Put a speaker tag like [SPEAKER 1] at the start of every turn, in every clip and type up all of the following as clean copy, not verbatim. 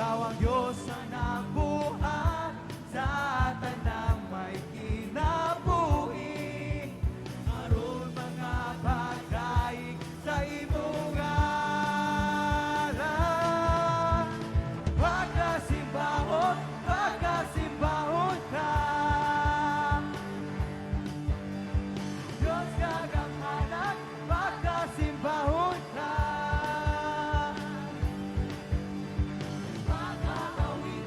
[SPEAKER 1] Ikaw ang Diyos na nabuhat sa tanang may kinabuhi. Aron mga pagkain sa imong ngalan. Pagkasimbahon ka. Diyos kagamanan, pagkasimbahon ka. Pagkakawin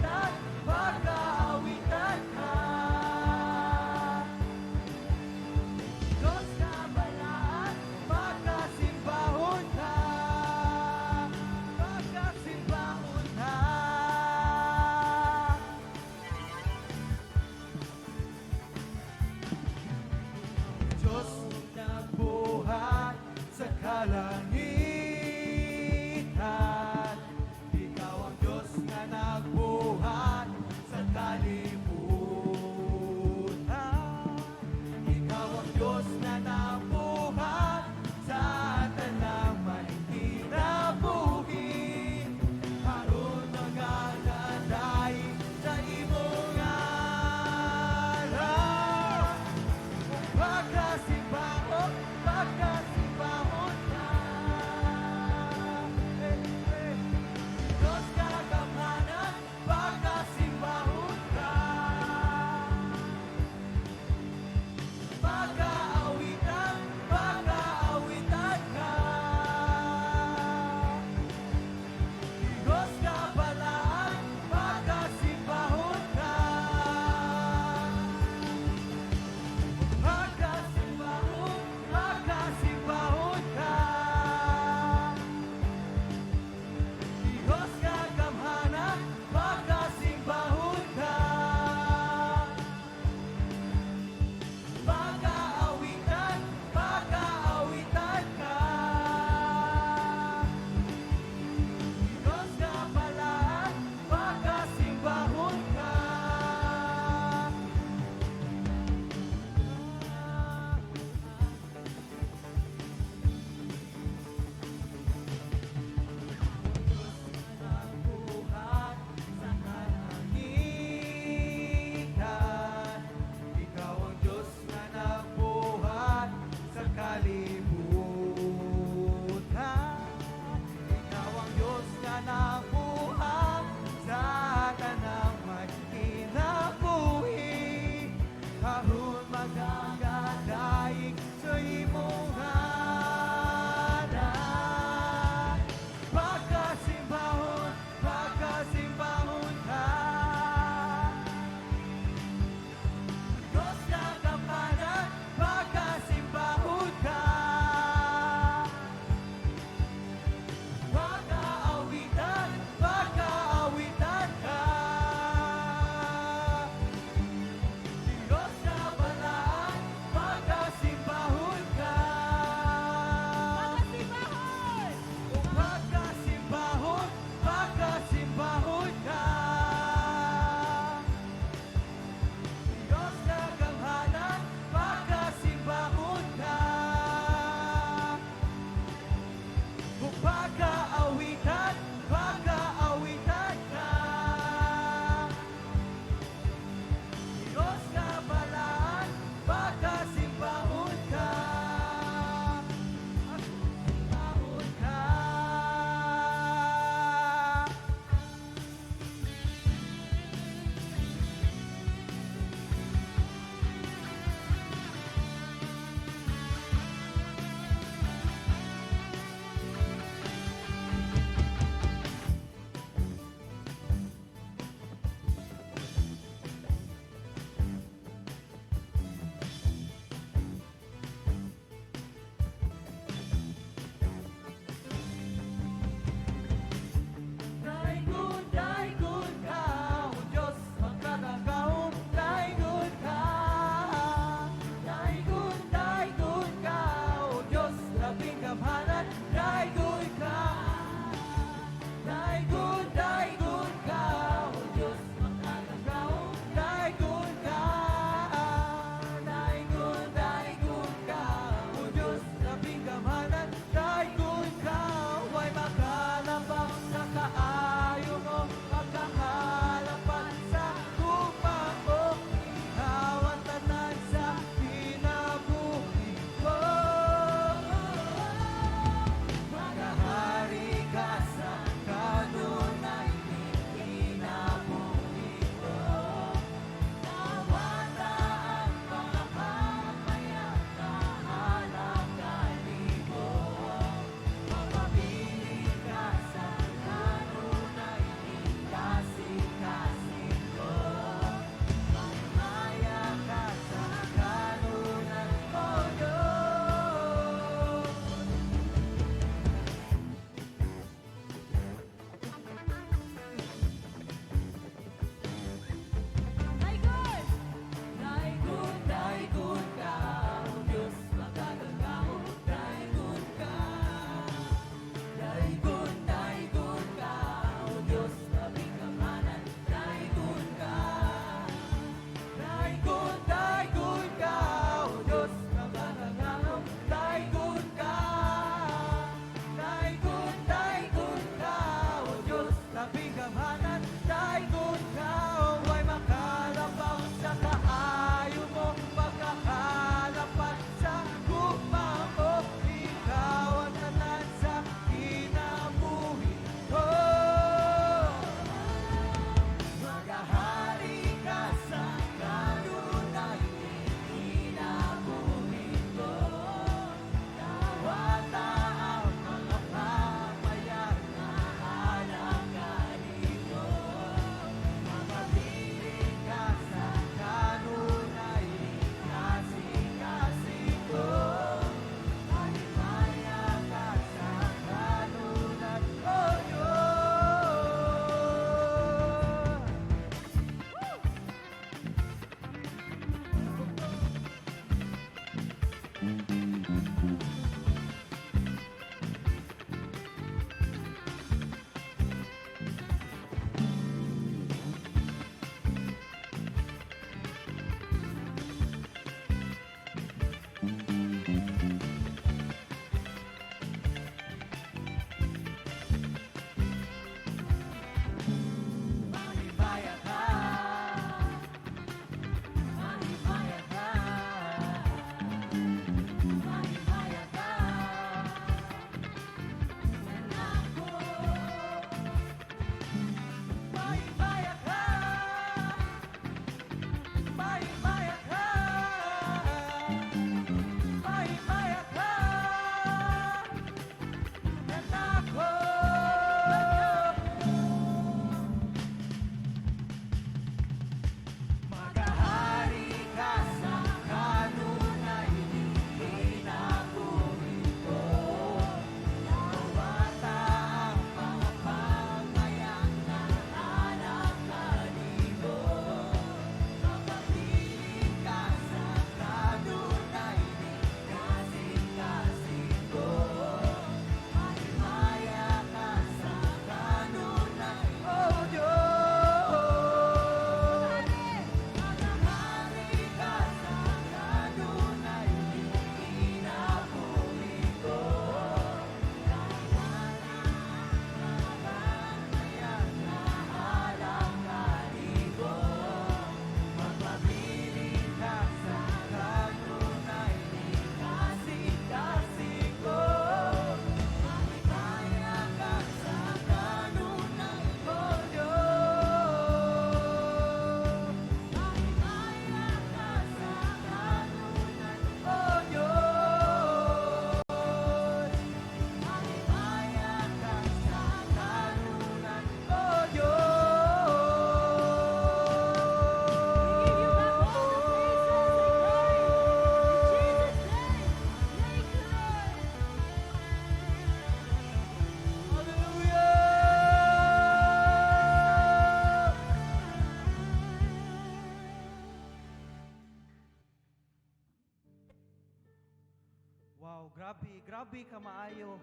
[SPEAKER 1] grabe ka maayo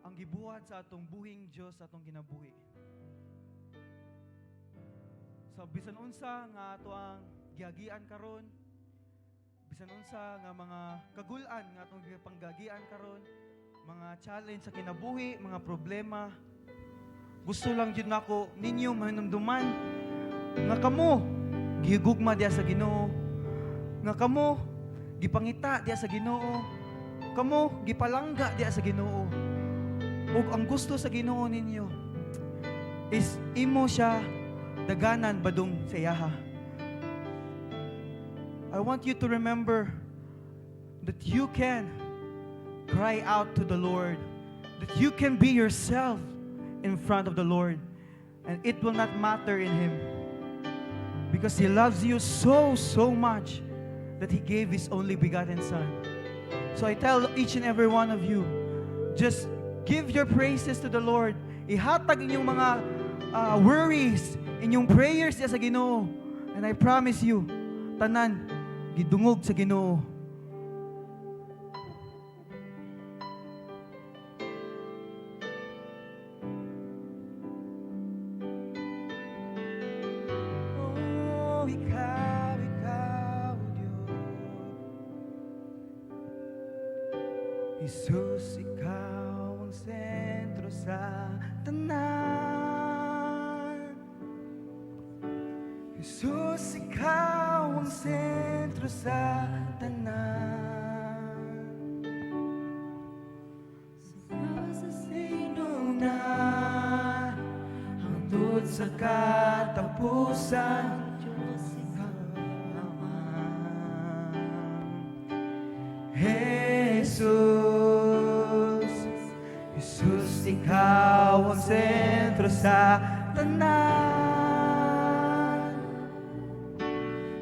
[SPEAKER 1] ang gibuhat sa atong buhing Dios sa atong kinabuhi. So bisan unsa nga ato ang giagian karon, bisan unsa nga mga kagulan nga atong panggagian karon, mga challenge sa kinabuhi, mga problema, gusto lang jud nako ninyo mahinumduman nga kamo gihigugma diya sa Ginoo, nga kamo gipangita diya sa Ginoo, kamo gipalangga diya sa Ginoo. Ug ang gusto sa Ginoo ninyo is imo siya daganan badung sa iyaha. I want you to remember that you can cry out to the Lord, that you can be yourself in front of the Lord, and it will not matter in Him, because He loves you so much that He gave His only begotten Son. So I tell each and every one of you, just give your praises to the Lord. Ihatag inyong mga worries, inyong prayers sa Ginoo, and I promise you, tanan gidungog sa Ginoo. Jesus, ikaw ang sentro sa tanan. Jesus, ikaw ang sentro sa tanan. Sa sinunan, hangtod sa katapusan, Diyos, ikaw naman. Jesus, ikaw ang sentro sa tanan.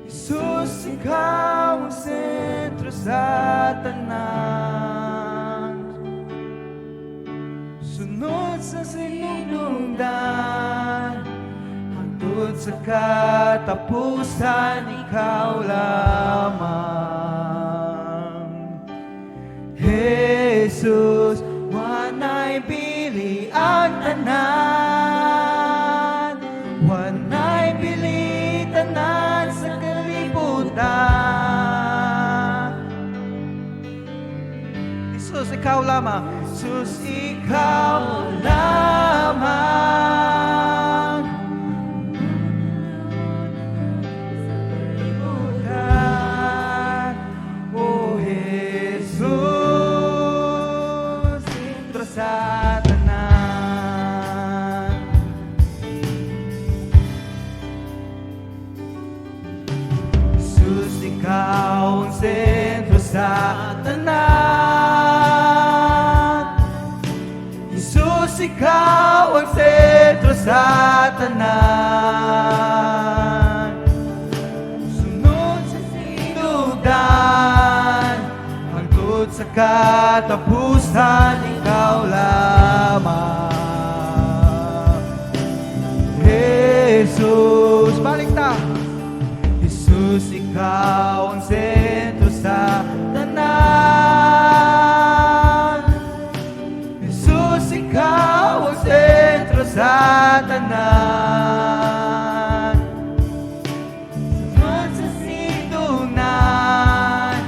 [SPEAKER 1] Jesus, ikaw ang sentro sa tanan. Sunod sa sinundan, hangtod sa katapusan, ikaw lamang. Jesus, wanay bili ang tanan, wanay bili tanan sa kalibutan. Jesus, ikaw lamang. Jesus, ikaw lamang. Kalibutan, oh Jesus, sentro sa tanan. Jesus, ikaw ang sentro sa tanan. Jesus, ikaw ang sentro sa tanan. Sunod sa sinudan, hangtod sa katapusan, ikaw lamang. Jesus, balik ta. Jesus, ikaw ang sentro sa tanan. Jesus, ikaw ang sentro sa tanan. Sunod sa sinunan,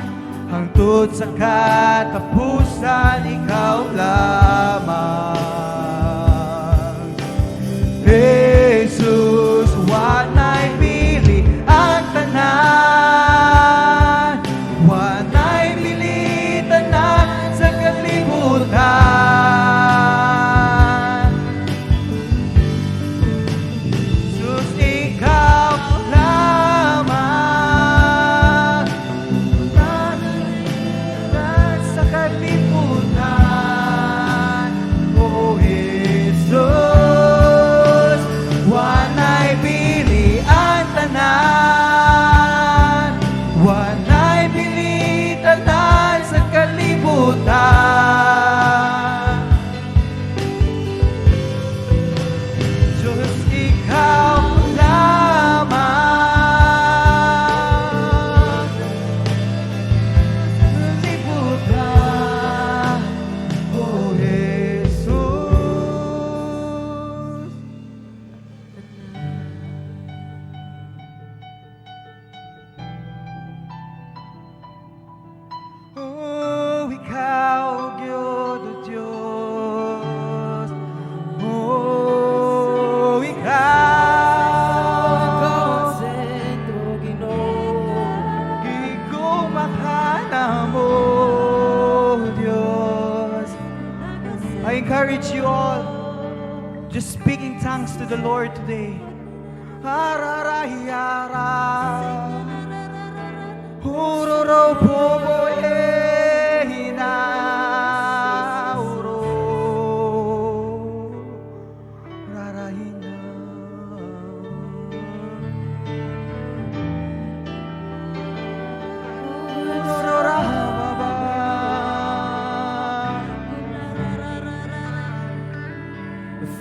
[SPEAKER 1] hangtod sa katapusan, ikaw lamang. Jesus, wanay pili ang tanan, wanay pili tanan sa kalibutan. Jesus, ikaw lamang, tanan sa kalibutan. thanks to the Lord today. Ararayara. Uroro popo ehina. Uro. Rarahina.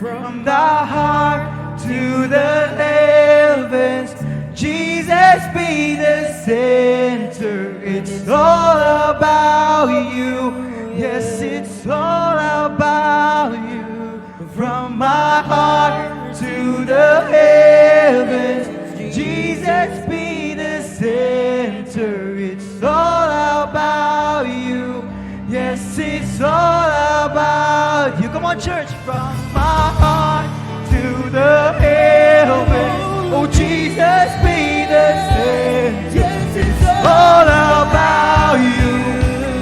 [SPEAKER 1] From the heart to the heavens, Jesus be the center. It's all about you. Yes, it's all about you. From my heart to the heavens, Jesus be the center. It's all about you. Yes, it's all about you. Come on, church. From my heart to the heavens, oh Jesus, be the center. Yes, it's all about you.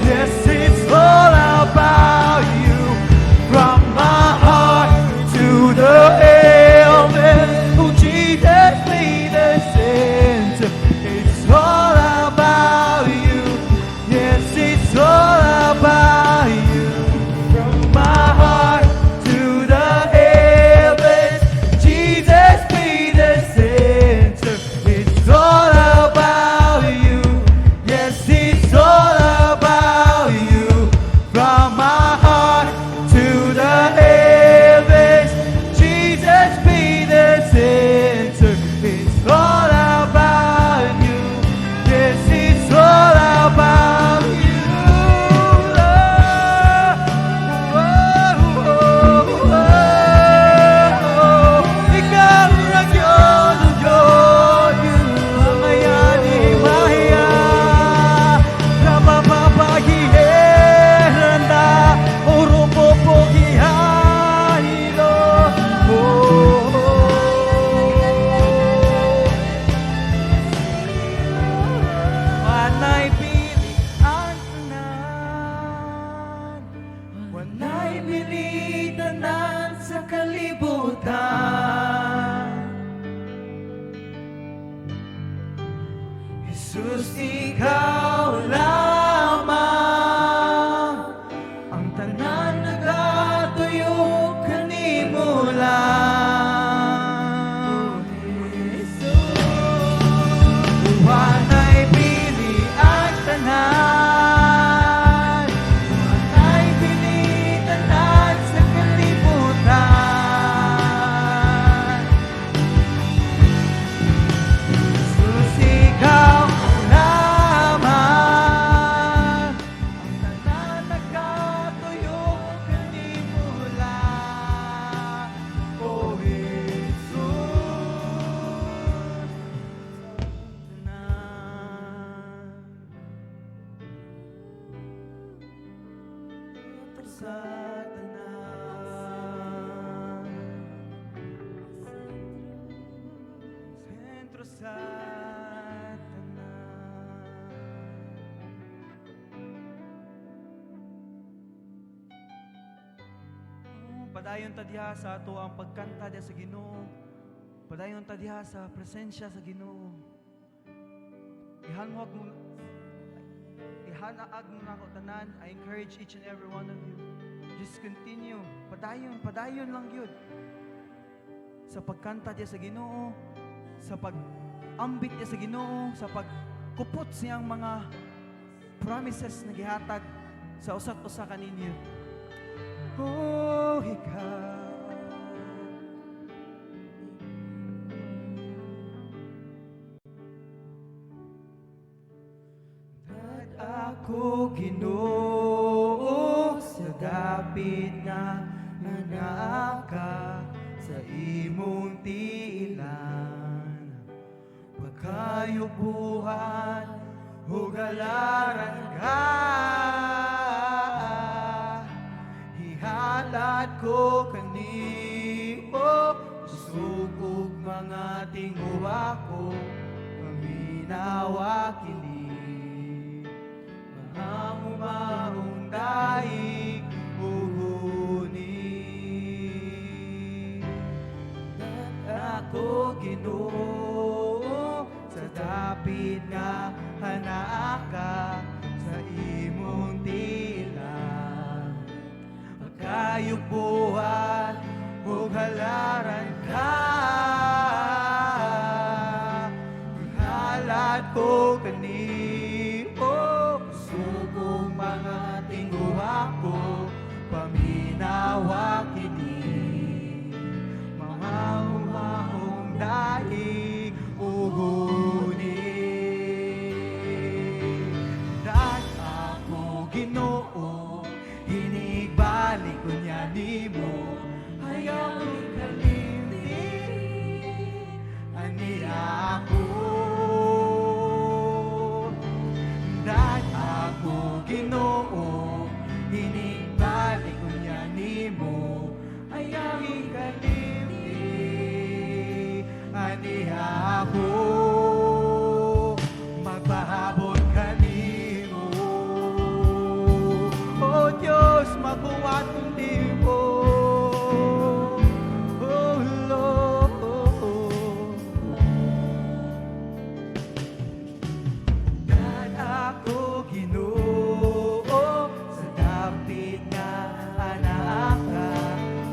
[SPEAKER 1] Yes, it's all about you. From my heart to the heavens, oh Jesus, be the center. It's all about you. Yes, it's all about you. From my heart to the heavens, Jesus be the center. It's all about you. Yes, it's all about you. From my heart to the heavens, Jesus be the center. It's all about you. Yes, it's all about you. Wana'y pilitanan sa kalibutan. Jesus, ikaw lamang ang tanan nagatuyo kanimulan. Wana'y pili ang tanan, wana'y pilitanan sa kalibutan. Jesus, ikaw lamang ang tanan nagatuyo kanimulan. O Jesus, sa tanan, sentro sa tanan. Padayon ta diha sa ato ang pagkanta diha sa Ginoo. Padayon ta diha sa presensya sa Ginoo. Ihanwag mo ihanaag mo na ako tanan. I encourage each and every one of you. Just continue. Padayon lang yun. Sa pagkanta diya sa Ginoo, sa pag-ambit diya sa Ginoo, sa pagkupot siyang mga promises na gihatag sa usat-usa kaninyo. Oh, ikaw. Ako Ginoo sa dapit nga nanaka sa imong tiilan, pagkayubuhan ug galaran ka. Hihalat ko kanimo sugog mga tinguwa ko, paminawa kini maong daig uhuni. ako Ginoo sa dapit nga hanaa sa imong tilang pagkayog buhat ug halaran ka halat ko kanimo sugong mga tinguha ko paminawa kini mga umahong daig uguni dat ako Ginoo hinigbalik ko niya nimo ayaw ikalimti ani ako dat ako Ginoo hinigbalik ko niya nimo ayaw ikalimti ani ako magpahabot kanimo oh Diyos magbuhat kundi mo oh Lord dad ako Ginoo sa dapit nga anak ka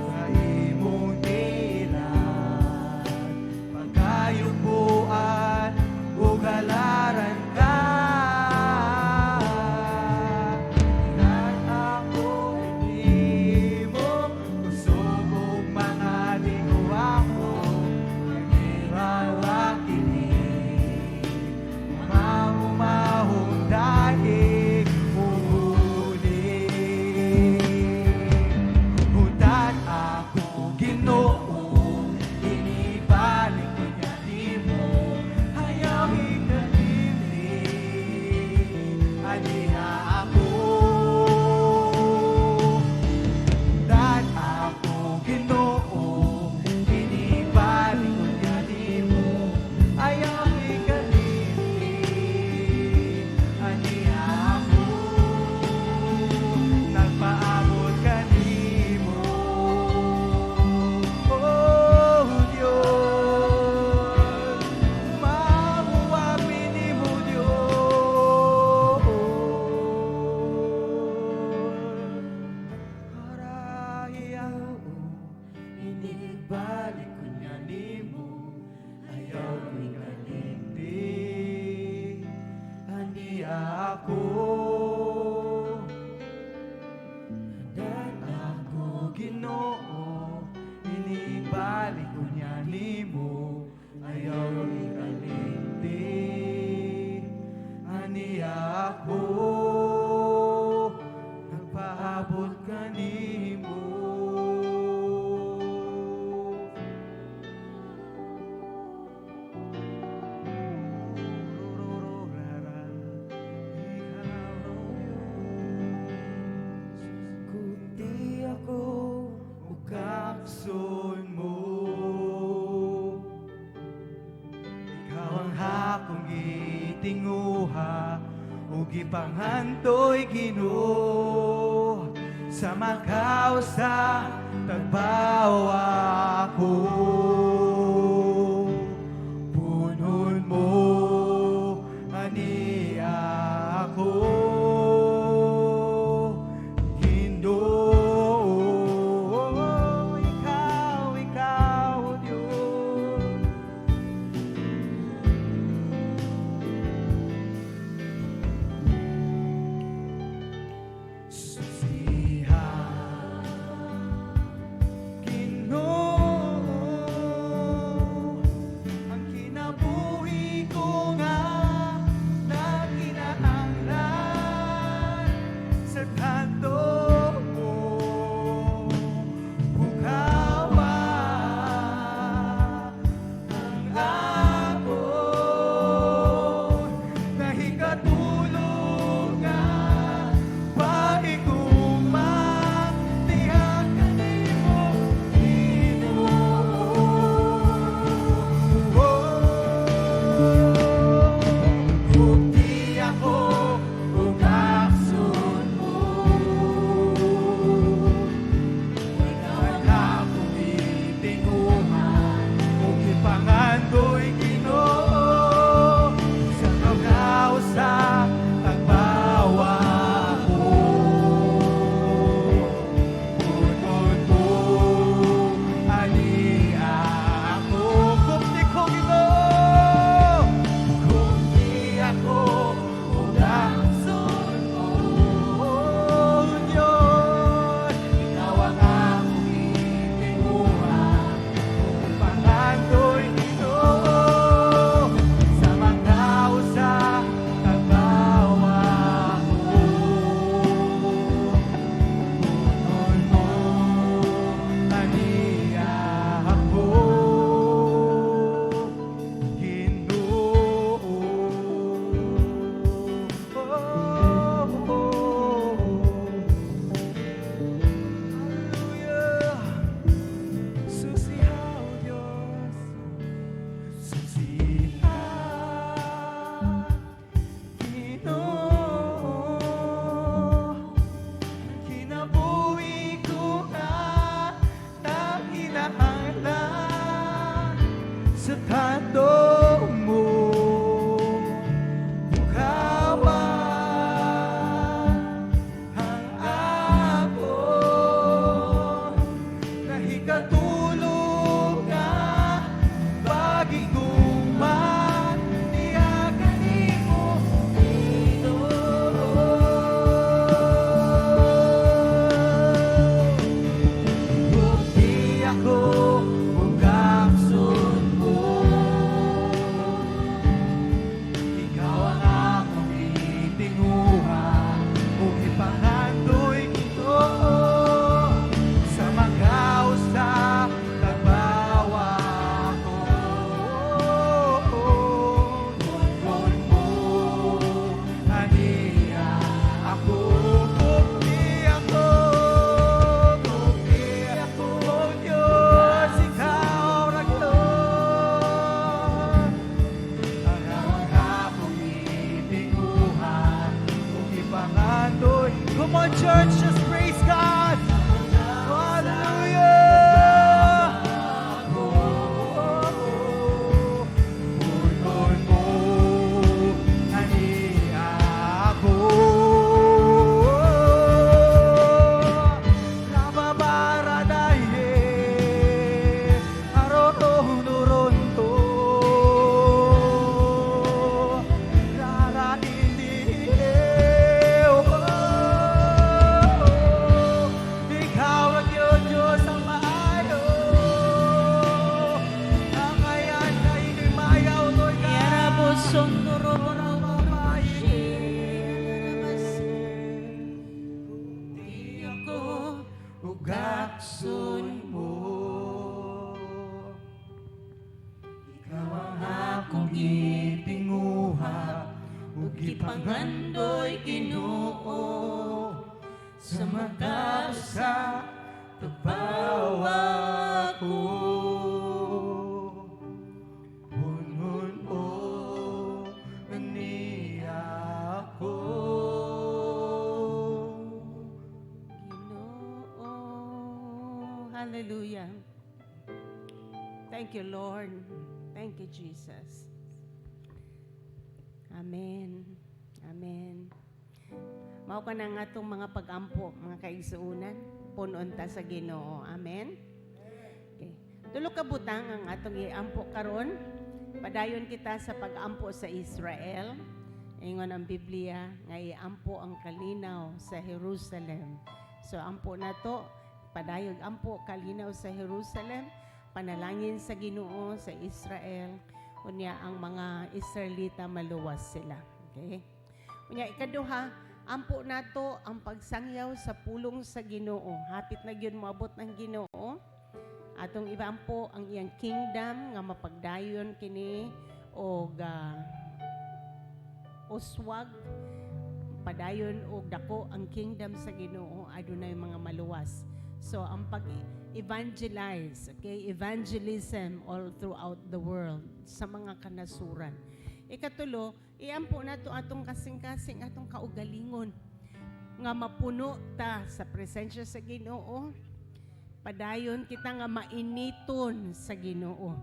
[SPEAKER 1] sa imong tilang pagkayubuan ug halaran ka dad ako nimo kusog ug mga lingwa ko nagirawa kini mga umahong daig uli hutat ako Ginoo inibalik ko niya nimo ayaw ikalimti ani ako dat ako Ginoo inibalik ko niya nimo ayaw ikalimti ani ako nagpaabot kanimo oh Diyos mahuwapin nimo Diyos harayaw inibalik ko niya nimo ayaw ikalimti ani ako dat ako Ginoo inibalik ko niya nimo ayaw ikalimti ani ako nagpaabot kanimo kundi ako ukakson mo ikaw ang hakong gitinguha ug ipanghantoy Ginoo sa makaw sa tagbawa ako punon mo ani ako Ginoo ikaw Diyos susiha Ginoo sa kanto mo. Come on, church, just praise God. Hallelujah. Ugakson mo, ikaw ang akong gitinguha, ug gipangandoy Ginoo, sa magkausa tagpawa ko. Hunhun o niya ako.
[SPEAKER 2] Hallelujah. Thank you, Lord. Thank you, Jesus. Amen. Amen. Mao ka na nga itong mga pag-ampo, mga kaigsuunan, punon ta sa Ginoo. Amen. Okay. Tulo ka butang ang atong iampo karon. Padayon kita sa pag-ampo sa Israel. Ingon ang Biblia nga iampo ang kalinaw sa Jerusalem. So ampo na to, padayog ampo kalinaw sa Jerusalem, panalangin sa Ginoo sa Israel, unya ang mga Israelita maluwas sila. Okay? Unya ikaduha, ampo nato ang pagsangyaw sa pulong sa Ginoo. Hapit na gyud moabot ng Ginoo. Atong ibampo ang iyang kingdom nga mapagdayon kini og uswag, padayon og dako ang kingdom sa Ginoo, adunay mga maluwas. So, ang pag-evangelize, okay, evangelism all throughout the world, sa mga kanasuran. Ikatulo, iampo na to atong kasing-kasing, atong kaugalingon, nga mapuno ta sa presensya sa Ginoo, padayon kita nga mainiton sa Ginoo.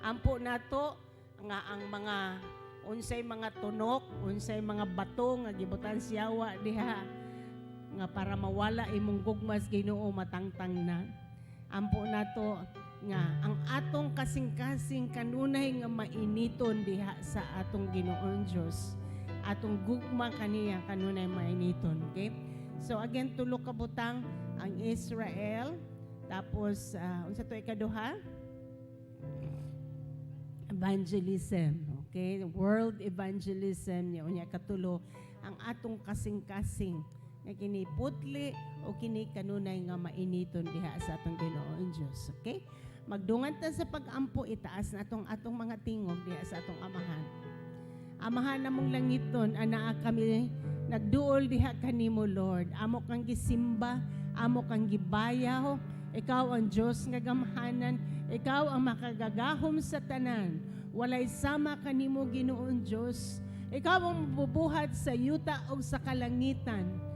[SPEAKER 2] Ampo na to nga ang mga, unsay mga tunok, unsay mga bato, nga gibutan siyawa diha, nga para mawala imong gugmas Ginoo matangtang na. Ampo nato nga ang atong kasing-kasing kanunay nga mainiton diha sa atong Ginoong Dios. Atong gugma kaniya kanunay mainiton, okay? So again, tulo ka butang ang Israel, tapos unsa to ikaduha? Evangelism, okay? World evangelism niya unya katulo ang atong kasing-kasing nga kini putli o kini kanunay nga mainiton diha sa atong Ginoong Dios. Okay? Magdungan ta sa pag-ampo, itaas na atong mga tingog diha sa atong amahan. Amahan namong langiton, anaa kami nagduol diha kanimo, Lord. Amo kang gisimba, amo kang gibayaw. Ikaw ang Dios nga gamhanan, ikaw ang makagagahom sa tanan. Walay sama kanimo, Ginoong Dios. Ikaw ang bubuhat sa yuta o sa kalangitan.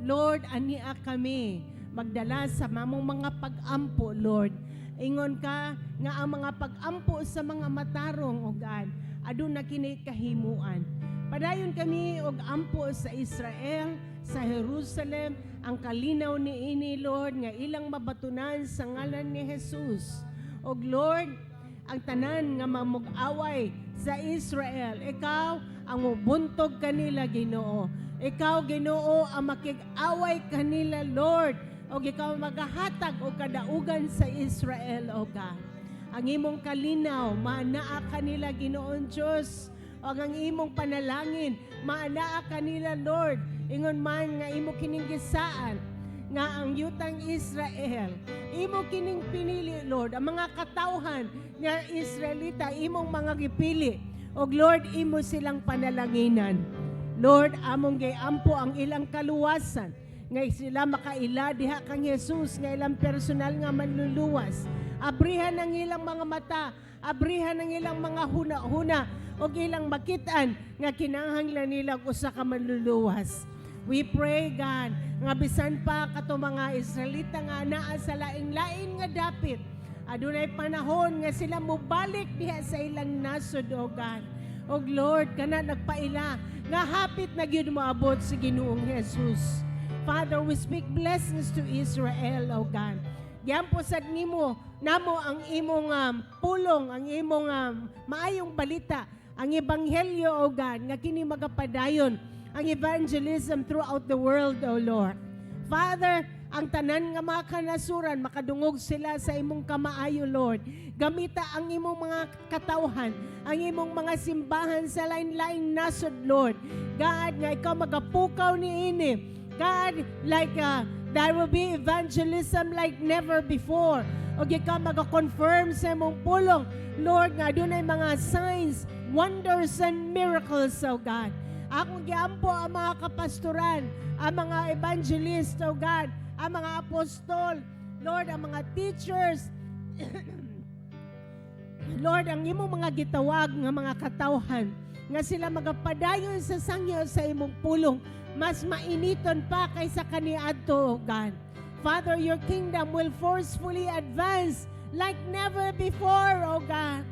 [SPEAKER 2] Lord, ania kami magdala sa mamong mga pag-ampo, Lord, Ingon ka nga ang mga pag-ampo sa mga matarong, O God, aduna kini kahimuan. Padayon kami og ampo sa Israel, sa Jerusalem, ang kalinaw ni ini, Lord, nga ilang mabatunan sa ngalan ni Jesus. Og Lord, ang tanan nga mamug-away sa Israel, ikaw ang mubuntog kanila, Ginoo. Ikaw, Ginoo, ang makig-away kanila, Lord. O ikaw magahatag o kadaugan sa Israel, O God. Ang imong kalinaw, maanaa kanila, Ginoon Diyos. O ang imong panalangin, maanaa kanila, Lord. Ingon man nga imo kining gisaan, nga ang yutang Israel, imo kining pinili, Lord. Ang mga katawhan nga Israelita, imong mga gipili. O Lord, imo silang panalanginan. Lord, among gayampo ang ilang kaluwasan, nga sila makaila diha kang Jesus, nga ilang personal nga manluluwas. Abrihan ang ilang mga mata, abrihan ang ilang mga huna-huna, o ilang makitaan nga kinahanglan nila usa ka manluluwas. We pray, God, nga bisan pa kato mga Israelita nga naa sa laing-lain nga dapit, adunay panahon nga sila mobalik diha sa ilang nasod, O God. O Lord, kana nagpaila nga hapit na gyud moabot sa Ginoong Jesus. Father, we speak blessings to Israel, O God. Giampo sad nimo namo ang imong pulong, ang imong maayong balita, ang ebanghelyo, O God, nga kini magapadayon ang evangelism throughout the world, O Lord. Father, ang tanan nga mga kanasuran, makadungog sila sa imong kamaayo, Lord. Gamita ang imong mga katawhan, ang imong mga simbahan sa lain-laing nasod, Lord. God, nga ikaw magapukaw ni ini. God, like there will be evangelism like never before. O ikaw mag-confirm sa imong pulong, Lord, nga adunay mga signs, wonders, and miracles, O God. Akong giampo ang mga kapastoran, ang mga evangelist, O God, ang mga apostol, Lord, ang mga teachers, Lord, ang imong mga gitawag nga mga katawhan, nga sila magapadayon sa sangyo sa imong pulong, mas mainiton pa kaysa kaniadto, O God. Father, your kingdom will forcefully advance like never before, O God.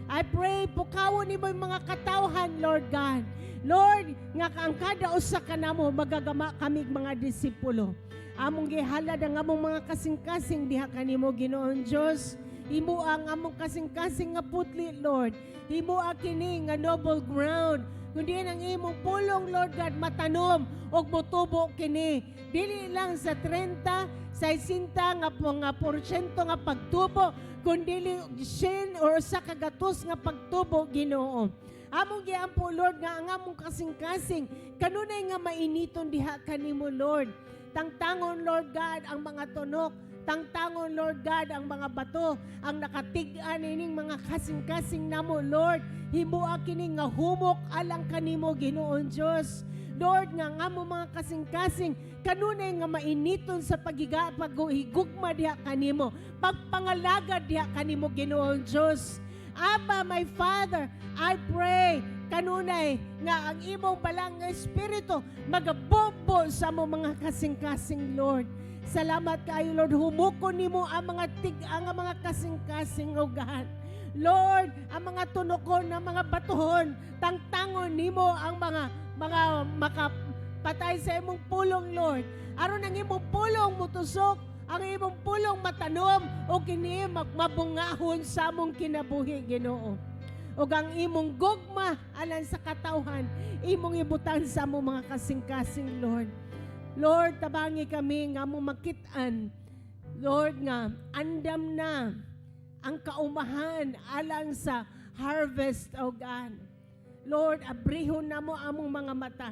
[SPEAKER 2] I pray, pukawon nimo yung mga katawhan, Lord God. Lord, nga ang kada usa ka namo magagama kami mga disipulo. Among gihalad ang among mga kasing-kasing diha kanimo, Ginoon Dios. Himo ang among kasing-kasing nga putli, Lord. Himo kini nga noble ground. Kundi ang imong pulong, Lord God, matanom o mutubo kini. Dili lang sa 30, sa 60 nga porsyento nga pagtubo, kundi 10 or sa kagatos nga pagtubo, Ginoo. Among giampo, Lord, nga ang among kasing-kasing kanunay nga mainiton diha kanimo, Lord. Tangtangon, Lord God, ang mga tunok. Tangtangon, Lord God, ang mga bato, ang nakatigan ining mga kasing-kasing namo, Lord. Himua kini nga humok alang kanimo, Ginoon Dios. Lord, nga mo mga kasing-kasing kanunay nga mainiton sa paghigugma diha kanimo, pagpangalagad diha kanimo, Ginoon Dios. Abba, my Father, I pray kanunay nga ang imong balang nga espiritu magabombo sa mo mga kasing-kasing, Lord. Salamat kayo, Lord. Humukon nimo ang mga ang mga kasing-kasing, O God. Lord, ang mga tunokon, ang mga batuhon, tangtangon nimo ang mga makapatay sa imong pulong, Lord. Aron ang imong pulong mutusok, ang imong pulong matanom, o kini mabungahon sa among kinabuhi, Ginoo. O ang imong gugma alang sa katawhan, imong ibutan sa among mga kasing-kasing, Lord. Lord, tabangi kami nga mo makitaan, Lord, nga andam na ang kaumahan alang sa harvest, O God. Lord, abrihon na mo among mga mata.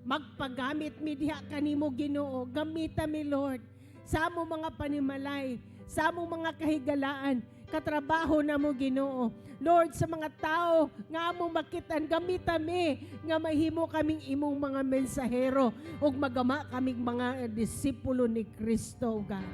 [SPEAKER 2] Magpagamit mi diha kanimo, Ginoo. Gamita mi, Lord, sa among mga panimalay, sa among mga kahigalaan, katrabaho na mo, Ginoo. Lord, sa mga tao nga among makitan, gamita mi nga mahimo kaming imong mga mensahero ug magama kaming mga disipulo ni Kristo, God.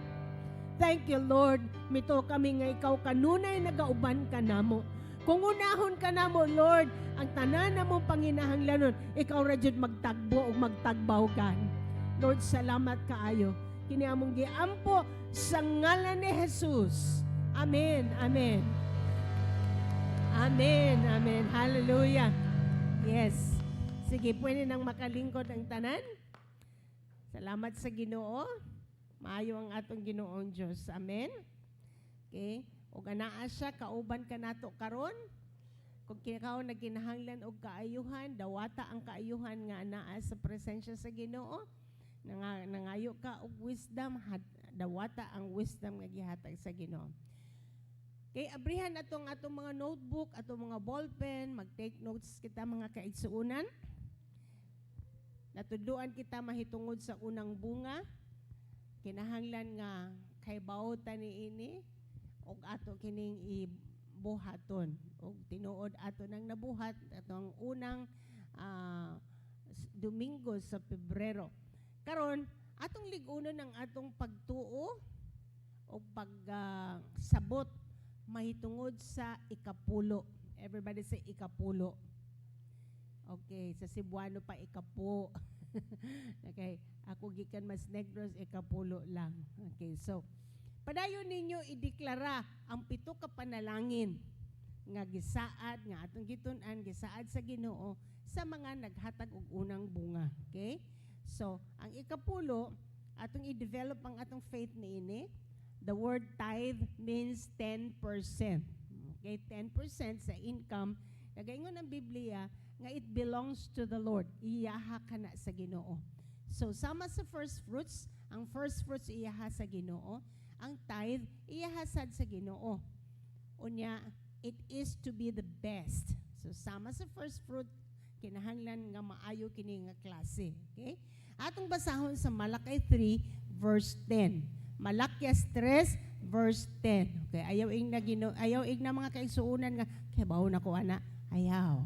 [SPEAKER 2] Thank you, Lord. Mito kami nga ikaw kanunay nagauban ka namo. Kung unahon ka namo, Lord, ang tanan namong panginahanglanon, ikaw ra jud magtagbo ug magtagbaw, God. Lord, salamat kaayo. Kini among giampo sa ngalan ni Jesus. Amen. Amen. Amen. Amen. Hallelujah. Yes. Sige, pwede nang makalingkod ang tanan. Salamat sa Ginoo. Maayo ang atong Ginoong Diyos. Amen. Okay. O ganaa siya, kauban ka nato karon. Kung ikaw nagkinahanglan og kaayuhan, dawata ang kaayuhan nga anaa sa presensya sa Ginoo. Nangayo ka og wisdom, dawata ang wisdom nga gihatag sa Ginoo. Kay abrihan atong mga notebook, atong mga ballpen, mag-take notes kita mga kaigsuunan. Natuduan kita mahitungod sa unang bunga. Kinahanglan nga kay bawta niini og ato kining ibuhaton og tinuod ato nang nabuhat atong unang Domingo sa Pebrero. Karon atong lig-unon ang atong pagtuo o pagsabot mahitungod sa ikapulo. Everybody say ikapulo. Okay, sa Cebuano pa ikapo. Okay, ako gikan Mas Negros ikapulo lang. Okay, so padayon ninyo ideklara ang pito ka panalangin nga gisaad nga atong gitun-an gisaad sa Ginoo sa mga naghatag og unang bunga. Okay? So, ang ikapulo atong i-develop ang atong faith niini. The word tithe means 10%. Okay, 10% sa income. Nagaingon ang Biblia nga it belongs to the Lord. Iyaha ka na sa Ginoo. So, sama sa first fruits, ang first fruits iyaha sa Ginoo. Ang tithe, iyahasad sa Ginoo. Unya, it is to be the best. So, sama sa first fruit, kinahanglan nga maayo kini nga klase. Okay? Atong basahon sa Malakay 3, verse 10. Malakyas 3, verse 10. Okay, ayaw ing na mga kaigsuunan nga, kaya baho na ko, ana? Ayaw.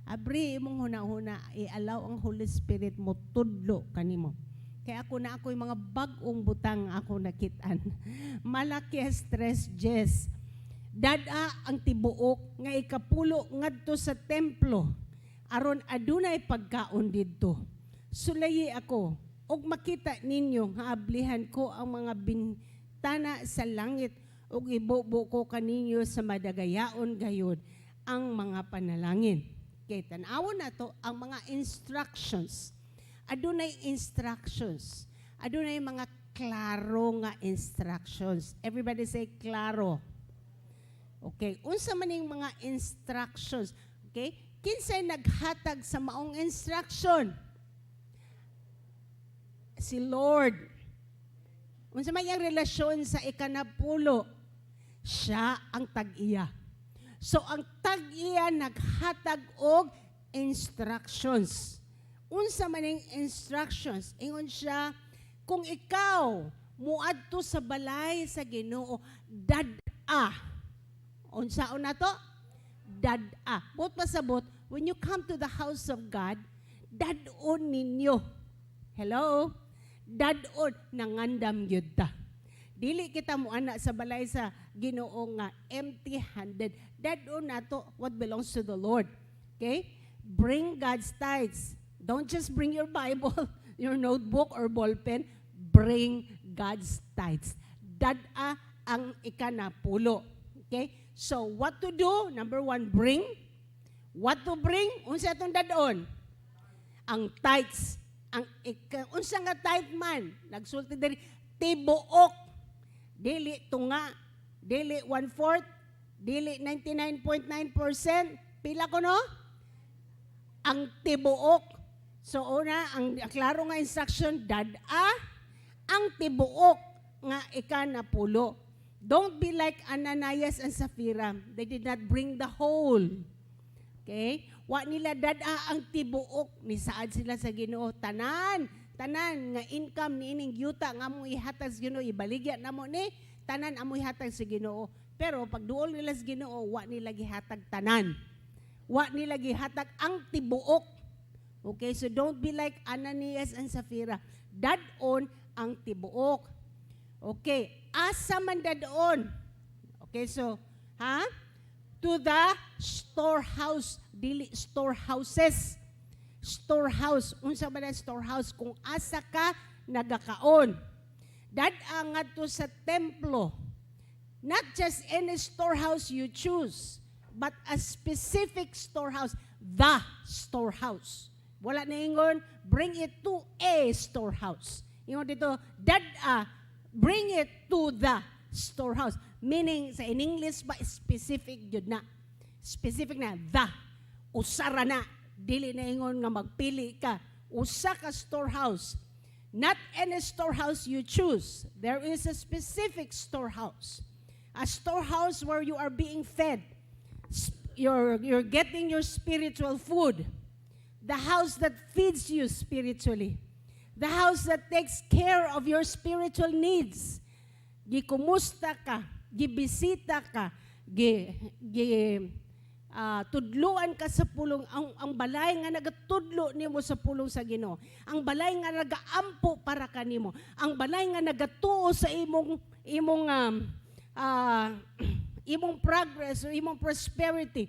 [SPEAKER 2] Abri imong huna-huna, i-allow ang Holy Spirit mo tudlo kanimo. Kaya ako'y mga bag-ong butang ako nakitaan. Malakyas 3:10. Dada ang tibuok nga ikapulo ngadto sa templo aron adunay pagkaon didto. Sulayi ako ug makita ninyo nga ablihan ko ang mga bintana sa langit ug ibubo ko kaninyo sa madagayaon gayud ang mga panalangin. Kay tan-awon nato ang mga instructions. Adunay instructions. Adunay mga klaro nga instructions. Everybody say klaro. Okay, unsa man ning mga instructions? Okay? Kinsay naghatag sa maong instruction? Si Lord. Unsa man yang relasyon sa ikanapulo? Siya ang tag-iya. So ang tag-iya naghatag og instructions. Unsa man ning instructions? Ingon siya, kung ikaw muadto sa balay sa Ginoo, dad-a. Unsaon na to? Dad-a. Bot pasabot, when you come to the house of God, dad-on ninyo. Hello? Dad-on, nangandam yun ta. Dili kita mo anak sa balay sa Ginoo nga empty-handed. Dad-on na to what belongs to the Lord. Okay? Bring God's tithes. Don't just bring your Bible, your notebook or ballpen. Bring God's tithes. Dad-a ang ikanapulo. Okay? So, what to do? Number 1, bring. What to bring? Unsa itong dad-on? Ang tithes. Unsa nga tithe man? Nagsulti diri, tibuok. Dili tunga. Dili 1/4. Dili 99.9%. Pila ko no? Ang tibuok. So, una, ang klaro nga instruction, dad-a, ang tibuok nga ikanapulo. Don't be like Ananias and Sapphira. They did not bring the whole. Okay? Wa nila dad-a ang tibuok. Nisaad sila sa Ginoo. Tanan nga income ni ining yuta nga among ihatag sa Ginoo, ibaligya namo ni, tanan among ihatag sa Ginoo. Pero pag duol nila sa Ginoo, wa nila gihatag tanan. Wa nila gihatag ang tibuok. Okay, so don't be like Ananias and Sapphira. Dad-on ang tibuok. Okay, asa man dad-on? Okay, so, to the storehouse, dili storehouses. Storehouse, unsa ba na storehouse? Kung asa ka nagakaon. Dad-a ngadto sa templo. Not just any storehouse you choose, but a specific storehouse, the storehouse. Wala na ingon, bring it to a storehouse. Ingon dito, bring it to the storehouse. Meaning, in English ba, specific yun na. Specific na, the. Usara na. Dili na ingon nga magpili ka. Usa ka storehouse. Not any storehouse you choose. There is a specific storehouse. A storehouse where you are being fed. You're getting your spiritual food. The house that feeds you spiritually. The house that takes care of your spiritual needs. Gikumusta ka, gibisita ka, tudluan ka sa pulong, ang balay nga nagatudlo nimo sa pulong sa Ginoo. Ang balay nga nagaampo para kanimo. Ang balay nga nagatuo sa imong progress or imong prosperity.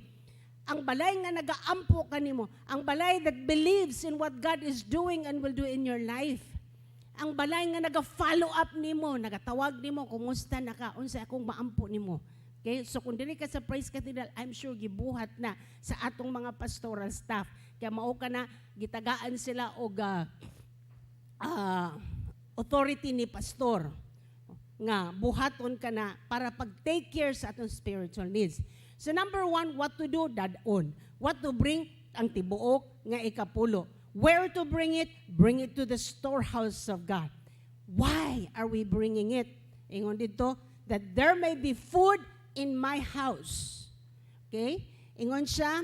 [SPEAKER 2] Ang balay nga nagaampo kanimo. Ang balay that believes in what God is doing and will do in your life. Ang balay nga naga-follow up nimo, nagatawag nimo, kumusta na ka, unsa akong maampo nimo. Okay? So kung dili ka sa Praise Cathedral, I'm sure gibuhat na sa atong mga pastoral staff. Kaya mao ka na gitagaan sila og authority ni pastor nga buhaton ka na para pag-take care sa atong spiritual needs. So number 1, what to do? Dadon. What to bring? Ang tibuok nga ikapulo. Where to bring it? Bring it to the storehouse of God. Why are we bringing it? Ingon dito, that there may be food in my house. Okay? Ingon siya,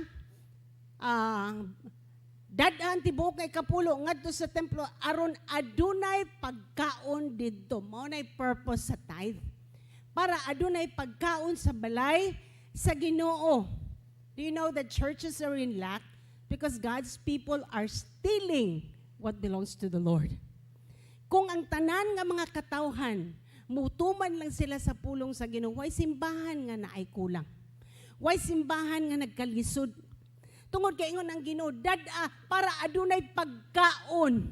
[SPEAKER 2] dadaan tibuok nga ikapulo ngadto sa templo aron adunay pagkaon didto. Mao nay purpose sa tithe. Para adunay pagkaon sa balay sa Ginoo. Do you know that churches are in lack because God's people are stealing what belongs to the Lord? Kung ang tanan nga mga katawhan mutuman lang sila sa pulong sa Ginoo, way simbahan nga naay kulang. Way simbahan nga nagkalisod. Tungod kay ingon ang Ginoo, para adunay pagkaon.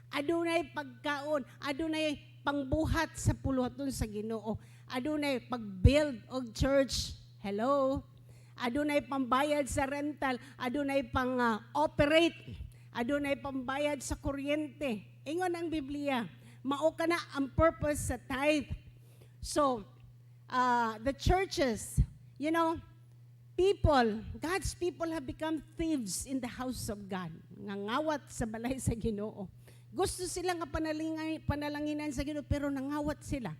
[SPEAKER 2] Adunay pagkaon, adunay pangbuhat sa puluhaton sa Ginoo. Adunay pag-build og church. Hello. Adunay pambayad sa rental, adunay pang-operate, adunay pambayad sa kuryente. Ingon ang Biblia, mao ka na ang purpose sa tithe. So, the churches, you know, God's people have become thieves in the house of God. Ngangawat sa balay sa Ginoo. Gusto sila nga panalanginan sa Ginoo, pero nangawat sila.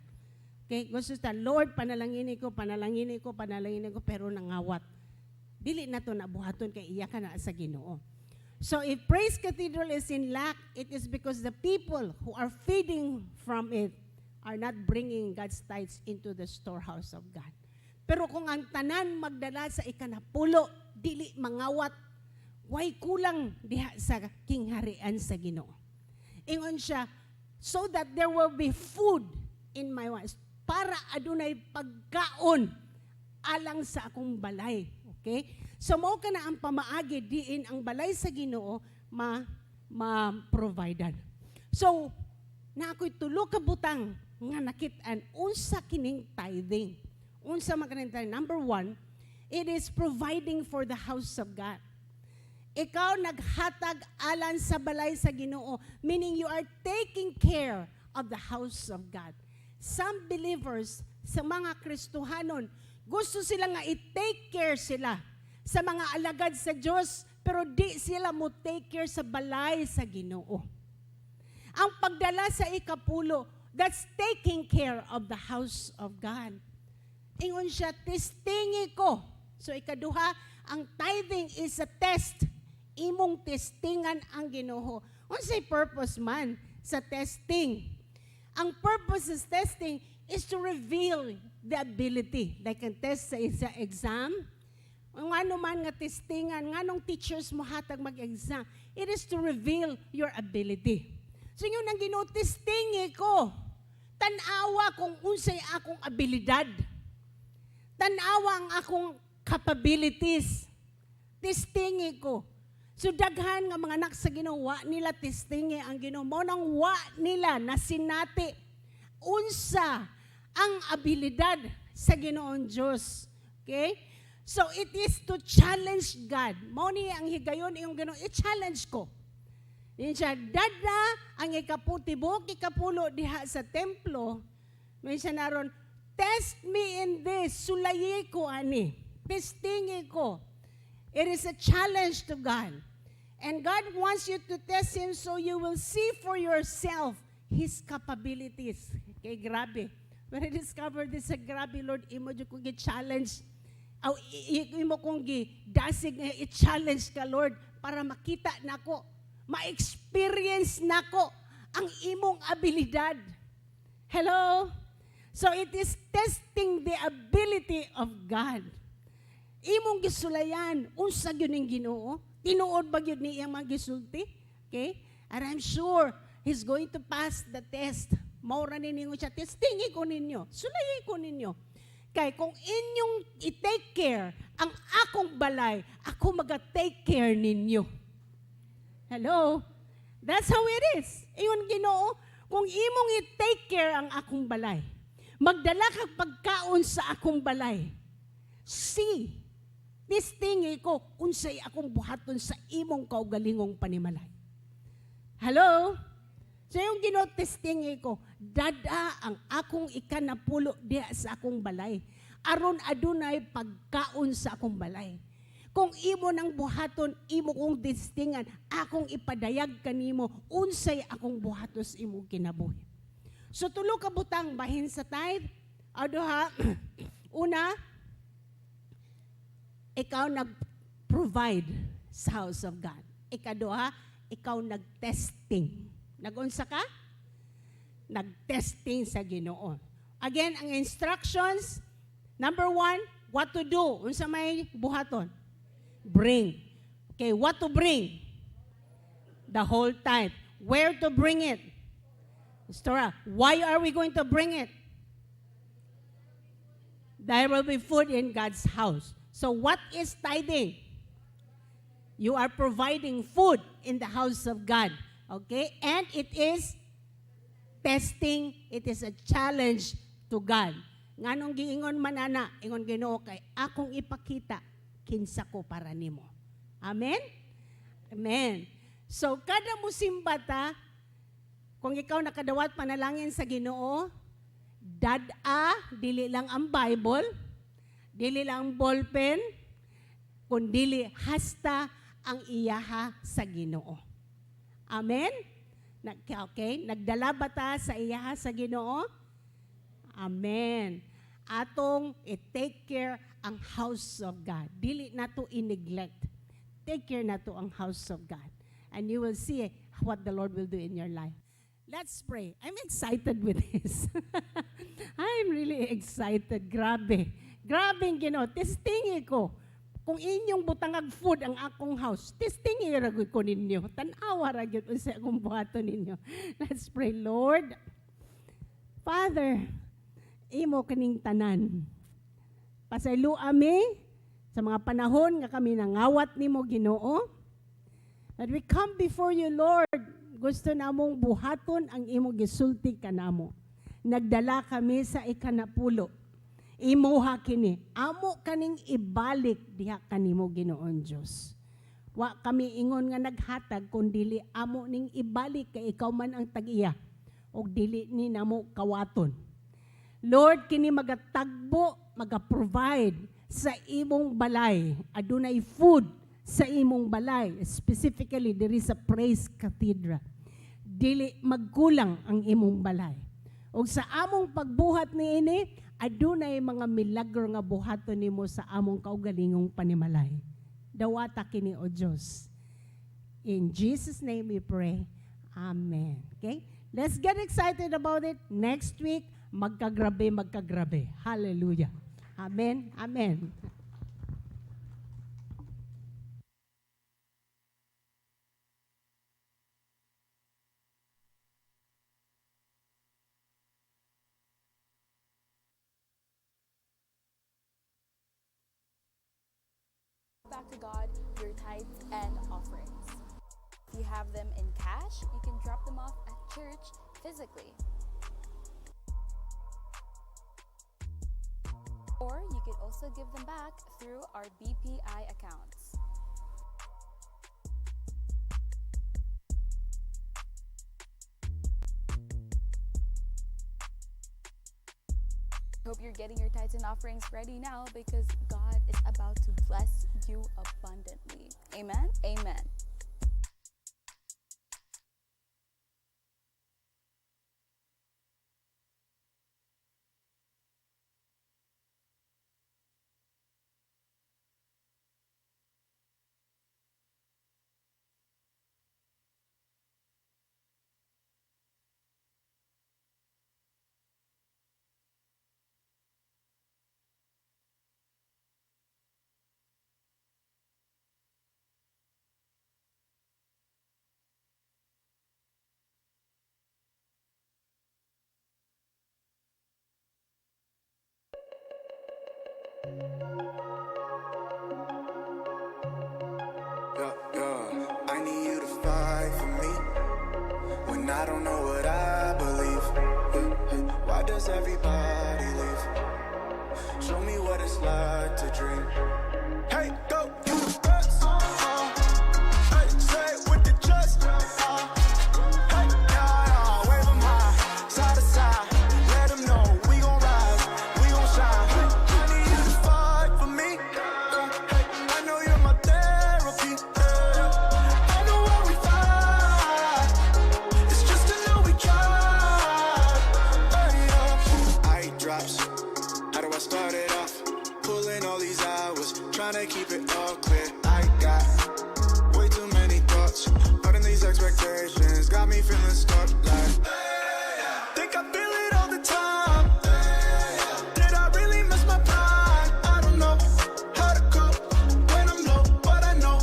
[SPEAKER 2] Okay, gusto sa Lord, panalangin ko, pero nangawat. Dili na to nabuhaton kay iya ka na sa Ginoo. So if Praise Cathedral is in lack, it is because the people who are feeding from it are not bringing God's tithes into the storehouse of God. Pero kung ang tanan magdala sa ikanapulo, dili mangawat, way kulang diha sa kingharian sa Ginoo. Ingon siya, so that there will be food in my house, para adunay pagkaon alang sa akong balay. Okay? So mao ka na ang pamaagi diin ang balay sa Ginoo ma-providean. So na ako'y tulo ka butang nga nakit-an unsa kining tithing. Unsa man kaning tithing? Number 1, it is providing for the house of God. Ikaw naghatag alang sa balay sa Ginoo, meaning you are taking care of the house of God. Some believers, sa mga Kristohanon, gusto sila nga i-take care sila sa mga alagad sa Diyos, pero di sila mo take care sa balay sa Ginoo. Ang pagdala sa ikapulo, that's taking care of the house of God. Ingon siya, testingi ko. So ikaduha, ang tithing is a test. Imong testingan ang Ginoo. Unsay purpose man sa testing? Ang purpose of testing is to reveal the ability. Like ang test sa exam, ang ano man nga testingan, nga nung teachers mo hatag mag-exam, it is to reveal your ability. So yun ang Ginoo, testingi ko. Tanawa kung unsay akong abilidad. Tanawa ang akong capabilities. Testingi ko. So daghan nga mga anak sa Ginoo, wa nila testingi ang Ginoo. Mao nang wa nila na sinati unsa ang abilidad sa Ginoong Diyos. Okay? So it is to challenge God. Mao ni ang higayon iyong Ginoo, i-challenge ko. Yan siya, dada ang ikaputibok, ikapulo diha sa templo. May siya naron, test me in this, sulayi ko ani, testingi ko. It is a challenge to God. And God wants you to test Him so you will see for yourself His capabilities. Okay, grabe. When I discovered this, grabe, Lord, imo dyan kong i-challenge. Imo kong dasig nga i-challenge ka, Lord, para makita nako, ma-experience nako ang imong abilidad. Hello? So it is testing the ability of God. Imong gisulayan, unsa gyud ning Ginoo? Tinuod ba gyud ni iyang mga gisulti? Okay? And I'm sure He's going to pass the test. Maura ninyo siya, testingi ko ninyo, sulayi ko ninyo. Kaya kung inyong i-take care ang akong balay, ako mag-take care ninyo. Hello? That's how it is. Iyon Ginoo, kung imong i-take care ang akong balay, magdala kag pagkaon sa akong balay, see, testingi ko, unsay akong buhaton sa imong kaugalingong panimalay. Hello? So yung ginotestingi ko, dada ang akong ikanapulo diha sa akong balay. Aron adunay pagkaon sa akong balay. Kung imo nang buhaton, imo kong testingan, akong ipadayag kanimo, unsay akong buhatos imo kinabuhi. So tulo ka butang bahin sa tithe, aduha, una, ikaw nag-provide sa house of God. Ikaduha, ikaw nag-testing. Nag-unsa ka? Nag-testing sa Ginoo. Again, ang instructions, number 1, what to do. Unsa may buhaton? Bring. Okay, what to bring? The whole tithe. Where to bring it? Stora, why are we going to bring it? There will be food in God's house. So what is tithing? You are providing food in the house of God. Okay? And it is testing, it is a challenge to God. Nganong giingon manana, ingon Ginoo kay akong ipakita kinsa ko para nimo. Amen? Amen. So kada musimba ta, kung ikaw nakadawat panalangin sa Ginoo, dada dili lang ang Bible, dili lang ang ballpen, kundi hasta ang iyaha sa Ginoo. Amen? Okay? Nagdala ba ta sa iyaha sa Ginoo? Amen. Atong i-take care ang house of God. Dili na to i-neglect. Take care na to ang house of God. And you will see what the Lord will do in your life. Let's pray. I'm excited with this. I'm really excited. Grabe. Grabe Ginoo. Testingi ko. Kung inyong butangag food ang akong house, testingi ragoy ko ninyo. Tanawa ragoy unsa akong buhaton ninyo. Let's pray, Lord. Father, imo kaning tanan. Pasaylo ami sa mga panahon nga kami nangawat nimo Ginoo. That we come before you, Lord. Gusto namong buhaton ang imo gisulti kanamo. Nagdala kami sa ikanapulo. Imuha kini, amo kaning ibalik diha kanimo Ginoon Dios. Wa kami ingon nga naghatag kundi amo ning ibalik kay ikaw man ang tag-iya og dili ni namo kawaton. Lord, kini magatagbo, maga-provide sa imong balay. Adunay food sa imong balay, specifically diri sa Praise Cathedral. Dili magkulang ang imong balay. Og sa among pagbuhat niini, adunay mga milagro nga buhaton nimo sa among kaugalingong panimalay. Dawata kini o Dios. In Jesus' name we pray. Amen. Okay? Let's get excited about it. Next week, magkagrabe. Hallelujah. Amen. Amen.
[SPEAKER 3] Back to God your tithes and offerings. If you have them in cash, you can drop them off at church physically. Or you could also give them back through our BPI accounts. Hope you're getting your tithes and offerings ready now because God is about to bless you abundantly. Amen? Amen.
[SPEAKER 4] Yeah, yeah. I need you to fight for me when I don't know what I believe. Yeah, hey. Why does everybody leave? Show me what it's like to dream. Hey, go, you the best. Hey, say it with the chest. Hey, yeah, yeah, wave 'em high, side to side. Let 'em know we gon' rise, we gon' shine. Hey, I need you to fight for me. Hey, I know you're my therapy. I know where we fight. It's just to know we tried. Hey, yeah. I eat drops. How do I start it off? Pulling all these hours, trying to keep it all clear. I got way too many thoughts, putting these expectations got me feeling stuck like. Think I feel it all the time. Did I really miss my prime? I don't know how to cope when I'm low, but I know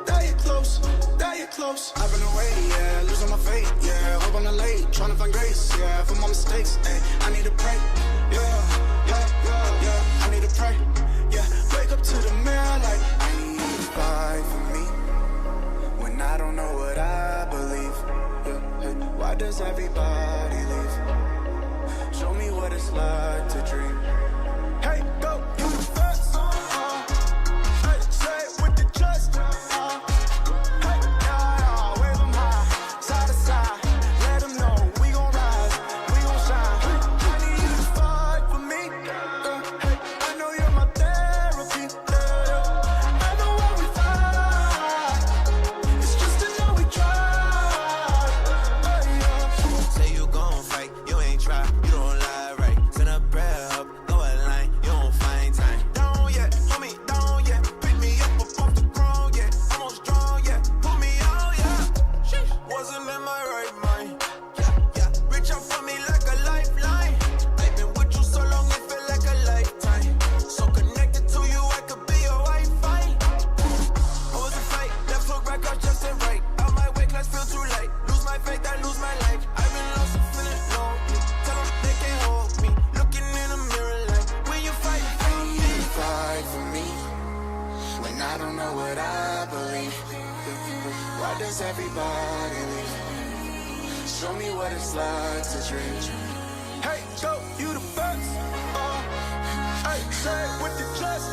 [SPEAKER 4] that you're close, that you're close. I've been away, yeah, losing my faith, yeah. Hope I'm not late, trying to find grace, yeah, for my mistakes. Ay, I need to pray, yeah, yeah, yeah, yeah. I need to pray, yeah. Wake up to the mirror like I need you to fight for me when I don't know what I believe. Yeah, hey. Why does everybody leave? Show me what it's like to dream. Hey, go, you the best. Hey, say it with the chest. Hey, yeah, yeah, wave 'em high, side to side. Let 'em know we gon' rise, we gon' shine. Hey, I need you to fight for me. Hey, I know you're my therapy. I know where we fight. It's just to know we tried. Hey, yeah.
[SPEAKER 5] Say you gon' fight, you ain't try, you don't lie right. Send a prayer up, go a line, you don't find time. Down yet, put me down yet. Pick me up off the ground yet. I'm on strong yet, put me out yeah. Sheesh, wasn't in my right mind. Yeah, yeah, reach out for me like a lifeline. I've been with you so long, it feel like a lifetime. So connected to you, I could be your Wi-Fi. I was a fight, left hook right across just and right. Out my way, class feel too late. Lose my faith, I lose my life. I've been lost and feeling lonely. Tell them they can't hold me. Looking in the mirror like, when you fight for
[SPEAKER 4] I need
[SPEAKER 5] me.
[SPEAKER 4] you to fight for me when I don't know what I believe. Why does everybody leave? Show me what it's like to dream. Hey, go, you the best. Hey, say it with the chest.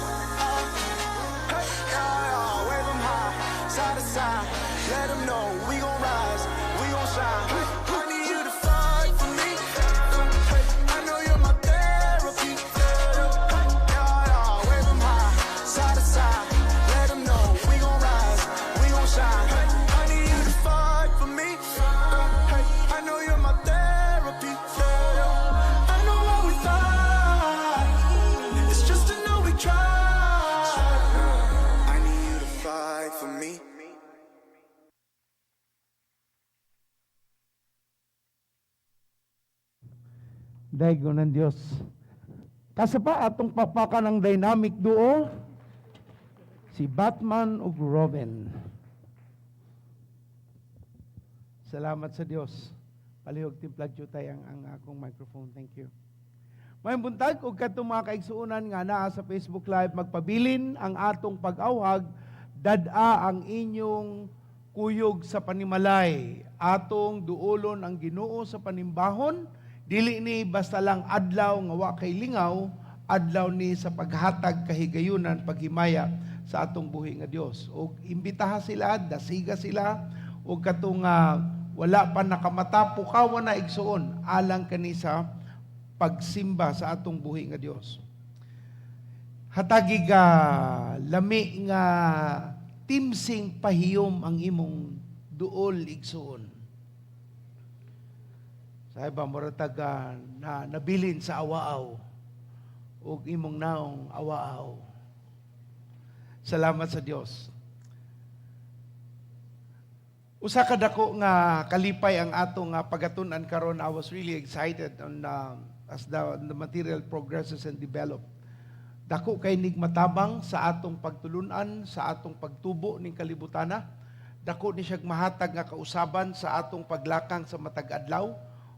[SPEAKER 4] Hey, yeah, yeah, wave 'em high, side to side. Let 'em know we gon' rise, we gon' shine. Hey, I need you to fight for me. Hey, I know you're my therapy. Hey, yeah, yeah, wave 'em high, side to side. Let 'em know we gon' rise, we gon' shine. Hey, I need you to fight for me. Hey, I know you're my therapy. I know where we fight. It's just to know we tried. I need you to fight for me.
[SPEAKER 6] Daigo ng Diyos. Kasapa atong papaka ng dynamic duo, si Batman ug Robin. Salamat sa Dios. Palihog timplag jutay ang akong microphone. Thank you. May buntag ug kadtong mga kaigsuonan nga naa sa Facebook Live magpabilin ang atong pag-awhag dad-a ang inyong kuyog sa panimalay. Atong duolon ang Ginoo sa panimbahon. Dili ni basta lang adlaw nga wa kay lingaw adlaw ni sa paghatag kahigayunan, paghimaya sa atong buhi nga Dios. O imbitaha sila, dasiga sila, o katong wala pa nakamata, pukawa na igsuon, alang kani sa pagsimba sa atong buhi nga Dios. Hatagi lami nga timsing pahiyom ang imong duol igsuon. Sabi ba, moratag na nabilin sa awaaw o imong naong awaaw. Salamat sa Dios. Usa ka dako nga kalipay ang atong pagatun-an karon. I was really excited on as the material progresses and develop. Dako kay nig matabang sa atong pagtulunan, sa atong pagtubo ning kalibutana. Dako ni siyang mahatag nga kausaban sa atong paglakang sa matag adlaw,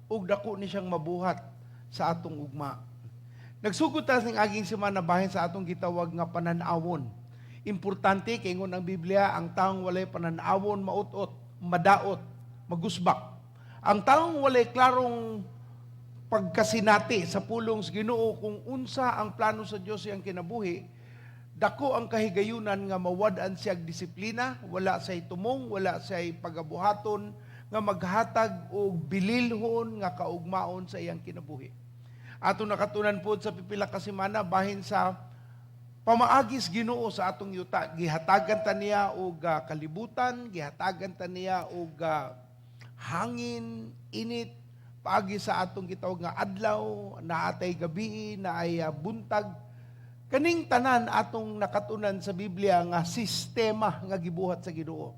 [SPEAKER 6] ug dako ni siyang mabuhat sa atong ugma. Nagsugod ta ning aging semana bahin sa atong gitawag nga panan-awon. Importante kay ingon ang Biblia, ang taong walay panan-awon mautot, madaot, magusbak. Ang taong walay klarong pagkasinati sa pulong sa Ginoo kung unsa ang plano sa Dios iyang kinabuhi, dako ang kahigayunan nga mawad-an siya disiplina, wala say tumong, wala say pagabuhaton, nga maghatag og bililhon nga kaugmaon sa iyang kinabuhi. Ato nakatunan po sa pipila ka semana bahin sa pamaagis Ginoo sa atong yuta. Gihatagan ta niya og kalibutan, gihatagan ta niya og hangin, init, paagi sa atong gitawag nga adlaw, naatay gabi, naay buntag. Kaning tanan atong nakatunan sa Biblia nga sistema nga gibuhat sa Ginoo.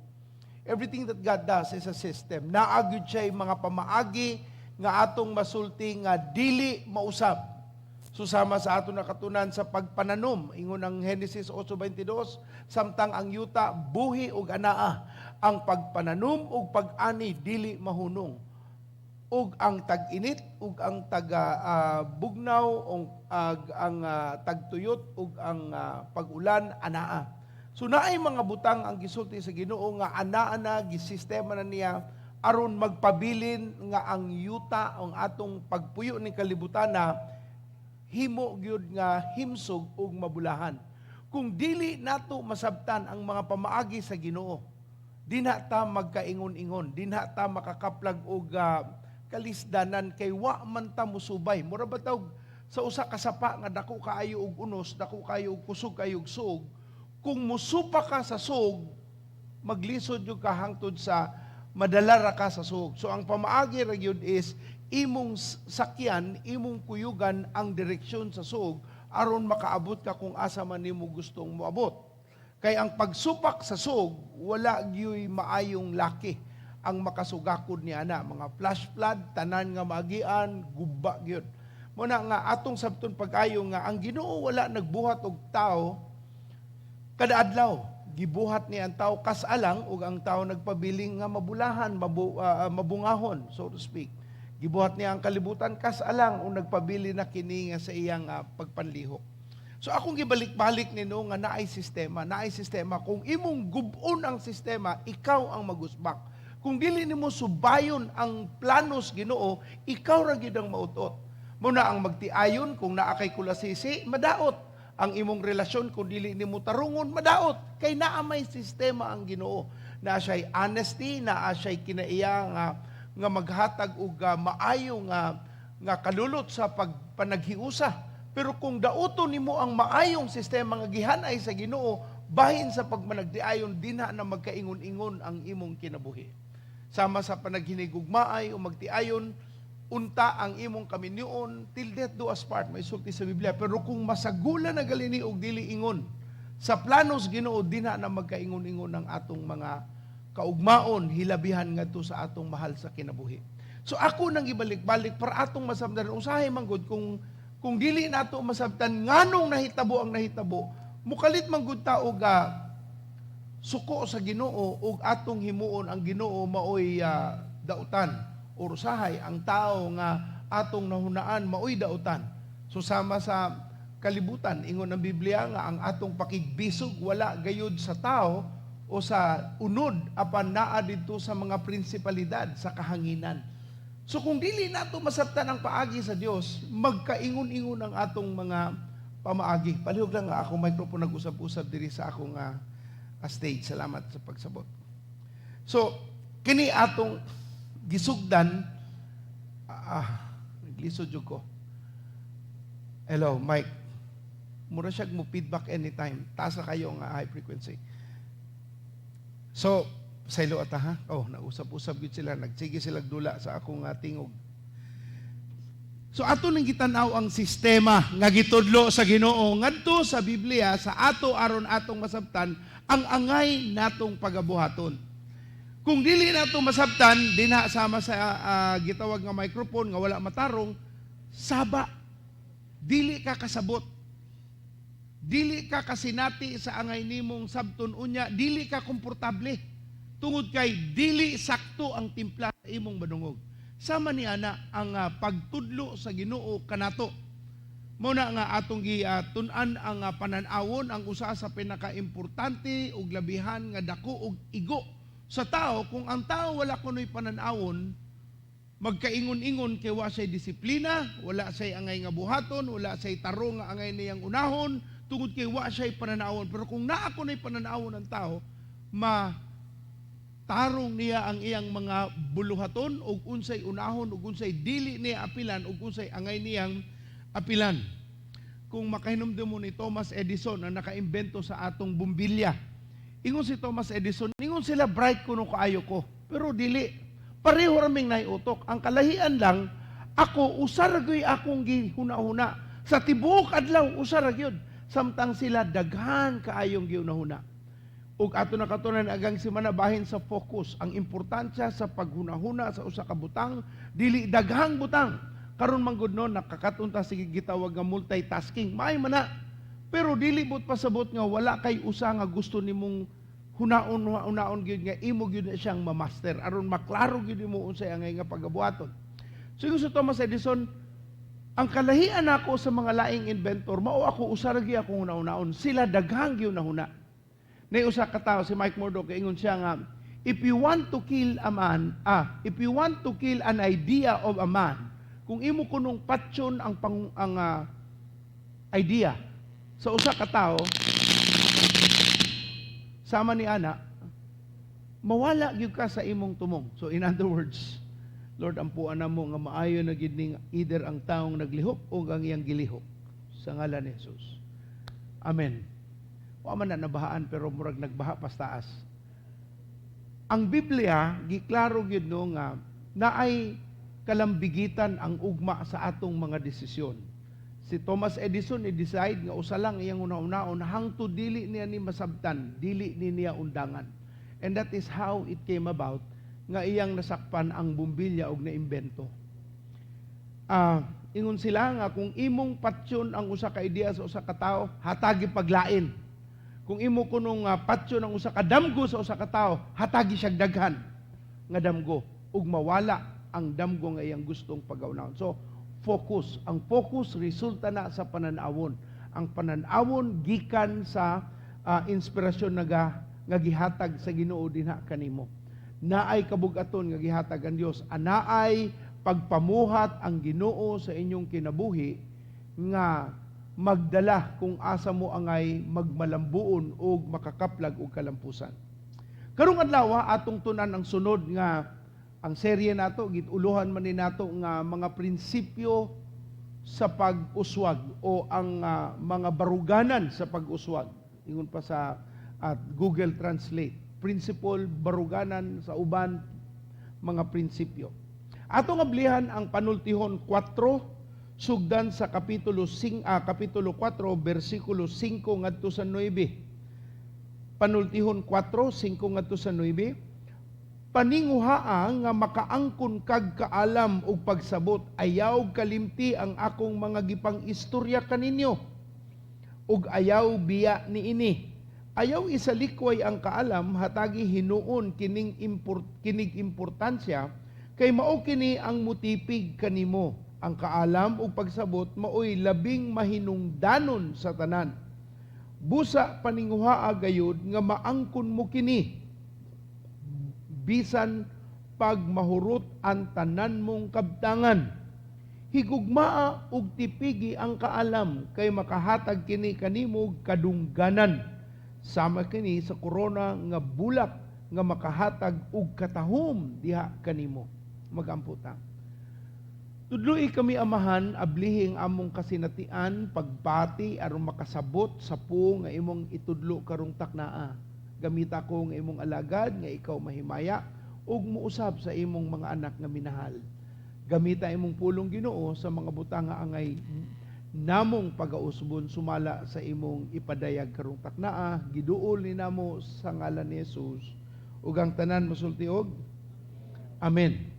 [SPEAKER 6] Everything that God does is a system. Naagud siya mga pamaagi nga atong masulti nga dili mausab. Susama sa ato nakatunan sa pagpananom. Ingon ang Genesis 8:22, samtang ang yuta buhi ug anaa, ang pagpananom ug pag-ani dili mahunong. Ug ang tag-init ug ang bugnaw ang tagtuyot ug ang pag-ulan anaa. So naay mga butang ang gisulti sa Ginoo nga ana-ana gisistema na niya aron magpabilin nga ang yuta ang atong pagpuyo ning kalibutan na himo gyud nga himsog ug mabulahan. Kung dili nato masabtan ang mga pamaagi sa Ginoo, dinha ta magkaingon-ingon, dinha ta makakaplag og kalisdanan kay wa man ta musubay. Mura ba tawag sa usa ka sapa nga dako kaayo og unos, dako kaayo og kusog kaayo og suog. Kung musupa ka sa suog, maglisod yung kahangtod sa madalara ka sa suog. So ang pamaagi ra gyud is imong sakyan, imong kuyugan ang direksyon sa suog aron makaabot ka kung asa man nimo gustong moabot. Kay ang pagsupak sa suog, wala gyud maayong laki ang makasugakod ni ana. Mga flash flood, tanan nga maagian, guba gyud. Muna nga atong sabton pag-ayo nga ang Ginoo wala nagbuhat og tao kada adlaw. Gibuhat ni ang tao kasalang ug ang tao nagpabiling nga mabulahan, mabungahon, so to speak. Gibuhat niya ang kalibutan kasalang ug nagpabili na kini nga sa iyang pagpanlihok. So akong gibalik-balik nino nga naay sistema. Kung imong gubon ang sistema, ikaw ang magusbak. Kung dili nimo subayon ang planos Ginoo, ikaw ra gyud ang mautot. Muna ang magtiayon kung naa kay kulasisi, madaot. Ang imong relasyon kung dili nimo tarungon, madaot. Kay naa may sistema ang Ginoo. Naa siya'y honesty, naa siya'y kinaiya nga maghatag og maayo nga kalulot sa panaghiusa. Pero kung dauton nimo ang maayong sistema nga gihanay sa Ginoo, bahin sa pagmanagdiayon, dinha na magkaingon-ingon ang imong kinabuhi. Sama sa panaghinigugmaay o magtiayon, unta ang imong kaminyoon, till death do us part, may sulti sa Biblia. Pero kung masagula na galini og dili ingon, sa planos Ginoo, dinha na magkaingon-ingon ang atong mga kaugmaon, hilabihan ngadto sa atong mahal sa kinabuhi. So ako nang ibalik-balik para atong masabtan, usahay manggod kung dili nato masabtan nganong nahitabo ang nahitabo, mukalit manggod ta og suko sa Ginoo ug atong himuon ang Ginoo maoy dautan. Urusahay ang tao nga atong nahunaan maoy dautan. So sama sa kalibutan, ingon ang Biblia nga ang atong pakigbisog wala gayud sa tao o sa unod apan naa didto sa mga prinsipalidad sa kahanginan. So kung dili nato masabtan ang paagi sa Dios, magkaingon-ingon ang atong mga pamaagi. Palihog lang nga akong microphone nag-usap-usap diri sa akong stage. Salamat sa pagsabot. So, kini atong gisugdan, naglisod jud ko. Hello, Mike. Mura siya mo feedback anytime. Taas na kayo nga high frequency. So, saylo ata ha? Oh, nausap-usap yun sila. Nagsige sila dula sa akong tingog. So, ato nang gitanaw ang sistema nga gitudlo sa Ginoo ngadto sa Biblia sa ato aron atong masabtan ang angay natong pagabuhaton. Kung dili nato masabtan, dinha sama sa gitawag nga microphone nga wala matarong, saba. Dili ka kasabot. Dili ka kasinati sa angay nimong sabton unya, dili ka komportable. Tungod kay dili sakto ang timpla sa imong madungog. Sama ni ana ang pagtudlo sa Ginoo kanato. Mao na nga atong tun-an ang panan-awon ang usa sa pinakaimportante ug labihan nga dako ug igo sa tao. Kung ang tao wala kunoy panan-awon, magkaingon-ingon kay wa say disiplina, wala say angay nga buhaton, wala say tarong nga angay niyang unahon, tungod kay wa say panan-awon. Pero kung naa kunoy panan-awon ang tao, tarong niya ang iyang mga buluhaton ug unsay unahon ug unsay dili niya apilan ug unsay angay niyang apilan. Kung makahinumdum mo ni Thomas Edison ang nakaimbento sa atong bumbilya, ingon si Thomas Edison, ingon sila bright kuno kaayo ko, pero dili. Pareho raming naiutok. Ang kalahian lang, ako usaragyoy akong gihuna-huna. Sa tibuok adlaw usaragyod. Samtang sila daghan kaayong gihuna-huna. Ug ato na katunan agang simana bahin sa focus. Ang importansya sa paghuna-huna sa usa ka butang, dili daghang butang. Karon man gud non nakakatunta sige gitawag nga multitasking. Maay man na. Pero dili bot pasabot nga wala kay usa nga gusto nimong hunaon gyud nga imo gyud na siyang mamaster aron maklaro gyud mo unsay angay nga pagabuhaton. So si Thomas Edison, ang kalahian ako sa mga laing inventor, mao ako usaragi akong hunaon. Sila daghang gyud na huna. Nay usa ka tawo si Mike Murdock ingon siya nga, if you want to kill an idea of a man, kung imo kunong patyon ang idea sa usa ka tawo, sama ni ana, mawala gyud ka sa imong tumong. So in other words, Lord, ampuan na mo nga maayo na gid ning either ang taong naglihok o ang iyang gilihok. Sa ngalan ni Jesus. Amen. Wa man na nabahaan pero murag nagbaha pas taas. Ang Biblia giklaro gyud no nga naay kalambigitan ang ugma sa atong mga desisyon. Si Thomas Edison i-decide nga usa lang iyang una-unaon hangtod dili niya ni masabtan, dili niya undangan. And that is how it came about nga iyang nasakpan ang bumbilya og naimbento. Ingon sila nga kung imong patyon ang usa ka ideya sa usa ka tawo, hatagi paglain. Kung imo kunong patyon ang usa ka damgo sa usa ka tawo, hatagi siyag daghan nga damgo ug mawala ang damgo nga iyang gustong pagaunahon. So, focus. Ang focus resulta na sa pananawon. Ang pananawon gikan sa inspirasyon nga gihatag sa Ginoo dinha kanimo. Naay kabugaton nga gihatag ang Dios. Anaay pagpamuhat ang Ginoo sa inyong kinabuhi nga magdala kung asa mo angay magmalambuon o makakaplag og kalampusan. Karong adlaw atong tunan ang sunod nga ang serye nato, gituluhan man ni nato nga mga prinsipyo sa pag-uswag o ang mga baruganan sa pag-uswag. Ingon pa sa Google Translate. Principle, baruganan sa uban, mga prinsipyo. Ato nga blihan ang panultihon 4, sugdan sa kapitulo 4, versikulo 5 ngadto sa 9. Panultihon 4, 5 ngadto sa 9. Paninguhaa nga makaangkon kag kaalam ug pagsabot, ayaw kalimti ang akong mga gipang istorya kaninyo ug ayaw biya niini. Ayaw isalikway ang kaalam hatagi hinuon kinig importansya kay mao kini ang mutipig kanimo. Ang kaalam ug pagsabot maoy labing mahinungdanon sa tanan. Busa paninguhaa gayud nga maangkon mo kini bisan pag mahurot ang tanan mong kabtangan. higugmaa ug tipigi ang kaalam kay makahatag kini kanimo kadungganan sama kini sa korona nga bulak nga makahatag og katahom diha kanimo. Magamputa. Tudloy kami amahan, ablihing among kasinatian, pagpati, aron makasabot sa po nga imong itudlo karong taknaa. Gamita ko nga imong alagad, nga ikaw mahimaya, ug muusab sa imong mga anak nga minahal. Gamita imong pulong Ginoo sa mga butang nga angay namong pagausbon sumala sa imong ipadayag karong taknaa, giduol ni namo sa ngalan ni Jesus. Ug ang tanan mosultiog. Amen.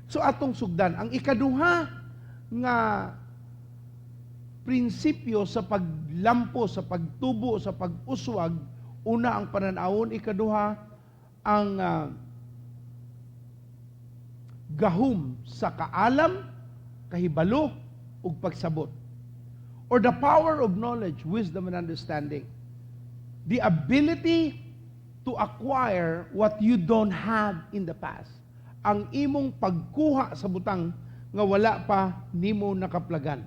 [SPEAKER 6] So atong sugdan, ang ikaduha nga prinsipyo sa paglampo, sa pagtubo, sa pag-uswag, una ang pananawon, ikaduha ang gahum sa kaalam, kahibalo, ug pagsabot. Or the power of knowledge, wisdom, and understanding. The ability to acquire what you don't have in the past. Ang imong pagkuha sa butang nga wala pa nimo nakaplagan.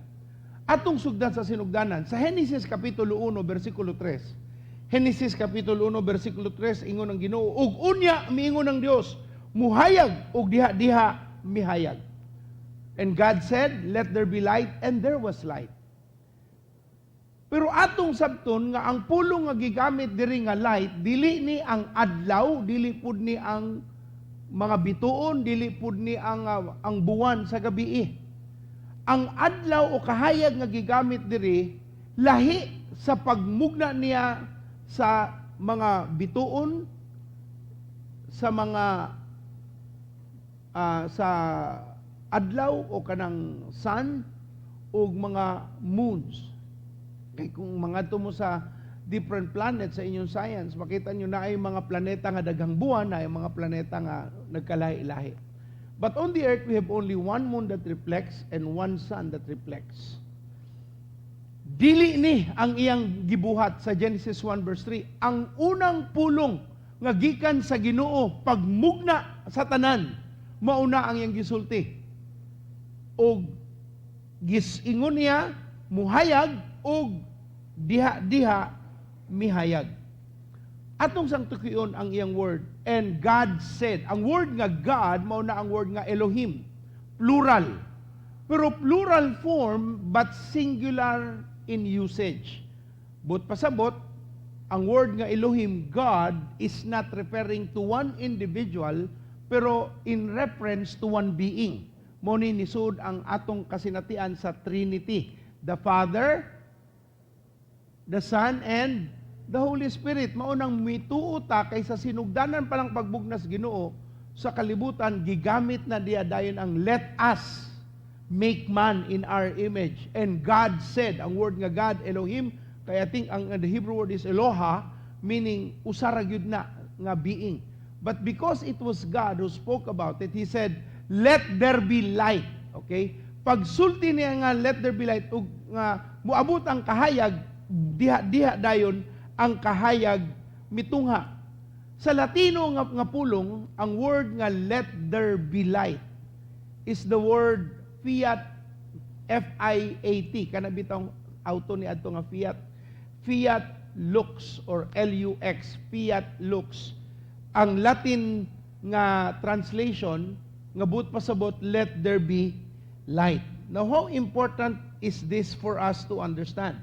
[SPEAKER 6] Atong sugdan sa sinugdanan, sa Genesis Kapitulo 1, versikulo 3. Genesis Kapitulo 1, versikulo 3, ingon ang Ginoo, ug unya miingon ng Dios, muhayag ug diha-diha mihayag. And God said, let there be light, and there was light. Pero atong sabton nga ang pulong nga gigamit diri nga light, dili ni ang adlaw, dili pud ni ang mga bituon, dili pud ni ang buwan sa gabi. Ang adlaw o kahayag nga gigamit diri lahi sa pagmugna niya sa mga bituon, sa mga sa adlaw o kanang sun o mga moons. Kay kung mga tumo sa different planets sa inyong science, makita nyo na ay mga planeta nga daghang buwan, na ay mga planeta nga nagkalahi-lahi. But on the earth, we have only one moon that reflects and one sun that reflects. Dili ni ang iyang gibuhat sa Genesis 1 verse 3. Ang unang pulong nga gikan sa Ginoo, pagmugna sa tanan, mauna ang iyang gisulti. O gisingon niya, muhayag, o diha-diha mihayag. Atong sang tukion ang iyang word, and God said. Ang word nga God, mauna ang word nga Elohim, plural. Pero plural form, but singular in usage. But pasabot, ang word nga Elohim, God, is not referring to one individual, pero in reference to one being. Moni nisud ang atong kasinatian sa Trinity. The Father, the Son, and the Holy Spirit. Maunang mituuta kaysa sinugdanan palang pagbugnas Ginoo sa kalibutan, gigamit na diya dayon ang let us make man in our image. And God said, ang word nga God, Elohim, kaya I think ang the Hebrew word is Eloha, meaning usara gyud na nga being. But because it was God who spoke about it, He said, let there be light. Okay? Pagsulti niya nga let there be light, ug nga muabot ang kahayag, diha dayon ang kahayag mitungha. Sa Latino nga pulong, ang word nga let there be light is the word fiat, F-I-A-T. Kana bitong auto ni adto nga fiat. Fiat lux or L-U-X. Fiat lux. Ang Latin nga translation, nga but pasabot, let there be light. Now, how important is this for us to understand?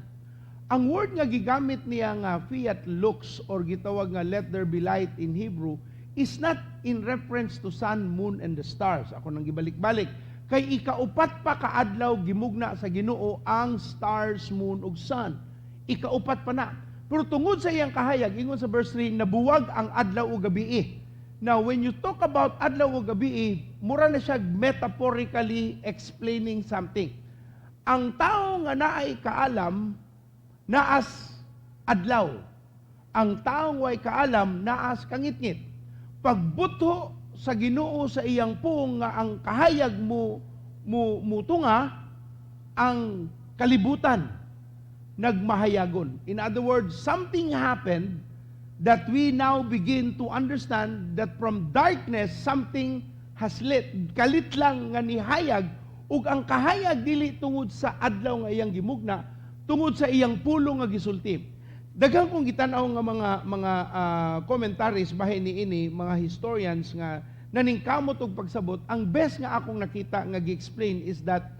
[SPEAKER 6] Ang word nga gigamit niya nga fiat lux or gitawag nga let there be light in Hebrew is not in reference to sun, moon, and the stars. Ako nang gibalik-balik. Kay ikaupat pa kaadlaw gimugna sa Ginoo ang stars, moon, ug sun. Ikaupat pa na. Pero tungod sa iyang kahayag, ingon sa verse 3, nabuwag ang adlaw ug gabi. Now, when you talk about adlaw ug gabi, mura na siya metaphorically explaining something. Ang tao nga naay kaalam, naas adlaw. Ang taong way kaalam, naas kangitngit. Pagbutho sa Ginoo sa iyang pung nga ang kahayag mo tunga, ang kalibutan nagmahayagon. In other words, something happened that we now begin to understand that from darkness, something has lit. Kalit lang nga nihayag, ug ang kahayag dili tungod sa adlaw nga iyang gimugna, tungod sa iyang pulong nga gisulti. Daghang kong gitanaw nga mga commentaries bahin niini mga historians nga naningkamot og pagsabot. Ang best nga akong nakita nga gi-explain is that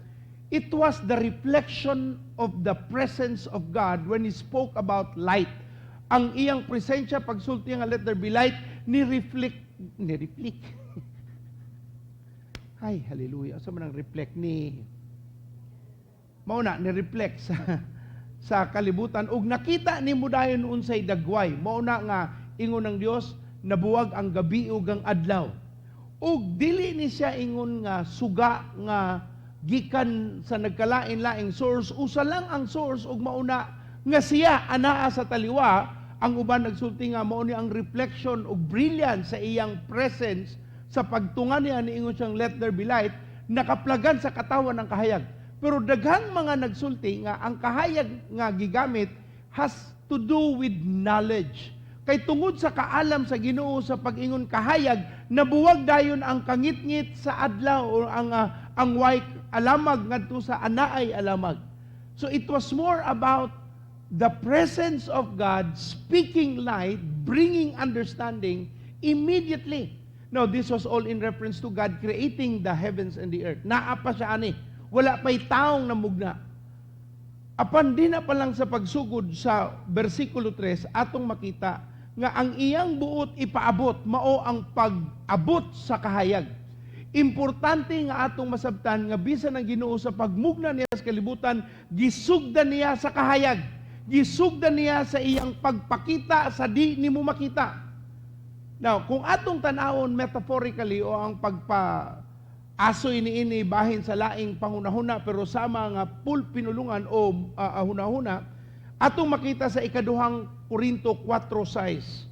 [SPEAKER 6] it was the reflection of the presence of God when He spoke about light. Ang iyang presensya pagsulti nga let there be light ni-reflect. Ay, hallelujah. Asa man ang reflect ni mauna ni-reflect sa kalibutan ug nakita ni mo dayon unsay dagway. Mauna nga ingon ng Dios nabuwag ang gabi ug ang adlaw. Ug dili ni siya ingon nga suga nga gikan sa nagkalain-laing source, usa lang ang source ug mauna nga siya anaa sa taliwa. Ang uban nagsulti nga mao ni ang reflection ug brilliance sa iyang presence sa pagtungan niya niingon siyang let there be light, nakaplagan sa katawan ng kahayag. Pero daghang mga nagsulti nga ang kahayag nga gigamit has to do with knowledge. Kay tungod sa kaalam sa Ginoo sa pag-ingon kahayag, nabuwag dayon ang kangit-ngit sa adlaw o ang way alamag ngadto sa anaay alamag. So it was more about the presence of God speaking light, bringing understanding immediately. Now, this was all in reference to God creating the heavens and the earth. Naa pa siya ani. Wala pa'y taong namugna. Apan di na pa lang sa pagsugod sa versikulo 3, atong makita nga ang iyang buot ipaabot, mao ang pag-abot sa kahayag. Importante nga atong masabtan nga bisan ang Ginoo sa pagmugna niya sa kalibutan, gisugdan niya sa kahayag. Gisugdan niya sa iyang pagpakita sa di nimo makita. Now, kung atong tanawon metaphorically o ang asoy niini bahin sa laing panghunahuna pero sama nga full pinulungan o hunahuna, atong makita sa ikaduhang Korinto 4:6.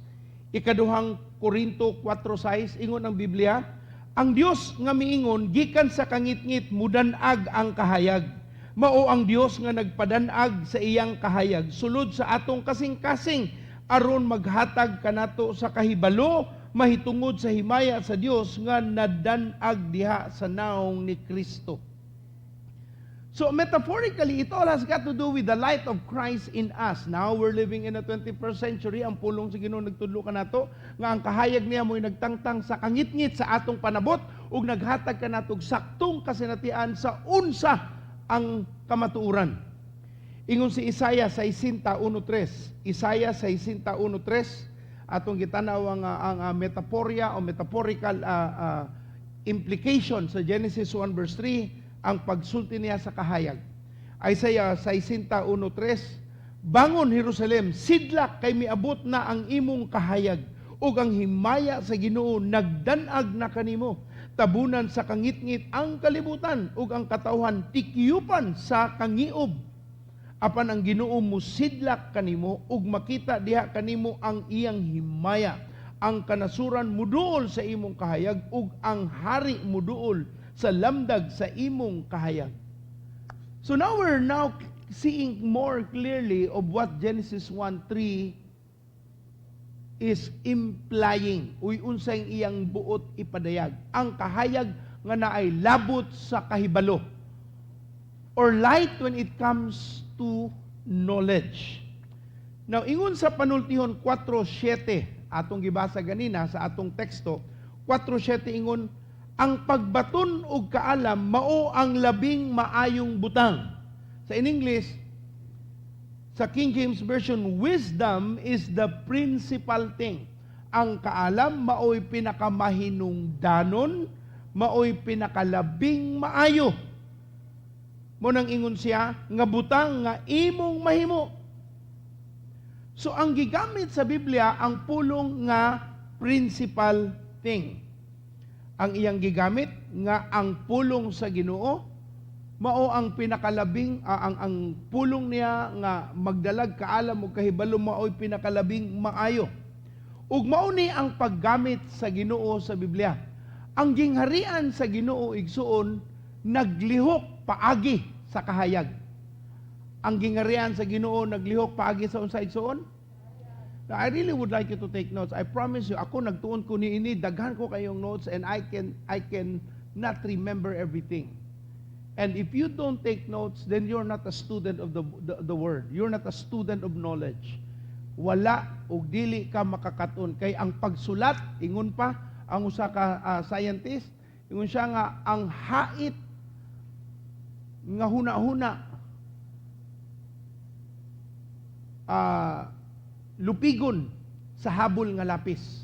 [SPEAKER 6] Ikaduhang Korinto 4:6 ingon ang Biblia, ang Dios nga miingon gikan sa kangit-ngit mudan-ag ang kahayag. Mao ang Dios nga nagpadan-ag sa iyang kahayag sulod sa atong kasing-kasing aron maghatag kanato sa kahibalo mahitungod sa himaya sa Dios nga nadan-ag diha sa naong ni Kristo. So metaphorically, it all has got to do with the light of Christ in us. Now we're living in the 21st century. Ang pulong sa Ginoo nagtudlo kanato nga ang kahayag niya mo'y nagtangtang sa kangit-ngit sa atong panabot ug naghatag kanatog saktong kasinatian sa unsa ang kamatuuran. Ingon si Isaiah 61:3. Isaiah 61:3 atong gitanaw ang metaphorya o metaphorical implication sa Genesis 1:3 ang pagsulti niya sa kahayag. Isaiah 61:3, bangon Jerusalem, sidlak kay miabot na ang imong kahayag ug ang himaya sa Ginoo nagdan-ag na kanimo. Tabunan sa kangit-ngit ang kalibutan ug ang katawhan tikyupan sa kangiob. Apan ang Ginoo musidlak kanimo ug makita diha kanimo ang iyang himaya. Ang kanasuran muduol sa imong kahayag ug ang hari muduol sa lamdag sa imong kahayag. So now we're seeing more clearly of what Genesis 1:3 is implying. Uy unsay iyang buot ipadayag. Ang kahayag nga naay labot sa kahibalo or light when it comes to knowledge. Now, ingon sa panultihon 4:7, atong gibasa ganina sa atong teksto, 4:7 ingon, ang pagbaton og kaalam mao ang labing maayong butang. Sa in English, sa King James Version, wisdom is the principal thing. Ang kaalam mao'y pinakamahinungdanon, mao'y pinakalabing maayo. Mo nang ingon siya, nga butang nga imong mahimo. So ang gigamit sa Biblia, ang pulong nga principal thing. Ang iyang gigamit nga ang pulong sa Ginoo, mao ang pinakalabing, ang pulong niya nga magdalag kaalam o kahibalo mao'y pinakalabing maayo. Ug mao ni ang paggamit sa Ginoo sa Biblia. Ang gingharian sa Ginoo igsuon naglihok paagi sa kahayag. Ang gingharian sa Ginoo naglihok paagi sa unsa igsuon? Now, I really would like you to take notes. I promise you, ako nagtuon ko niini, daghan ko kayong notes and I can not remember everything. And if you don't take notes, then you're not a student of the word. You're not a student of knowledge. Wala o dili ka makakaton. Kay ang pagsulat, ingon pa, ang usa ka scientist, ingon siya nga, ang hait nga huna-huna, lupigon sa habol nga lapis.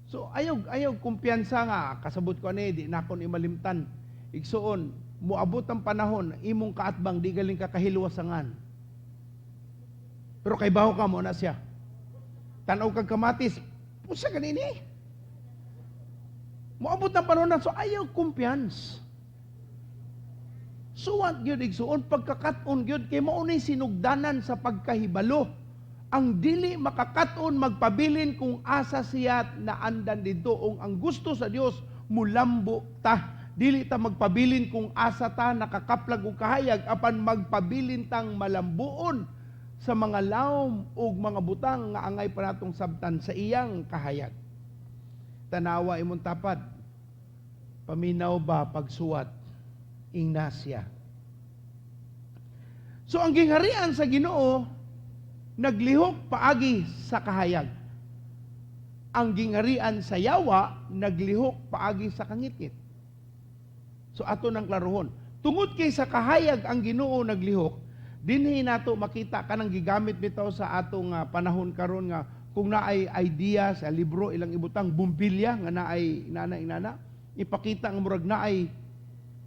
[SPEAKER 6] So ayaw kumpiyansa nga kasabot ko ani di na kon imalimtan. Igsuon moabot ang panahon imong kaatbang di galing ka kahilwasangan. Pero kay baho ka mo na siya. Tanaw kag kamatis, pusa kanini. Moabot ang panahon na so ayaw kumpiyansa. So what gyud igsuon pagkakat-on gyud kay mao nay sinugdanan sa pagkahibalo. Ang dili makakaton magpabilin kung asa siya na andan dito ang gusto sa Dios mulambo ta. Dili ta magpabilin kung asa ta nakakaplag og kahayag apan magpabilin tang malambuon sa mga lawom ug mga butang nga angay pa natong sabtan sa iyang kahayag. Tanawa imong tapad. Paminaw ba pagsuwat Ignacia. So ang gingharian sa Ginoo naglihok paagi sa kahayag. Ang gingharian sa yawa naglihok paagi sa kangitngit. So ato nang klarohon. Tungod kay sa kahayag ang Ginoo naglihok, dinhi nato makita kanang gigamit bitaw sa atong panahon karon nga kung naay idea sa libro ilang ibutang bumbilya nga naay inana ipakita ang murag naay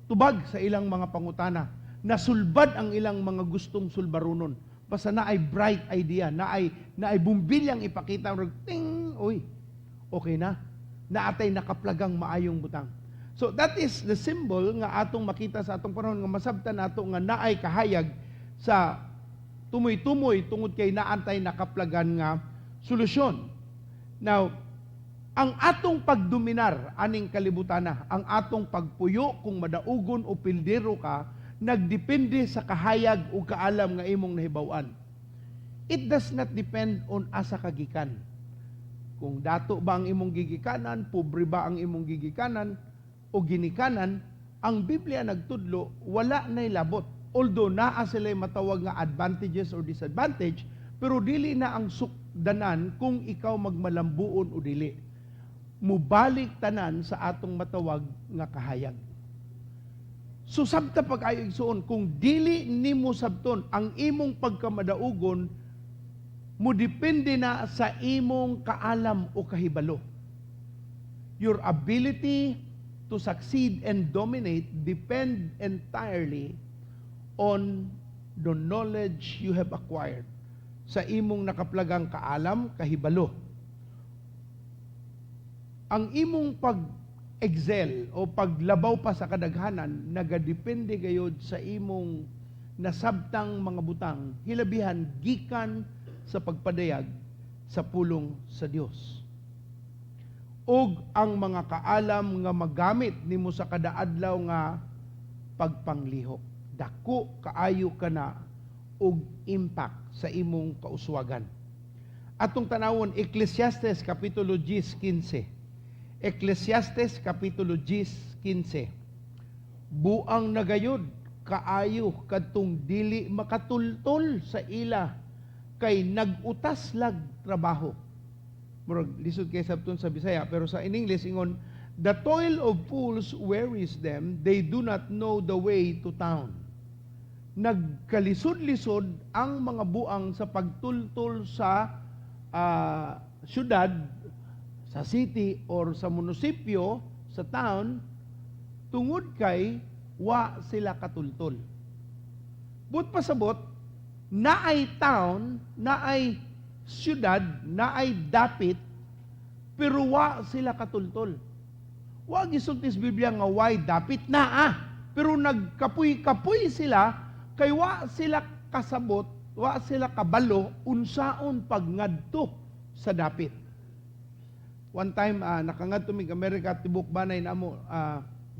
[SPEAKER 6] tubag sa ilang mga pangutana, nasulbad ang ilang mga gustong sulbarunon. Basta na ay bright idea, na ay bumbilyang ipakita, ting, uy, okay na. Naatay nakaplagang maayong butang. So that is the symbol nga atong makita sa atong panahon nga masabtan nato nga naay kahayag sa tumoy-tumoy tungod kay naantay nakaplagan nga solusyon. Now, ang atong pagdominar aning kalibutana, ang atong pagpuyo kung madaugon o pildero ka, nagdepende sa kahayag o kaalam nga imong nahibaw-an. It does not depend on asa kagikan. Kung dato ba ang imong gigikanan, pobre ba ang imong gigikanan, o ginikanan, ang Biblia nagtudlo, wala na'y labot. Although naa sila matawag nga advantages or disadvantage, pero dili na ang sukdanan kung ikaw magmalambuon o dili. Mubalik tanan sa atong matawag nga kahayag. So sabta pag-ayo igsuon, kung dili nimo sabton ang imong pagkamadaugon, mo depende na sa imong kaalam o kahibalo. Your ability to succeed and dominate depend entirely on the knowledge you have acquired. Sa imong nakaplagang kaalam, kahibalo. Ang imong pag-excel o paglabaw pa sa kadaghanan, nagadepende gayud sa imong nasabtang mga butang, hilabihan gikan sa pagpadayag sa pulong sa Dios. Og ang mga kaalam nga magamit nimo sa kadaadlaw nga pagpanglihok. Dako kaayo ka na og impact sa imong kauswagan. Atong tanawon Ecclesiastes kapitulo 10:15. Ecclesiastes kapitulo 10:15. Buang nagayod kaayo kadtong dili makatultol sa ila kay nagutas lag trabaho. Murag lisod kay sabton sa Bisaya pero sa in English ingon, the toil of fools wearies them, they do not know the way to town. Nagkalisod-lisod ang mga buang sa pagtultol sa syudad, sa city or sa munisipyo, sa town, tungod kay wa sila katultol. But pasabot, naay town, naay syudad, naay dapit, pero wa sila katultol. Wa gisultis Biblia nga why dapit naa, pero nagkapuy-kapuy sila kay wa sila kasabot, wa sila kabalo unsaon pagngadto sa dapit. One time nakangadto mig Amerika tibok banay namo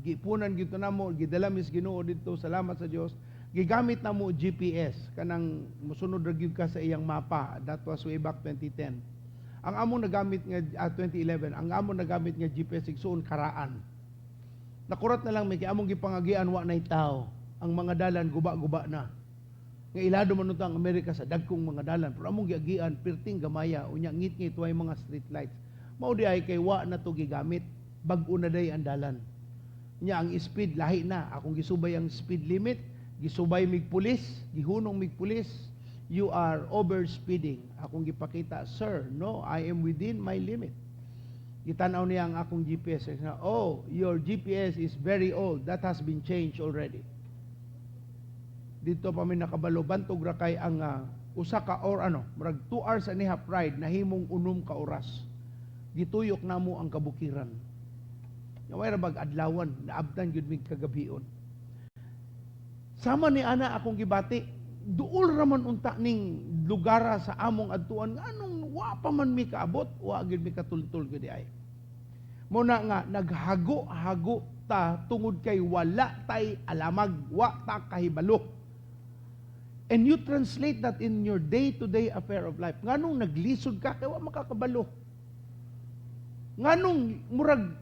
[SPEAKER 6] gipunan gito namo gidala mis Ginoo dito salamat sa Dios gigamit namo GPS kanang mosunod ra gyud ka sa iyang mapa. That was way back 2010. Ang among nagamit nga 2011 ang among nagamit nga GPS igsuon karaan. Nakurat na lang may kay among gipangagian wa nay tao. Ang mga dalan guba-guba na. Nga ilado man ang Amerika sa dagkong mga dalan, pero among giagian perting gamaya unya ngit-ngit way mga street lights. Mao di ay kay wa na to gigamit. Bag-o na day ang dalan. Nya ang speed lahi na. Akong gisubay ang speed limit, gisubay mig pulis, gihunong mig pulis. You are overspeeding. Akong gipakita, sir, no, I am within my limit. Gitanaw niya ang akong GPS. Oh, your GPS is very old. That has been changed already. Dito pa may nakabalo, bantog ra kay ang usa ka or murag 2 hours and a half ride na himong 6 ka oras. Gituyok namo ang kabukiran. Naway ra bag adlawan, naabtan gyud mig kagabion. Sama ni ana akong gibati, duol raman unta ning lugara sa among adtuan nganong wa pa man mi kaabot, wa gyud mi katultul gyud ay. Mo na nga naghago-hago ta tungod kay wala tay alamag, wa ta kahibalo. And you translate that in your day-to-day affair of life. Nganong naglisod ka kay wa makakabalo. Nganong murag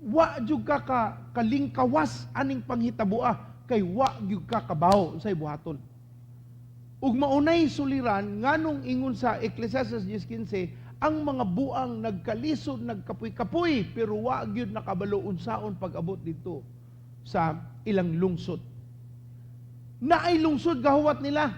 [SPEAKER 6] wa jud ka kalingkawas aning panghitaboa kay wa jud ka kabaw unsay buhaton. Ug maunay suliran nganong ingon sa Ecclesiastes 10:15 ang mga buang nagkalisod, nagkapoy-kapoy, pero wa gyud nakabalo unsaon pag-abot dito sa ilang lungsod. Naay lungsod gahuwat nila,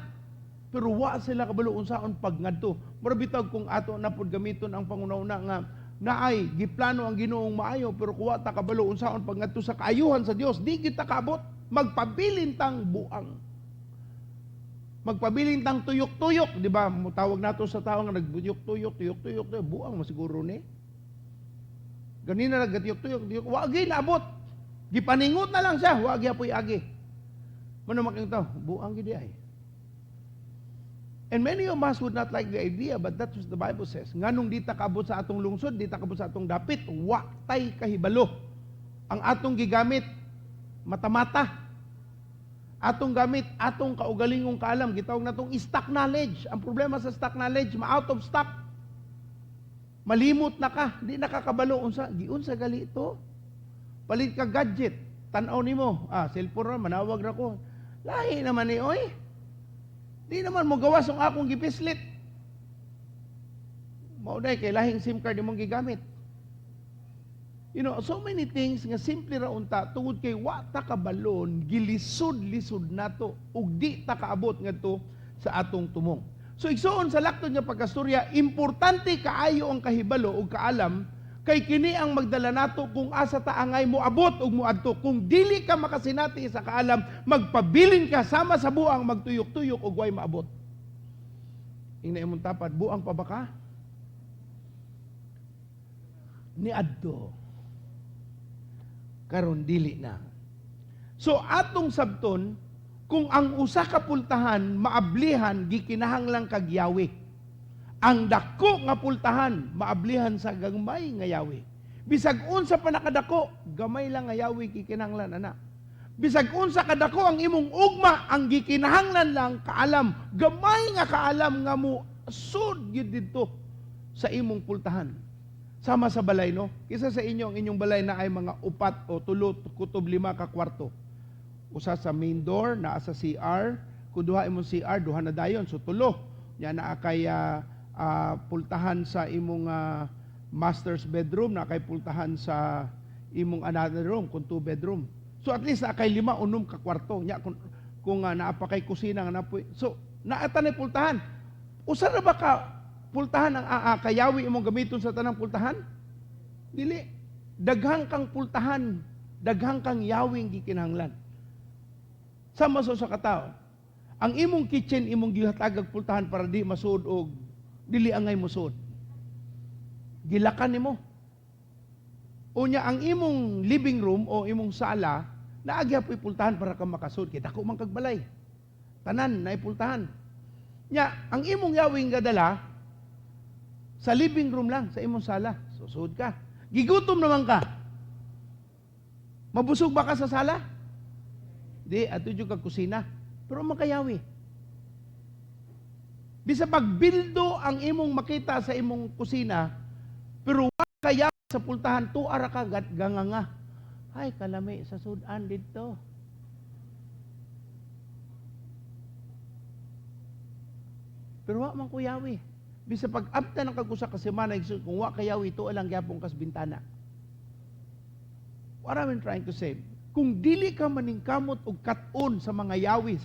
[SPEAKER 6] pero wa sila kabalo unsaon pag ngadto. Murabitaw kung ato na pud gamiton ang pangunauna nga naay giplano ang Ginoong maayo, pero kuwa ta kabalo unsaon pag ngadto sa kaayuhan sa Dios, di kita kaabot. Magpabilin tang buang. Magpabiling tang tuyok-tuyok, di ba? Tawag nato sa tao nga nagbuyok-tuyok, tuyok-tuyok, buang masiguro ni. Ganina naggatuyok-tuyok, wagi naabot. Gipaningot na lang siya, wagi apoy agi. Mano makita, buang gidi ay. And many of us would not like the idea, but that's what the Bible says. Nganong di ta kaabot sa atong lungsod, di ta kaabot sa atong dapit, wa tay kahibalo. Ang atong gigamit, mata-mata. Atong gamit, atong kaugalingong kaalam, gitawag natong stock knowledge. Ang problema sa stock knowledge, ma-out of stock. Malimot na ka, di nakakabalo unsa, giunsa gali ito. Palit ka gadget, tan-aw nimo, cellphone ra manawag ra ko. Lahi naman ni oy. Di naman mo gawas ang akong gipislit. Mao day kay lahing SIM card imong gigamit. You know, so many things nga simple ra unta tungod kay wa ta kabalon, gilisod-lisod nato ug di ta kaabot ngadto sa atong tumong. So igsoon sa laktod nga pagkastorya, importante kaayo ang kahibalo ug kaalam kay kini ang magdala nato kung asa ta angay moabot ug moadto. Kung dili ka makasinati sa kaalam, magpabilin ka sama sa buang magtuyok-tuyok ug way maabot. Ingna imong tapad, buang pa ba ka? Ni adto. Karon dili na. So atong sabton, kung ang usa ka pultahan maablihan gikinahanglang kag yawi. Ang dako nga pultahan maablihan sa gagmay nga yawi. Bisag unsa pa nakadako, gamay lang nga yawi gikinahanglan ana. Bisag unsa kadako ang imong ugma, ang gikinahanglan lang kaalam, gamay nga kaalam nga mo sud gyud didto sa imong pultahan. Sama sa balay, no? Kisa sa inyo, ang inyong balay na ay mga 4 o 3, kutob 5 ka kwarto. Usa sa main door, naa sa CR. Kung duha imong CR, duha na dayon. So 3. Yan na kay pultahan sa imong master's bedroom, na kay pultahan sa imong another room, kung 2 bedroom. So at least na kay 5 unom ka kwarto. Nya, kung naapa kay kusina, nga napoy. So, naatan na pultahan. Usa na ba ka pultahan ang kayawi imong gamiton sa tanang pultahan? Dili. Daghang kang pultahan, daghang kang yawing gikinahanglan. Sama sa katao. Ang imong kitchen imong gihatagag pultahan para di masud og dili angay mosud. Gilakan nimo. Unya ang imong living room o imong sala naagya po'y pultahan para ka makasud kay dako man kag balay. Tanan naay pultahan. Nya ang imong yawing gadala sa living room lang, sa imong sala. Susud ka. Gigutom naman ka. Mabusog ba ka sa sala? Di, ato yung kusina. Pero makayawi. Bisa pagbildo ang imong makita sa imong kusina, pero wala kaya sa pultahan, tuara ka ganganga. Ay, kalami sa sudan dito. Pero wa man kuyawi. Bisa pag-abta ng kagusa ka semana, kung wa kayawi, ito alang gyapon kas bintana. What am I trying to say? Kung dili ka maningkamot og kat-on sa mga yawi,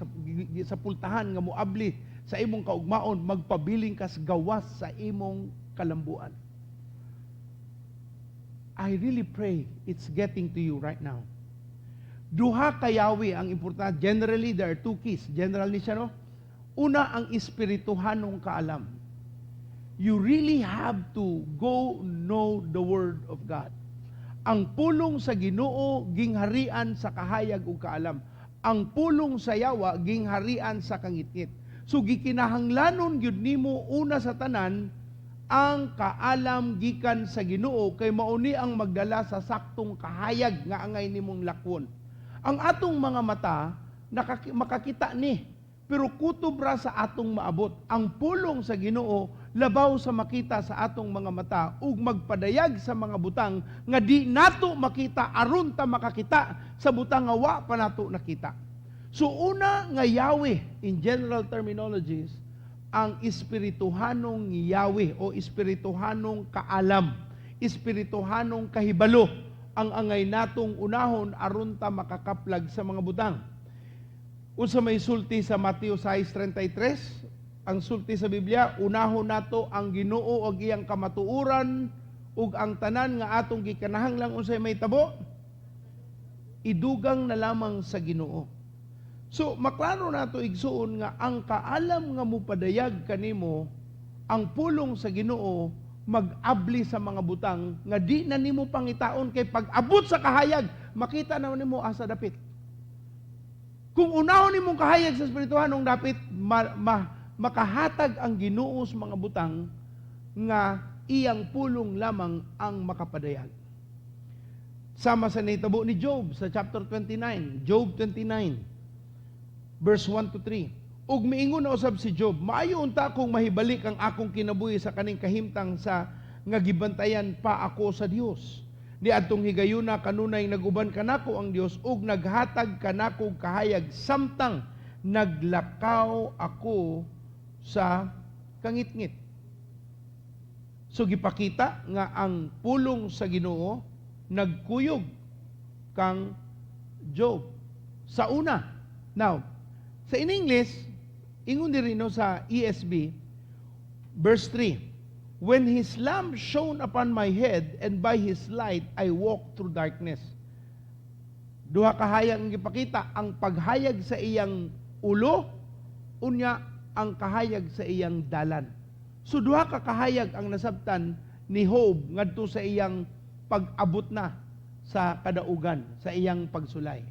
[SPEAKER 6] sa pultahan nga moabli sa imong kaugmaon, magpabiling kas gawas sa imong kalambuan. I really pray it's getting to you right now. Duha kayawi ang importante. Generally, there are two keys. General ni siya, no? Una, ang espirituhanong kaalam. You really have to go know the Word of God. Ang pulong sa Ginoo gingharian sa kahayag ug kaalam. Ang pulong sa yawa gingharian sa kangitngit. So gikinahanglanon gyud nimo una sa tanan ang kaalam gikan sa Ginoo kay mauni ang magdala sa saktong kahayag nga angay nimong lakwon. Ang atong mga mata makakita ni, pero kutob ra sa atong maabot. Ang pulong sa Ginoo labaw sa makita sa atong mga mata ug magpadayag sa mga butang nga di nato makita aron ta makakita sa butang nga wa pa nato nakita. So una nga Yahweh in general terminologies, ang espirituhanong Yahweh o espirituhanong kaalam, espirituhanong kahibalo ang angay natong unahon aron ta makakaplag sa mga butang. Unsa may sulti sa Mateo 6:33, ang sulti sa Biblia, unahon nato ang Ginoo og iyang kamatuoran ug ang tanan nga atong gikanahanglan unsay may tabo, idugang na lamang sa Ginoo. So maklaro nato igsuon nga ang kaalam nga mopadayag kanimo, ang pulong sa Ginoo mag-abli sa mga butang nga di na nimo pangitaon kay pag-abot sa kahayag makita na nimo asa dapit. Kung unahon nimong kahayag sa espirituhanong dapit makahatag ang Ginoo sa mga butang nga iyang pulong lamang ang makapadayag. Sama sa nitabo ni Job sa chapter 29, Job 29, verse 1 to 3. Ug miingon na usab si Job, maayo unta kung mahibalik ang akong kinabuhi sa kaning kahimtang sa nga gibantayan pa ako sa Dios. Di adtong higayuna kanunay naguban kanako ang Dios ug naghatag kanako kahayag samtang naglakaw ako sa kangitngit. So gipakita nga ang pulong sa Ginoo nagkuyog kang Job sa una. Now, sa in English, ingon diri no sa ESV, verse 3, when His lamp shone upon my head, and by His light I walked through darkness. Duha kahayag ang gipakita, ang paghayag sa iyang ulo, unya ang kahayag sa iyang dalan. So duha ka kahayag ang nasabtan ni Job ngadto sa iyang pag-abot na sa kadaugan, sa iyang pagsulay.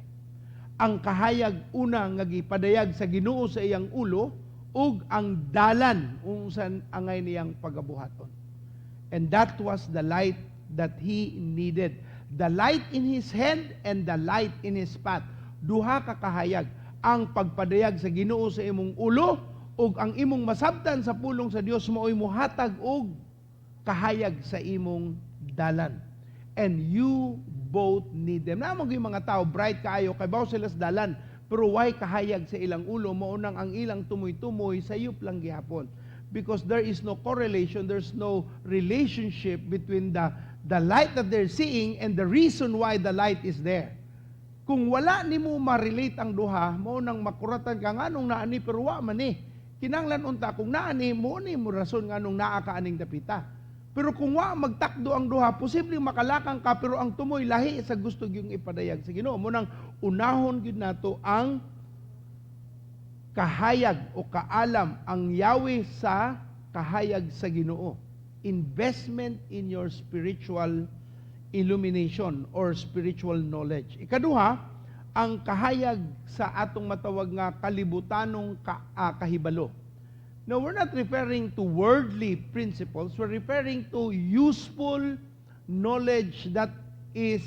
[SPEAKER 6] Ang kahayag una nga gipadayag sa Ginoo sa iyang ulo ug ang dalan unsan angay niyang pagabuhaton. And that was the light that he needed. The light in his hand and the light in his path. Duha ka kahayag, ang pagpadayag sa Ginoo sa imong ulo ug ang imong masabtan sa pulong sa Dios mao'y mohatag og kahayag sa imong dalan. And you both need them. Namang yung mga tao bright kaayo kay bawo sila sa dalan, pero why kahayag sa ilang ulo maunang ang ilang tumoy-tumoy sayop lang gihapon. Because there is no correlation, there's no relationship between the light that they're seeing and the reason why the light is there. Kung wala nimo ma-relate ang duha, maunang makuratan ka nganong naani pero wa man ni. Kinanglan unta kung naani mo ni mo rason nganong naa ka aning dapita. Pero kung wa magtakdo ang duha, posibleng makalakang ka pero ang tumoy lahi sa gusto gyung ipadayag sa Ginoo. Munang unahon gyud nato ang kahayag o kaalam ang Yahweh sa kahayag sa Ginoo. Investment in your spiritual illumination or spiritual knowledge. Ikaduha, ang kahayag sa atong matawag nga kalibutanong kahibalo. Now, we're not referring to worldly principles. We're referring to useful knowledge that is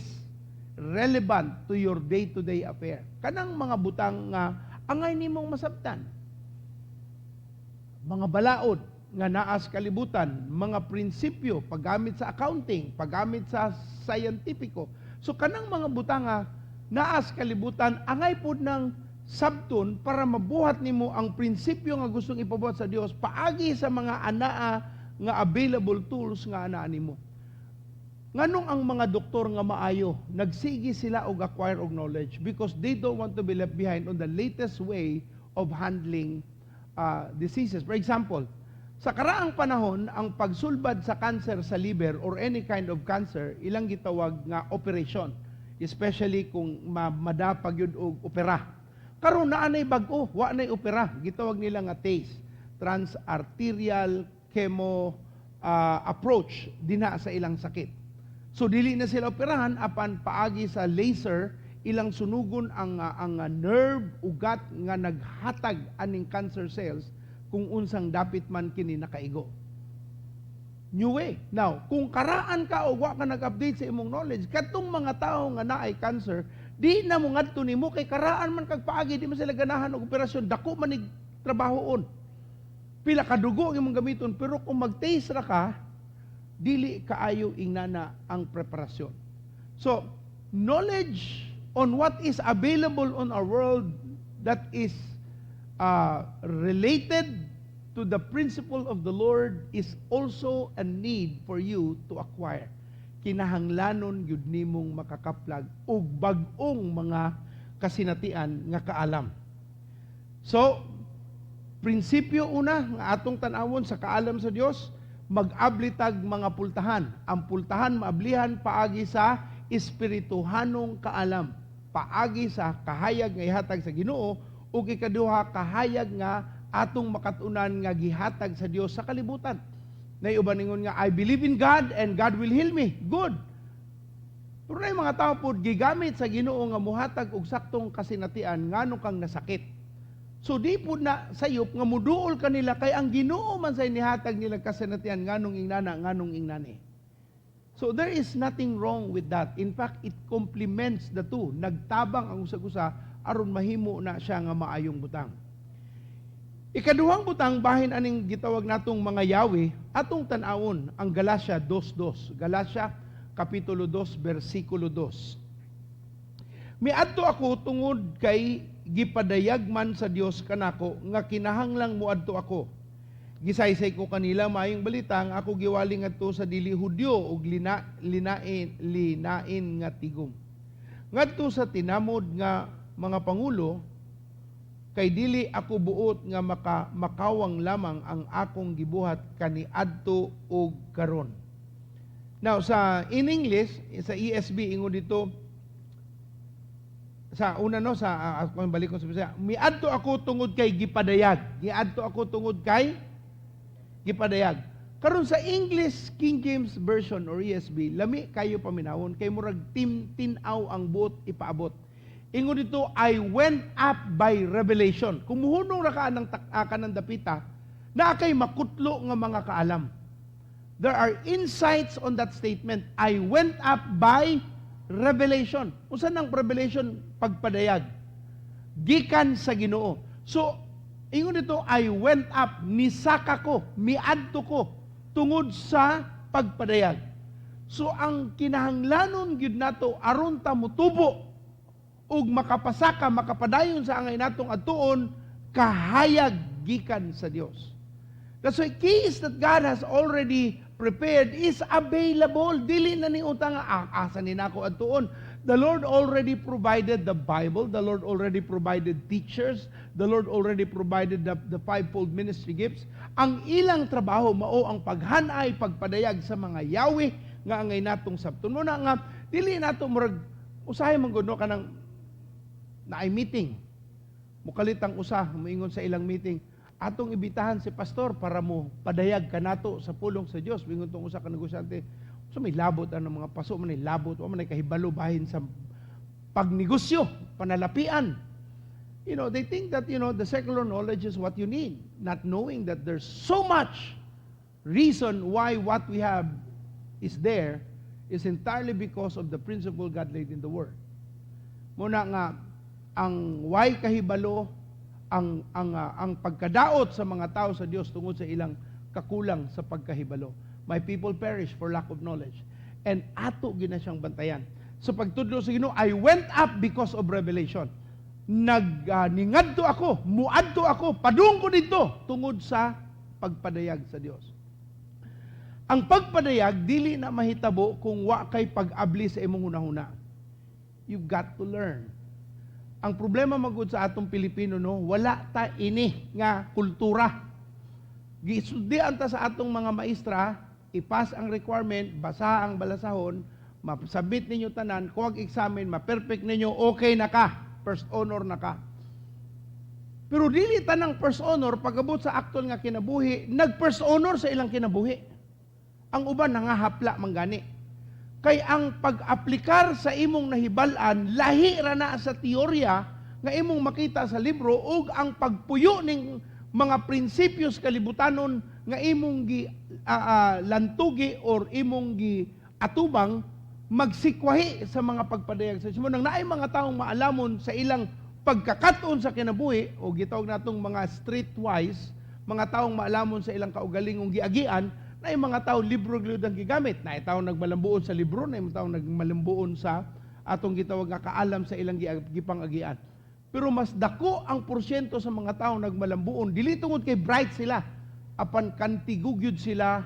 [SPEAKER 6] relevant to your day-to-day affair. Kanang mga butang nga angay nimong masabtan. Mga balaod nga naas kalibutan, mga prinsipyo, paggamit sa accounting, paggamit sa scientifico. So kanang mga butanga naas kalibutan angay pod ng sabton para mabuhat nimo ang prinsipyo nga gustong ipabuhat sa Dios paagi sa mga anaa nga available tools nga anaa nimo. Nganong ang mga doktor nga maayo, nagsigi sila og acquire og knowledge because they don't want to be left behind on the latest way of handling diseases. For example, sa karaang panahon, ang pagsulbad sa cancer sa liver or any kind of cancer, ilang gitawag nga operation, especially kung madapag yun og opera. Karon naa nay bag-o, wa nay opera, gitawag nila nga TACE, transarterial chemo approach dina sa ilang sakit. So dili na sila operahan apan paagi sa laser ilang sunugon ang nerve ugat nga naghatag aning cancer cells kung unsang dapit man kini nakaigo. New way. Now, kung karaan ka o wa ka nag-update sa imong knowledge, katong mga tao nga naay cancer, di na mo ngadto nimo kay karaan man kag paagi di man sila ganahan og operasyon, dako man ig trabahoon. Pila ka dugo ang imong gamiton, pero kung mag-taste ra ka, dili kaayo ingnana ang preparasyon. So, knowledge on what is available on our world that is related to the principle of the Lord is also a need for you to acquire. Kinahanglanon gyud nimong makakaplag og bag-ong mga kasinatian nga kaalam. So, prinsipyo una nga atong tan-awon sa kaalam sa Dios, mag-ablitag mga pultahan. Ang pultahan maablihan paagi sa espirituhanong kaalam, paagi sa kahayag nga ihatag sa Ginoo ug ikaduha kahayag nga atong makatunan nga gihatag sa Dios sa kalibutan. Nay uban ningon nga I believe in God and God will heal me. Good. Pero nay mga tao pod gigamit sa Ginoo nga muhatag og saktong kasinatian ngano kang nasakit. So di po na sayop nga muduol kanila kay ang Ginoo man say nihatag nila kasinatian nganong ingnana nganong ingnani. So there is nothing wrong with that. In fact, it complements the two. Nagtabang ang usa-usa aron mahimo na siya nga maayong butang. Ikaduhang butang bahin aning gitawag natong mga yawi atong tan-awon ang Galacia 2:2. Galacia kapitulo 2 bersikulo 2. Miadto ako tungod kay gipadayag man sa Dios kanako nga kinahanglang muadto ako. Gisaysay ko kanila maayong balita nga ako giwali ngadto sa dili Hudyo ug linain nga tigom. Ngadto sa tinamod nga mga pangulo kay dili ako buot nga makawang lamang ang akong gibuhat kaniadto ug karon. Now sa in English sa ESV ingon dito sa una no sa balik ko sa Bisaya, miadto ako tungod kay gipadayag. Giadto ako tungod kay gipadayag. Karon sa English King James Version or ESV, lami kayo paminawon kay murag tinaw ang buot ipaabot. Ingon dito, I went up by revelation. Kung muhunong ra ka ng dapita, na kay makutlo nga mga kaalam. There are insights on that statement. I went up by revelation. Unsa nang revelation? Pagpadayag. Gikan sa Ginoo. So, ingon dito, I went up, nisaka ko, miadto ko, tungod sa pagpadayag. So, ang kinahanglanon gyud nato aron ta mutubo ug makapasaka, makapadayon sa angay natong adtuon, kahayag gikan sa Dios. That's why keys that God has already prepared is available. Dili na ni utang asa ni nako adtuon. The Lord already provided the Bible. The Lord already provided teachers. The Lord already provided the fivefold ministry gifts. Ang ilang trabaho mao ang paghanay, pagpadayag sa mga yawi nga angay natong sabton. Muna nga dili nato murag usahay man gud no kanang naay meeting. Mukalitang usa moingon sa ilang meeting, atong ibitahan si pastor para mo padayag kanato sa pulong sa Dios. Mingon tong usa ka negosyante, so may labot ang mga paso man labot o man kahibalo bahin sa pagnegosyo, panalapian. You know, they think that, you know, the secular knowledge is what you need, not knowing that there's so much reason why what we have is there is entirely because of the principle God laid in the Word. Muna nga, ang why kahibalo, ang pagkadaot sa mga tao sa Dios tungod sa ilang kakulang sa pagkahibalo. My people perish for lack of knowledge. And ato gina siyang bantayan. sa pagtudlo sa Ginoo, I went up because of revelation. Ningadto ako, muadto ako, padung ko dito tungod sa pagpadayag sa Dios. Ang pagpadayag dili na mahitabo kung wa kay pag-abli sa imong hunahuna. You've got to learn. Ang problema magud sa atong Pilipino, no, wala ta ini nga kultura. Gisuldian ta sa atong mga maestra, ipas ang requirement, basa ang balasahon, masabit ninyo tanan, kuwag examen, ma-perfect ninyo, okay na ka, first honor na ka. Pero dili tanang first honor, pagabot sa aktol nga kinabuhi, nag-first honor sa ilang kinabuhi. Ang uban nangahapla manggani. Kay ang pag-aplikar sa imong nahibalan, lahi ra na sa teorya nga imong makita sa libro, ug ang pagpuyo ning mga prinsipyos kalibutanon nga imong lantugi or imong atubang, magsikwahi sa mga pagpadayag sa Dios. Nang naay mga taong maalamon sa ilang pagkakaton sa kinabuhi, o gitawag natong mga streetwise, mga taong maalamon sa ilang kaugalingong giagian, na yung mga tao libro-libro ang gigamit. Na yung tao nagmalambuon sa libro, na yung tao nagmalambuon sa atong gitawag nga kaalam sa ilang gipangagian. Pero mas dako ang porsyento sa mga tao nagmalambuon, dili tungod kay bright sila, apan kantigugyud sila,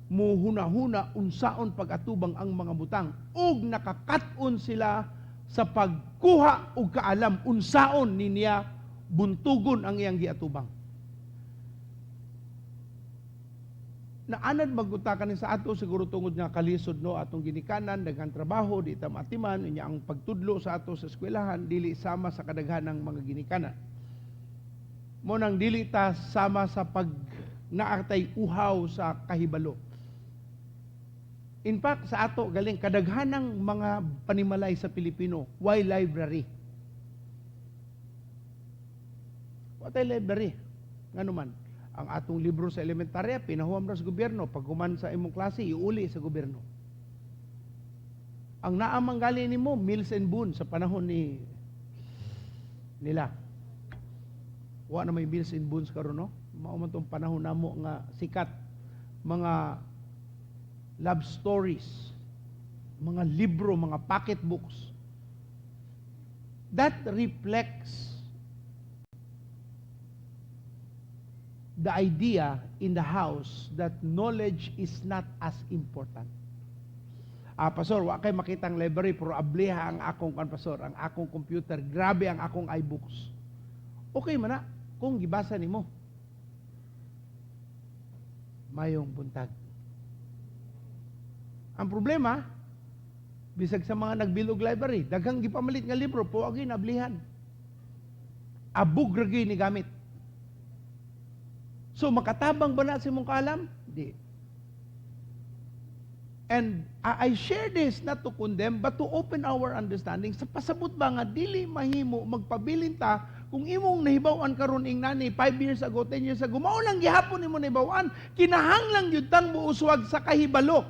[SPEAKER 6] muhuna-huna unsaon pag-atubang ang mga butang, ug nakakaton sila sa pagkuha og kaalam unsaon niya buntugon ang iyang giatubang. Naanad magutakan sa ato siguro tungod nga kalisod no atong ginikanan, daghang trabaho, di ta matiman unya ang pagtudlo sa ato sa eskwelahan dili sama sa kadaghanang mga ginikanan. Mo nang dili ta sama sa pag naatay uhaw sa kahibalo. In fact, sa ato galing kadaghanang mga panimalay sa Pilipino, why library? What ay library? Ngano man? Ang atong libro sa elementarya, pinahuam na sa gobyerno. Pag human sa imong klase, iuli sa gobyerno. Ang naamang gali ni mo, Mills and Boon, sa panahon nila. Wa na may Mills and Boons karon no? Mauman tong panahon namo nga sikat. Mga love stories, mga libro, mga pocket books. That reflects the idea in the house that knowledge is not as important. Pastor, wa kay makitang library, pero abliha ang akong pastor, ang akong computer, grabe ang akong iBooks. Okay man na, kung gibasa nimo. Mayong buntag. Ang problema, bisag sa mga nagbilog library, daghang gipamalit nga libro, puwag ablihan. Abog ragi ni gamit. So, makatabang ba na si mong kaalam? Di. And I share this not to condemn, but to open our understanding. Sa pasabot ba nga, dili mahimo magpabilin ta kung imong nahibawan karon ing nani 5 years ago, 10 years ago, mao lang gihapon nimo nahibawan, kinahanglang yun tang muuswag sa kahibalo.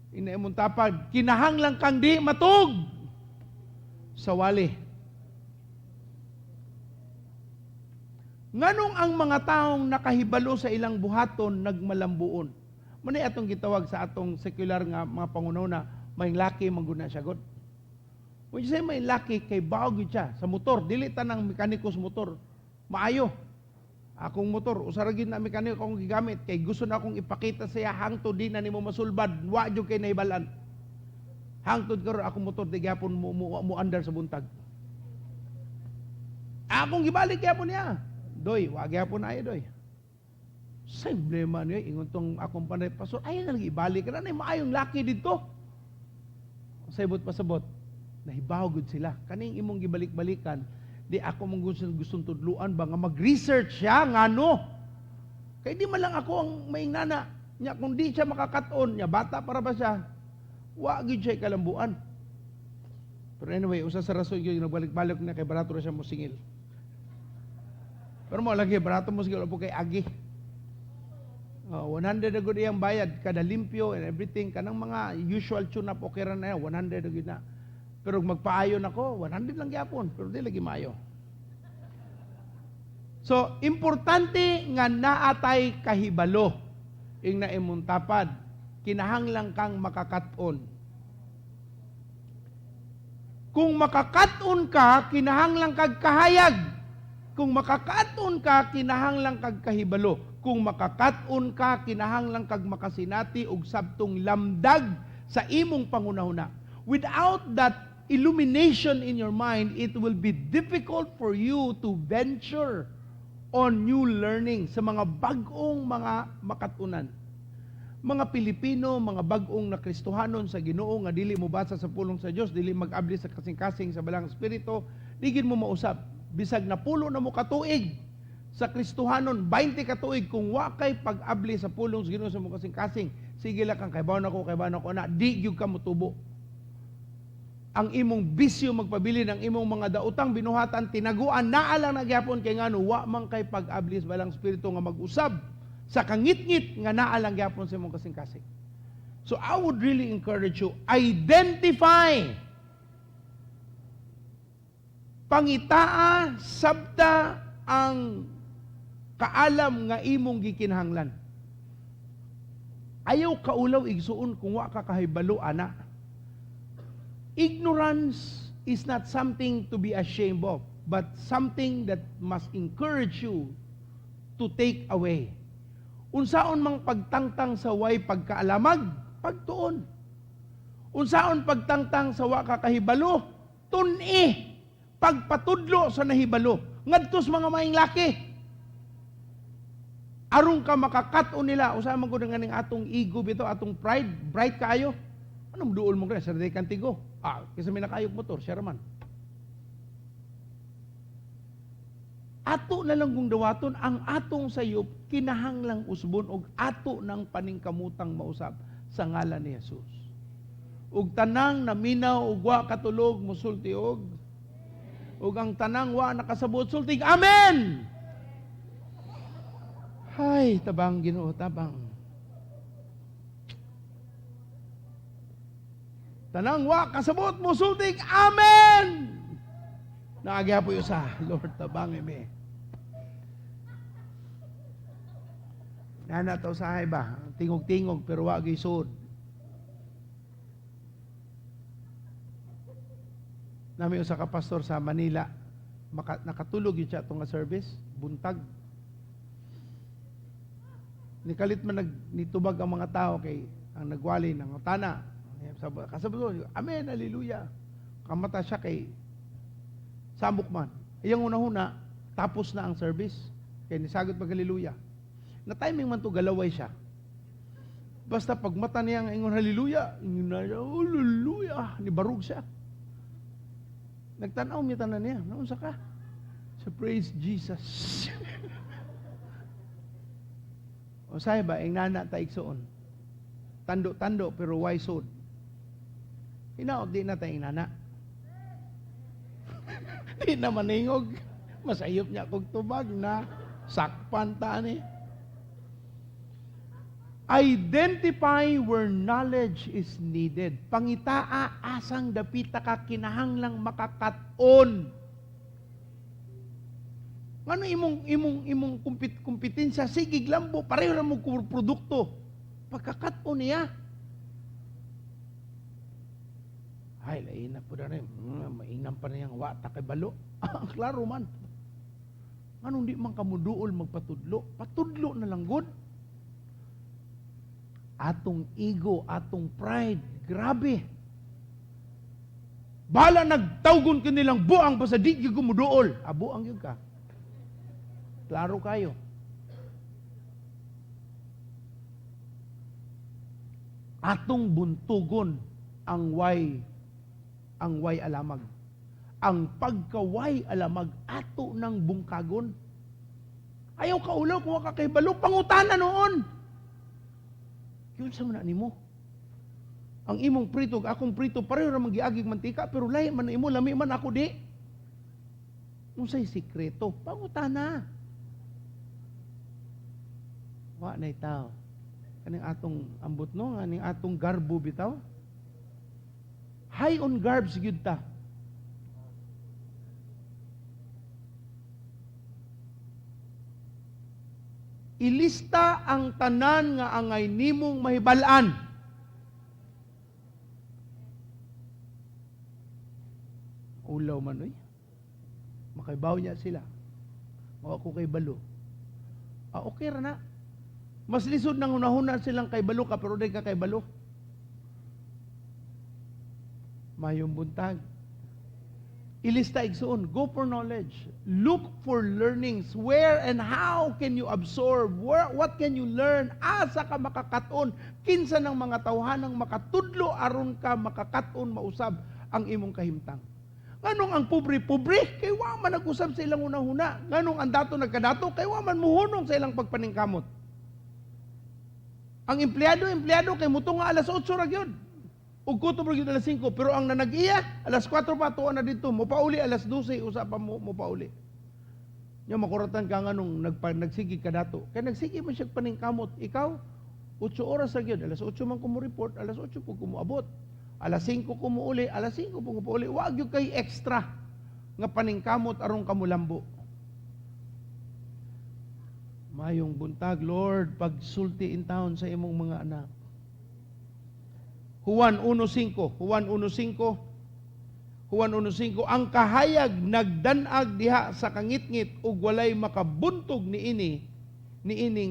[SPEAKER 6] Inaimong tapad, kinahanglang kang di matug sa wali. Nganong ang mga taong nakahibalo sa ilang buhaton nagmalambuon? Muna atong gitawag sa atong secular nga mga pangunahuna, may laki mangguna siya god. When you say may laki, kay baog yun siya. Sa motor, dili tanang mekaniko sa motor. Maayo. Akong motor, usaragin na mekaniko akong gigamit, kay gusto na akong ipakita siya hangtod di na nimo masulbad, wa jud kay naibalan. Hangtod karon akong motor, di gyapon mo andar sa buntag. Akong gibalik gyapon niya. Doy, wag yapon ay doy. Sa problema niya, ingon tong akong panay pastor, ay na lagi ibalik ka na, maayong laki dito. Sa ibot pasabot, nahibawagod sila. Kaning imong gibalik-balikan, di ako mong gustong tudluan ba nga mag-research siya, nga no? Kaya di man lang ako ang maing nana. Nya, kung di siya makakaton, nya, bata para ba siya? Wag yun siya kalambuan. Pero anyway, usa sa rason yun, nagbalik-balik na kay barato na siya musingil. Pero mo lagi, barato mo siguro po kay Agi. 100 na good iyang bayad, kada limpyo and everything. Kanang mga usual tune-up, okay rin na yan, 100 na good na. Pero magpaayon ako, 100 lang yapon, pero di lagi maayo. So, importante nga naatay kahibalo. Ing naimuntapad, kinahanglang kang makakaton Kung makakaton ka, kinahanglang kag kahayag. Kung makakaton ka, kinahanglang kag kahibalo. Kung makakaton ka, kinahanglang kag makasinati og sabtong lamdag sa imong pangunahuna. Without that illumination in your mind, it will be difficult for you to venture on new learning sa mga bagong mga makatunan. Mga Pilipino, mga bagong na Kristohanon sa Ginoo nga dili mo basa sa pulong sa Dios, dili mag-abli sa kasing-kasing sa balang espiritu, digid mo mausab. Bisag na pulo na mo katuig sa Kristohanon, 20 katuig kung wa kay pag-abli sa pulong sa Ginoo sa mo kasing-kasing, sige lang kang kaybaw na ko na, di gyud ka motubo. Ang imong bisyo magpabili ng imong mga daotang binuhatan, tinaguan, naalang nagyapon kay ngano, wa man kay pag-abli sa balang espiritu nga mag-usab sa kangit-ngit nga naalang gyapon sa imong kasing-kasing. So I would really encourage you, identify. Pangitaa, sabta ang kaalam nga imong gikinahanglan. Ayaw kaulaw igsuon kung wa ka kahibalo ana. Ignorance is not something to be ashamed of, but something that must encourage you to take away. Unsaon mang pagtangtang sa way pagkaalamag, pagtuon. Unsaon pagtangtang sa wa kakahibalo, tun-i, pagpatudlo sa nahibalo. Ngadtos mga maing laki. Aron ka makakaton nila, usahay man gud nga ning atong ego bito, atong pride, bright kaayo. Anong duol mo kaya? Sarday kantigo. Kasi may nakayog motor, siya raman. Ato na lang kung dawaton, ang atong sayop, kinahanglang usbon, og ato ng paningkamutang mausap sa ngalan ni Jesus. Ug tanang naminaw, ug wa katulog, musulti og ang tanang wa nakasabot, sultig, Amen! Hay, tabang Ginoo, tabang. Tanang wa kasabot, musultig, Amen! Naagya po yung sa Lord, tabang ime. Nana to sahay ba? Tingog-tingog pero wa gisod. Nami usa ka pastor sa Manila, nakatulog yun siya itong service, buntag. Nikalit man nitubag ang mga tao kay ang nagwali ng tana. Kasabot, Amen, hallelujah. Kamata siya kay samok man. Iyang una-una, tapos na ang service. Kaya nisagot mag hallelujah. Na timing man to galaway siya. Basta pag mata niya ang ingon hallelujah, ingon na siya, hallelujah, nibarug siya. Nagtanaw niya tanan niya, naunsa ka? So praise Jesus. O say ba, ang nana ta igsoon. Tando-tando pero why sod? Hinaot di na tayong nana. Di na maningog. Masayop niya kog tubag na sakpan ta ni. Identify where knowledge is needed. Pangitaa asang dapita ka kinahanglang makakaton. Ano imong kompetensya sige lambo pareho ra mo produkto. Pagkakaton niya. Ay lain na po na rin. Mainam pa na yung wata kay balo. Klaro man. Anong di man kamuduol magpatudlo? Patudlo na lang good. Atong ego, atong pride, grabe. Bala nagtawgon ka nilang buang basta di yung gumuduol. Buang yun ka. Klaro kayo. Atong buntugon ang way alamag. Ang pagkaway alamag ato ng bungkagon. Ayaw kaulaw kung kakahibalo, pangutana noon. Yun sa mana nimo. Ang imong prito, akong prito, pareho na magiagig mantika, pero lahi man imo, lami man ako di. Unsay sikreto? Pangutana. Wa na itaw. Kaning atong ambot no, kaning atong garbo bitaw. High on garbs gyud ta. Ilista ang tanan nga angay nimong mahibal-an. Ulaw man, oy. Makaibaw niya sila. Mawa ko kay balo. Okay ra na. Mas lisod nang unahuna silang kay balo ka, pero di ka kay balo. Mayong buntag. Ilista igsoon. Go for knowledge. Look for learnings. Where and how can you absorb? What can you learn? Asa ka makakaton? Kinsa ng mga tawhanang makatudlo aron ka makakaton mausab ang imong kahimtang. Nganong ang pobre-pobre? Kay wa man nag-usab sa ilang unahuna. Nganong ang dato nagkadato? Kay wa man muhunong sa ilang pagpaningkamot. Ang empleyado kay muto nga alas 8 ra gyud. Ug kutob ra gyud alas 5, pero ang nanag-iya alas 4 pa tuwa na dito, mo pauli alas 12 usa pa mo pauli. Nya makuratan ka nganong nagsigi ka dato. Kay nagsigi man siya paningkamot. Ikaw 8 oras ra gyud, alas 8 man ko mo report, alas 8 po ko mo abot. Alas 5 ko mo uli, alas 5 po ko uli. Wa gyud kay extra nga paningkamot aron ka mo lambo. Mayong buntag, Lord, pagsulti in town sa imong mga anak. Juan 1:5, ang kahayag nagdanag diha sa kangitngit ug walay makabuntog niining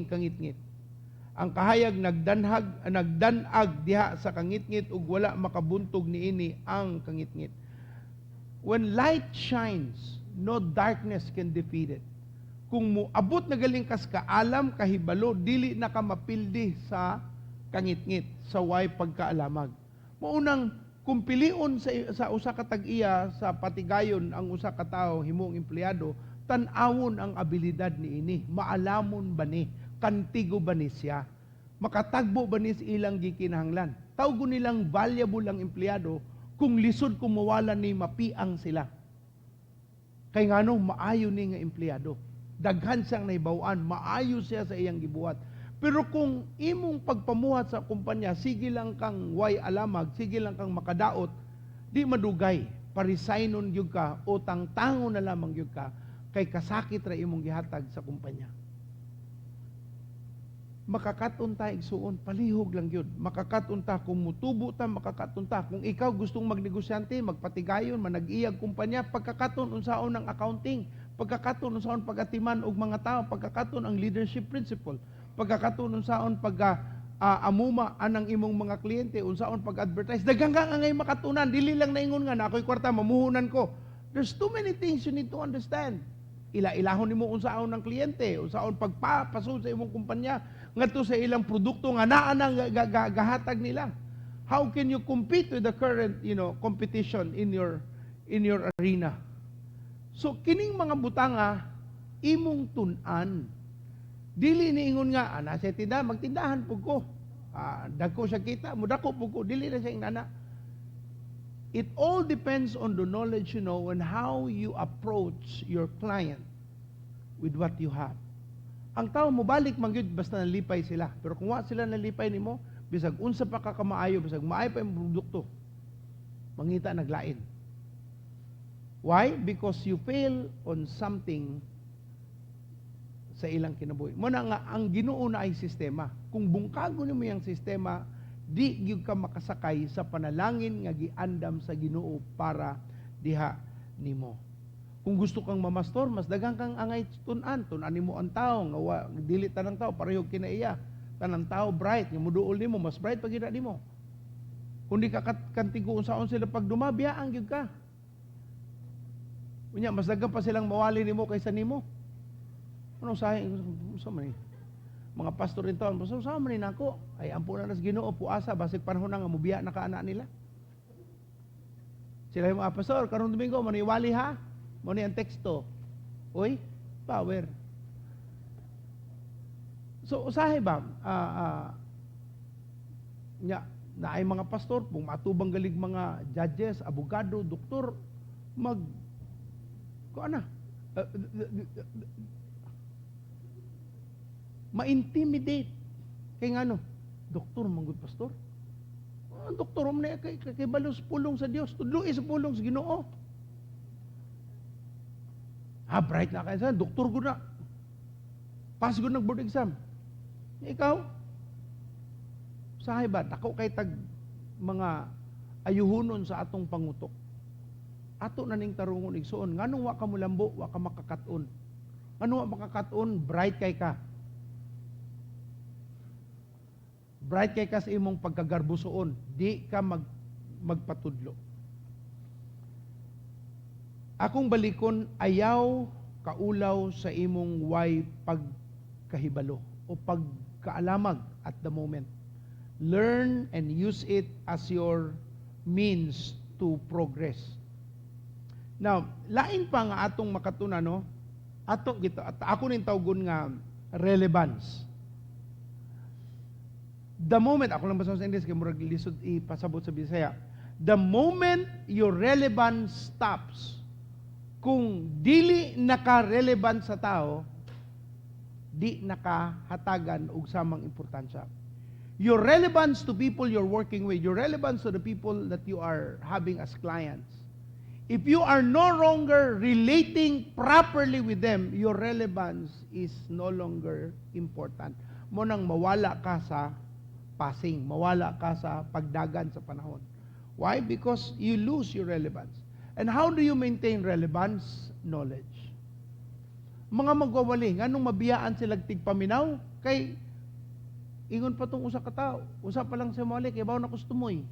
[SPEAKER 6] kangitngit. Ang kahayag nagdanag diha sa kangitngit ug wala makabuntog niini ang kangitngit. When light shines, no darkness can defeat it. Kung moabot na galing kas kaalam, kahibalo, dili na ka mapildi sa kangitngit, sa way pagkaalamag. Maunang kumpilion sa usa ka tag-iya, sa patigayon ang usa ka tawo, himong empleyado, tan-awon ang abilidad niini. Maalamon ba ni? Kantigo ba ni siya? Makatagbo ba ni sa ilang gikinahanglan? Tawgon nilang valuable ang empleyado kung lisod kung mawala ni mapiang sila. Kay ngano maayo ni nga empleyado. Daghan siyang naibawaan, maayo siya sa iyang gibuhat. Pero kung imong pagpamuhat sa kumpanya, sige lang kang way alamag, sige lang kang makadaot, di madugay, parisaynon gyud ka o tangtango na lamang gyud ka kay kasakit ra imong gihatag sa kumpanya. Makakaton ta igsuon, palihog lang gyud. Makakaton ta kung mutubo ta, makakaton ta. Kung ikaw gustong magnegosyante, magpatigayon, manag-iyag kumpanya, pagkakaton unsaon ang accounting, pagkakaton unsaon pag-atiman og mga tao, pagkakaton ang leadership principle, pagkakaton unsaon amuma anang imong mga kliyente, unsaon pag-advertise. Daghang ka ngay makatunan, dili lang naingon nga na ako'y kwarta mamuhunan ko. There's too many things you need to understand. Ilahon nimo unsaon ng kliyente, unsaon pagpapaso sa imong kumpanya ngadto sa ilang produkto nga naa nang gahatag nila. How can you compete with the current, competition in your arena? So kining mga butanga imong tun-an. Dili niingon nga ana sa tindahan, magtindahan pug ko. Dagko siya kita, mudako pug ko, dili na siya ingana. It all depends on the knowledge you know and how you approach your client with what you have. Ang tao mo balik mangyud basta nalipay sila. Pero kung wa sila nalipay nimo, bisag unsa pa ka kamaayo, bisag maayo pa imong produkto, mangita naglain. Why? Because you fail on something sa ilang kinabuhi. Muna nga, ang Ginoo na ay sistema. Kung bungkago nimo yung sistema, di gyud ka makasakay sa panalangin nga giandam sa Ginoo para diha nimo. Kung gusto kang mamastor, mas daghang kang angay tun-an nimo ang tao nga dili tanang tao pareho kinaiya. Tanang tao bright, nga muduol nimo, mas bright pag ina nimo. Kung di ka kantigo unsaon sila pagduma, biyaan gyud ka. Unya mas daghang pa silang mawali nimo kaysa nimo. Ano sahi sa man mga pastor rin taon, sa man ni nako ay ampo na nas Ginoo puasa basig panahon na nga mubiya na kaana nila. Sila yung mga pastor karong Domingo maniwali ha. Mo ni ang teksto. Oy, power. So usahay ba na ay mga pastor kung matubang galig mga judges, abogado, doktor ma-intimidate. Kaya nga doktor, manggod pastor. Doktor, kay balos pulong sa Dios. Tudluin sa pulong sa Ginoo. Bright na kayo sa doktor ko na. Pass ko ng board exam. Ikaw, sahay ba, dako kay tag mga ayuhunon sa atong pangutok. ato na ning tarungon igsuon, nganong wa ka mulambo, wa ka makakaton. Nganong wa makakaton, bright kay ka. Bright kay ka sa imong pagkagarbusoon, di ka magpatudlo. Akong balikon, ayaw kaulaw sa imong way pagkahibalo o pagkaalamag at the moment. Learn and use it as your means to progress. Now, lain pa nga atong makatuna, no? Ako ning tawgon nga relevance. The moment, ako lang basa sa English, kaya murag lisod ipasabot sa Bisaya. The moment your relevance stops, kung dili naka-relevant sa tao, di nakahatagan og samang importansya. Your relevance to people you're working with, your relevance to the people that you are having as clients, if you are no longer relating properly with them, your relevance is no longer important. Mo nang mawala ka sa passing, mawala ka sa pagdagan sa panahon. Why? Because you lose your relevance. And how do you maintain relevance? Knowledge. Mga magwawali, nganong mabiyaan sila tigpaminaw? Kay, ingon pa tong usa ka tao, usa pa lang siya mawali, kay bawo na kustumoy.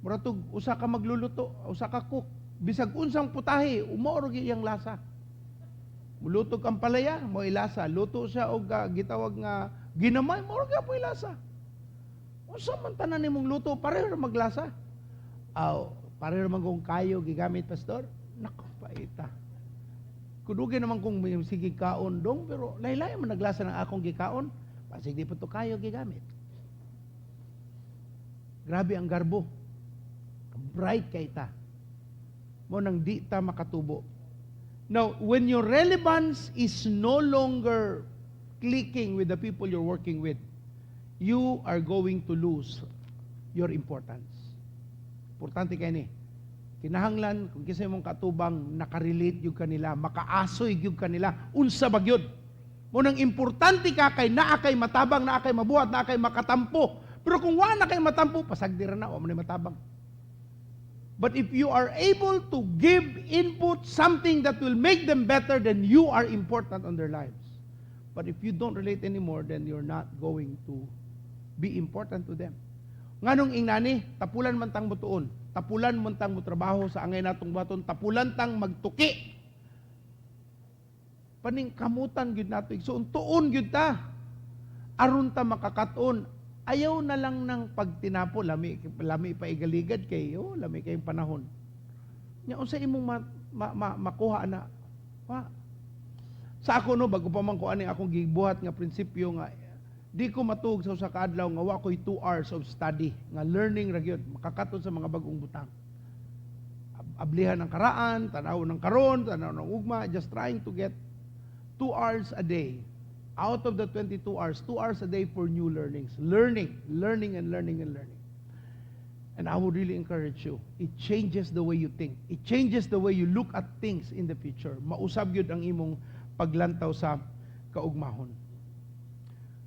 [SPEAKER 6] Muratog, usa ka magluluto, usa ka cook. Bisag unsang putahe, umaorog iyang lasa. Mulutog ang palaya, mo ilasa. Luto siya og gitawag nga ginamay, maorog po ilasa. Unsa man tanan nimong luto, pareho ra maglasa. Pareho man kung kayo gigamit, pastor. Nako, paita. Kudugin naman kung may sige kaon dong, pero laylay man naglasa ng akong gikaon, pasig di pa to kayo gigamit. Grabe ang garbo. Bright kay ta. Mo nang di ta makatubo. Now, when your relevance is no longer clicking with the people you're working with, you are going to lose your importance. Importante kayo ni. Kinahanglan, kung kisay mong katubang, nakarelate yung kanila, makaasoy yung kanila, unsa bagyod. Munang importante ka kay naa kay matabang, naa kay mabuhat, naa kay makatampo. Pero kung wala na kay matampo, pasagdira na, o man matabang. But if you are able to give input, something that will make them better, then you are important on their lives. But if you don't relate anymore, then you're not going to be important to them. Nganong ingnani, tapulan man tang mutuon, tapulan man tang mutrabaho sa angay natong baton, tapulan tang magtuki. Paning kamutan gyud nato, igsuon tuon gyud ta. Aron ta makakaton, ayaw na lang ng pagtinapo, lami pa igaligad kay, lami kayong panahon. Nya unsa imong makuha na? Sa ako no, bago pa man ko ani akong gibuhat nga prinsipyo nga di ko matug sa usa ka adlaw nga wa ko'y 2 hours of study, nga learning ra gyud, makakaton sa mga bagong butang. Ablihan ng karaan, tanaw ng karon, tanaw ng ugma, just trying to get 2 hours a day. Out of the 22 hours, 2 hours a day for new learnings. Learning. And I would really encourage you, it changes the way you think. It changes the way you look at things in the future. Mausab yun ang imong paglantaw sa kaugmahon.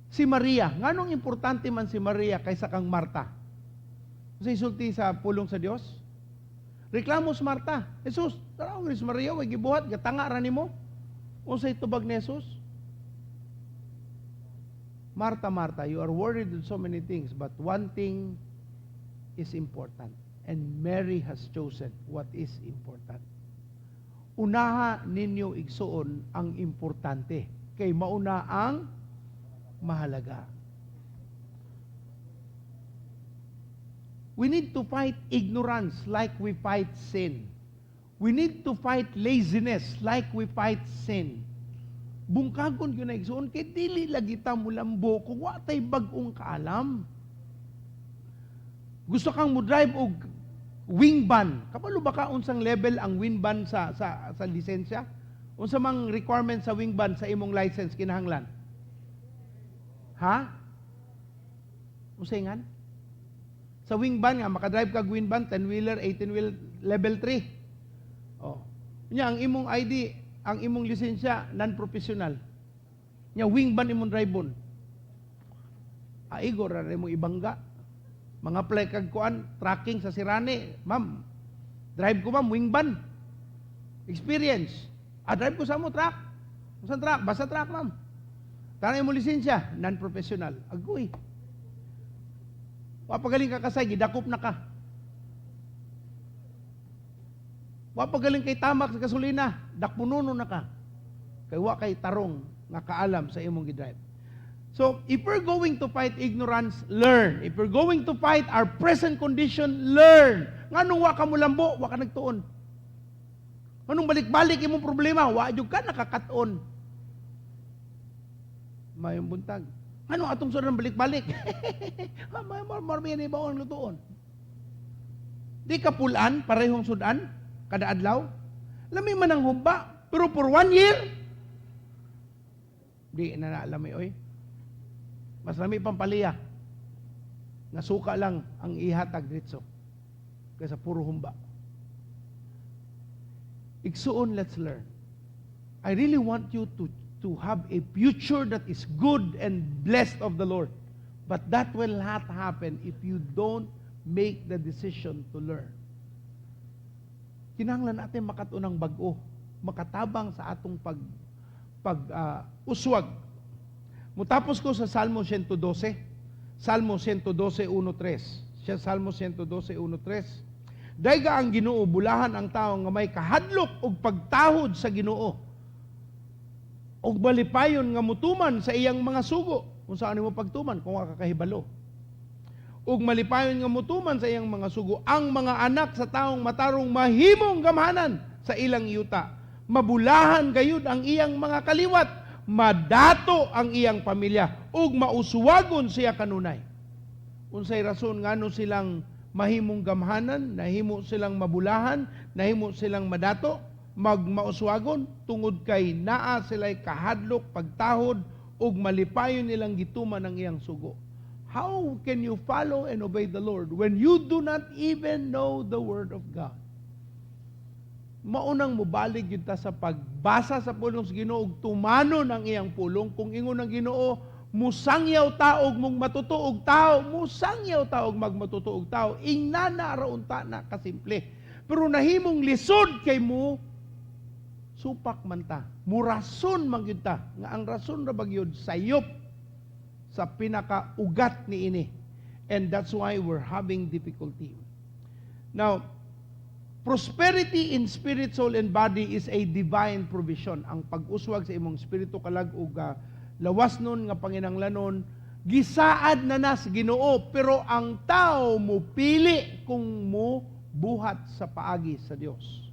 [SPEAKER 6] Si Maria, nganong importante man si Maria kaysa kang Marta? Sa isulti sa pulong sa Dios? Reklamo si Marta. Jesus, taraw si Maria, way gibuhat, gatanga ra nimo. Unsay tubag ni Jesus? Marta, Marta, you are worried with so many things, but one thing is important. And Mary has chosen what is important. Unaha ninyo igsuon ang importante. Kay mauna ang mahalaga. We need to fight ignorance like we fight sin. We need to fight laziness like we fight sin. Bungkagon yun na igsuon, kay dili lagi ta mulambo kung wa tay bag-ong kaalam. Gusto kang mo drive og wing ban. Kapalo ba ka unsang level ang wing ban sa lisensya? Unsa mang requirement sa wing ban sa imong license kinahanglan? Ha? Usayngan? Sa wing ban nga makadrive kag wing ban 10-wheeler, 18-wheel level 3. Oh. Nya ang imong ID, ang imong lisensya non-professional. Nya wing ban imong drive-on. Igor ra imong ibangga. Mga play kag kuan tracking sa sirani, ma'am. Drive ko ma'am, wing van. Experience. Drive ko sa mo, truck. Saan truck? Basta truck ma'am. Tanay mo lisensya, non-professional. Agoy. Wapagaling ka kasay, gidakop na ka. Wapagaling kay tamak sa gasolina, dakpununo na ka. Kay wa kay tarong nga kaalam sa imong gidrive. So, if we're going to fight ignorance, learn. If we're going to fight our present condition, learn. Nganong wa ka mo lambo, wa ka nagtuon. Anong balik-balik imong problema, wa jud ka nakakaton. Mayong buntag. Ano atong sudan balik-balik? Marami ni ba ang lutuon? Di ka pulan, parehong sudan, kada adlaw. Lami man ang humba, pero for 1 year, di na naalami, oy. Mas lami pampaliya. Nasuka lang ang ihatag dito. Kaysa puro humba. Igsuon, let's learn. I really want you to have a future that is good and blessed of the Lord. But that will not happen if you don't make the decision to learn. Kinahanglan natin makatunang bag-o, makatabang sa atong uswag. Mutapos ko sa Salmo 112. Salmo 112, 1:3. Salmo 112, 1:3. Dayga ang Ginoo, bulahan ang tao nga may kahadlok og pagtahod sa Ginoo. Og malipayon nga mutuman sa iyang mga sugo. Kung saan mo pagtuman, kung kakahibalo. Og malipayon nga mutuman sa iyang mga sugo. Ang mga anak sa taong matarong mahimong gamhanan sa ilang yuta. Mabulahan gayud ang iyang mga kaliwat. Madato ang iyang pamilya. Og mauswagon siya kanunay. Unsay rason ngano silang mahimong gamhanan, nahimo silang mabulahan, nahimo silang madato, magmauswagon, tungod kay naa sila'y kahadlok, pagtahod, ug malipayon nilang gituman ang iyang sugo. How can you follow and obey the Lord when you do not even know the Word of God? Maunang mubalig yun ta sa pagbasa sa pulong sa Ginoo, ug tumanon ang iyang pulong, kung ingon ng Ginoo, musangyaw taog mong matutuog tao, musangyaw taog magmatutuog tao, ingnana raunta na kasimple. Pero nahimong lisod kay mo, supak man ta. Murason man yun ta. Nga ang rason na bagyod, sayop sa pinakaugat ni ini. And that's why we're having difficulty. Now, prosperity in spirit, soul, and body is a divine provision. Ang pag-uswag sa imong spirito kalag ug lawas nun nga panginanglanon, gisaad na nas Ginoo, pero ang tao mo pili kung mo buhat sa paagi sa Dios.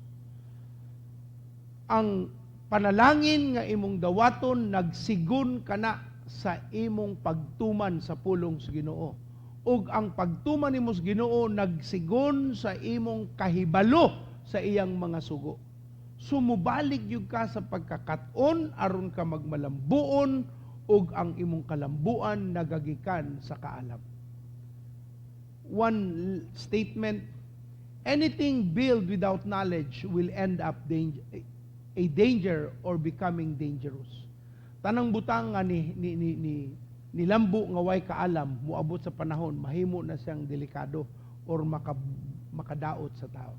[SPEAKER 6] Ang panalangin nga imong dawaton nagsigun kana sa imong pagtuman sa pulong sa Ginoo. Ug ang pagtuman nimo sa Ginoo nagsigun sa imong kahibalo sa iyang mga sugo. Sumubalik yun ka sa pagkakaton aron ka magmalambuon ug ang imong kalambuan nagagikan sa kaalam. One statement, anything built without knowledge will end up a danger or becoming dangerous. Tanang butang nga ni lambo nga way kaalam, muabot sa panahon, mahimo na siyang delikado or makadaot sa tao.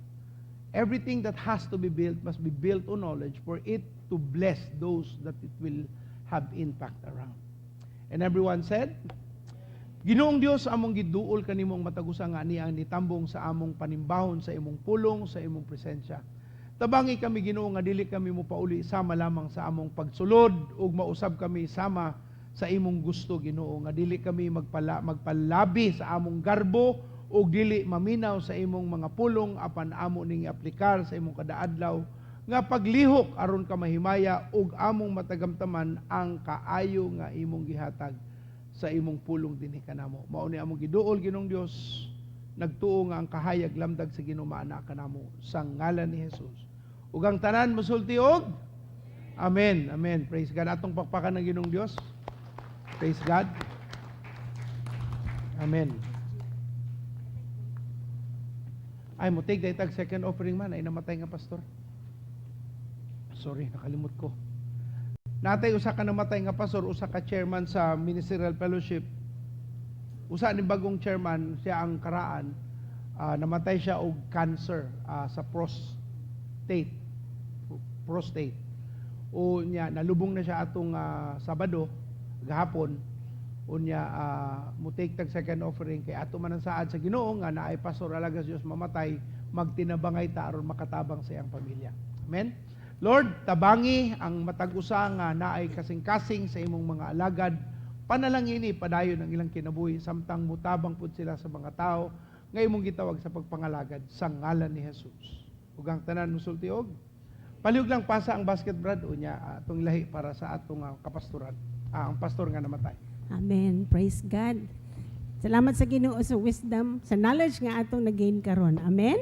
[SPEAKER 6] Everything that has to be built must be built on knowledge for it to bless those that it will have impact around. And everyone said, Ginoong Dios, among giduol kanimong matagusa nga niya nitambong sa among panimbahon, sa imong pulong, sa imong presensya. Tabangi kami Ginoo nga dili kami mo pauli sama lamang sa among pagsulod ug mausab kami sama sa imong gusto Ginoo nga dili kami magpalabi sa among garbo ug dili maminaw sa imong mga pulong apan amo ning aplikar sa imong kadaadlaw nga paglihok aron ka mahimaya ug among matagamtaman ang kaayo nga imong gihatag sa imong pulong dinhi kanamo. Mao ni among giduol Ginoong Dios, nagtuo nga ang kahayag lamdag sa Ginoo maana kanamo sa ngalan ni Jesus. Ug ang tanan mosulti og Amen. Amen. Praise God. Atong pakpakan ng Ginoong Dios. Praise God. Amen. Ay mo take the second offering man ay namatay nga pastor. Sorry, nakalimot ko. Natay usa ka namatay nga pastor, usa ka chairman sa Ministerial Fellowship. Usa ni bagong chairman, siya ang karaan. namatay siya og cancer sa prostate. O niya nalubong na siya atong Sabado gahapon. Unya mo take tag second offering kay ato man ang saad sa Ginoo nga naay pastor alaga sa Dios mamatay magtinabangay ta aron makatabang sa iyang pamilya. Amen. Lord, tabangi ang matag usa nga naay kasing-kasing sa imong mga alagad. Panalangini padayon ang ilang kinabuhi samtang mutabang pud sila sa mga tao nga imong gitawag sa pagpangalagad sa ngalan ni Jesus. Ug ang tanan musulti og palihog lang pasa ang basket brad unya atong lahi para sa atong kapastoran. Ang pastor nga namatay.
[SPEAKER 2] Amen. Praise God. Salamat sa Ginoo sa wisdom, sa knowledge nga atong nagain karon. Amen.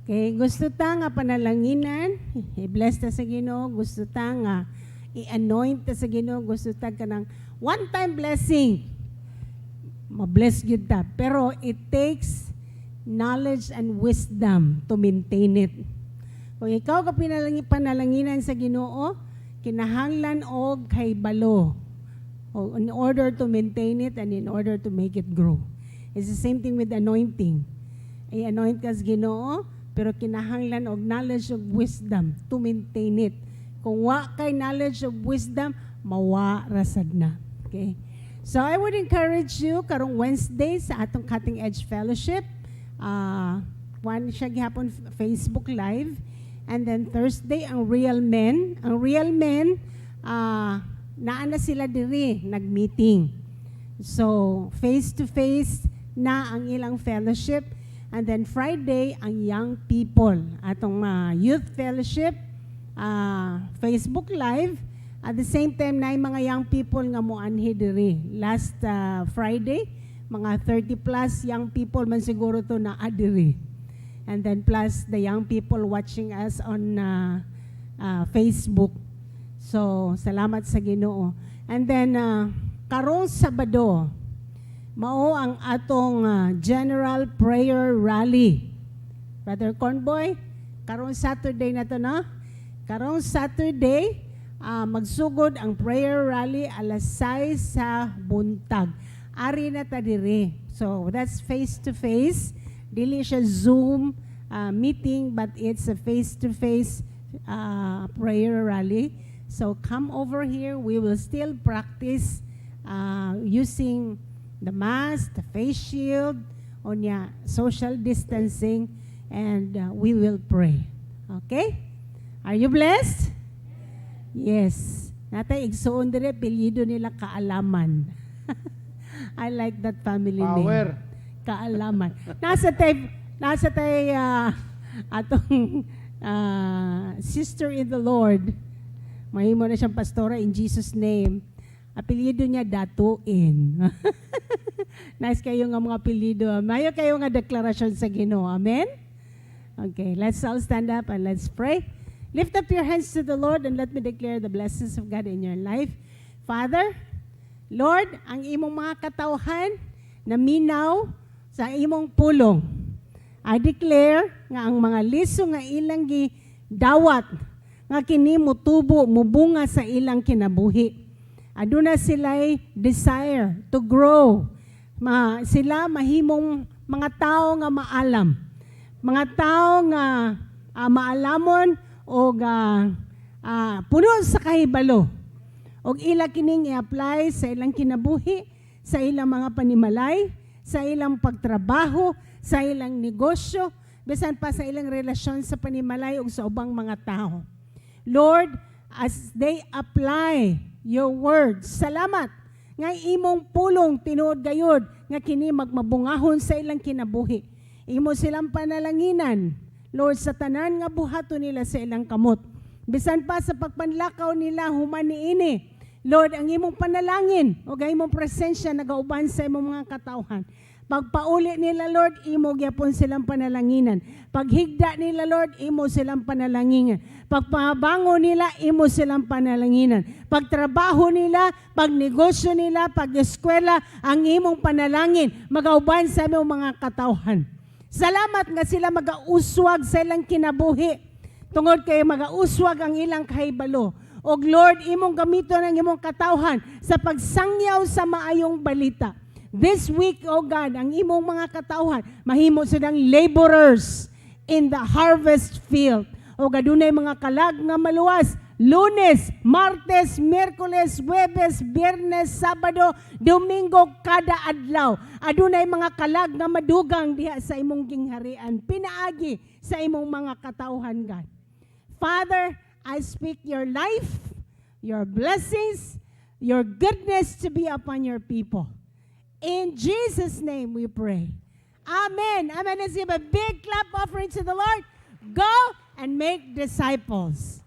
[SPEAKER 2] Okay, gusto ta nga panalanginan, i-bless ta sa Ginoo, gusto ta nga i-anoint ta sa Ginoo, gusto ta kanang one-time blessing. Ma-bless gyud ta, pero it takes knowledge and wisdom to maintain it. Kung ikaw ka panalanginan sa Ginoo, kinahanglan og kay balo. In order to maintain it and in order to make it grow. It's the same thing with anointing. I-anoint ka sa Ginoo, pero kinahanglan og knowledge of wisdom to maintain it. Kung wa kay knowledge of wisdom, mawa rasad na. Okay? So I would encourage you karong Wednesday sa atong Cutting Edge Fellowship. One siya gihapon Facebook Live. And then Thursday, ang Real Men. Ang Real Men, naana sila diri, nag-meeting. So, face-to-face na ang ilang fellowship. And then Friday, ang young people. Atong youth fellowship, Facebook Live. At the same time, na yung mga young people nga mo anhi diri. Last Friday, mga 30 plus young people man siguro to na adiri. And then plus the young people watching us on Facebook. So, salamat sa Ginoo. And then, karong Sabado, mao ang atong General Prayer Rally. Brother Cornboy, karong Saturday na to, no? Karong Saturday, magsugod ang prayer rally alas 6 sa buntag. Ari na ta diri. So, that's face-to-face. Dili siya Zoom meeting, but it's a face-to-face prayer rally. So come over here. We will still practice using the mask, the face shield, social distancing, and we will pray. Okay? Are you blessed? Yes. Natay igsoon dire apelyido nila Kaalaman. I like that family
[SPEAKER 6] Power.
[SPEAKER 2] name. Kaalaman. Nasa tay atong sister in the Lord. Mahimo na siyang pastora in Jesus' name. Apelyido niya Datuin. Nice kayo nga mga apelyido. Mayo kayo nga deklarasyon sa Ginoo. Amen? Okay, let's all stand up and let's pray. Lift up your hands to the Lord and let me declare the blessings of God in your life. Father, Lord, ang imong mga katawhan na minaw sa imong pulong. I declare nga ang mga liso nga ilang gidawat nga kini mutubo, mubunga sa ilang kinabuhi. Aduna sila'y desire to grow. Sila mahimong mga tao nga maalam. Mga tao nga maalamon o puno sa kahibalo. O ila kining i-apply sa ilang kinabuhi, sa ilang mga panimalay, sa ilang pagtrabaho, sa ilang negosyo, bisan pa sa ilang relasyon sa panimalay o sa ubang mga tao. Lord, as they apply your words, salamat nga imong pulong tinuod gayud nga kini magmabungahon sa ilang kinabuhi. Imo silang panalanginan, Lord, sa tanan nga buhaton nila sa ilang kamot. Bisan pa sa pagpanlakaw nila human niini, Lord, ang imong panalangin o imong presensya nagauban sa imong mga katawhan. Pagpauli nila, Lord, imo gyapon silang panalanginan. Paghigda nila, Lord, imo silang panalanginan. Pagpabango nila, imo silang panalanginan. Pagtrabaho nila, pagnegosyo nila, pag-eskwela, ang imong panalangin magauban sa imong mga katawhan. Salamat nga sila magauswag sa ilang kinabuhi. Tungod kay magauswag ang ilang kahibalo. Og Lord, imong gamiton ang imong katawhan sa pagsangyaw sa maayong balita. This week, O God, ang imong mga katauhan, mahimo silang laborers in the harvest field. O God, dunay mga kalag nga maluwas, Lunes, Martes, Miyerkules, Huwebes, Biyernes, Sabado, Domingo, kada adlaw. Adunay mga kalag nga madugang diha sa imong gingharian. Pinaagi sa imong mga katauhan, God. Father, I speak your life, your blessings, your goodness to be upon your people. In Jesus' name we pray. Amen. Amen. Let's give a big clap offering to the Lord. Go and make disciples.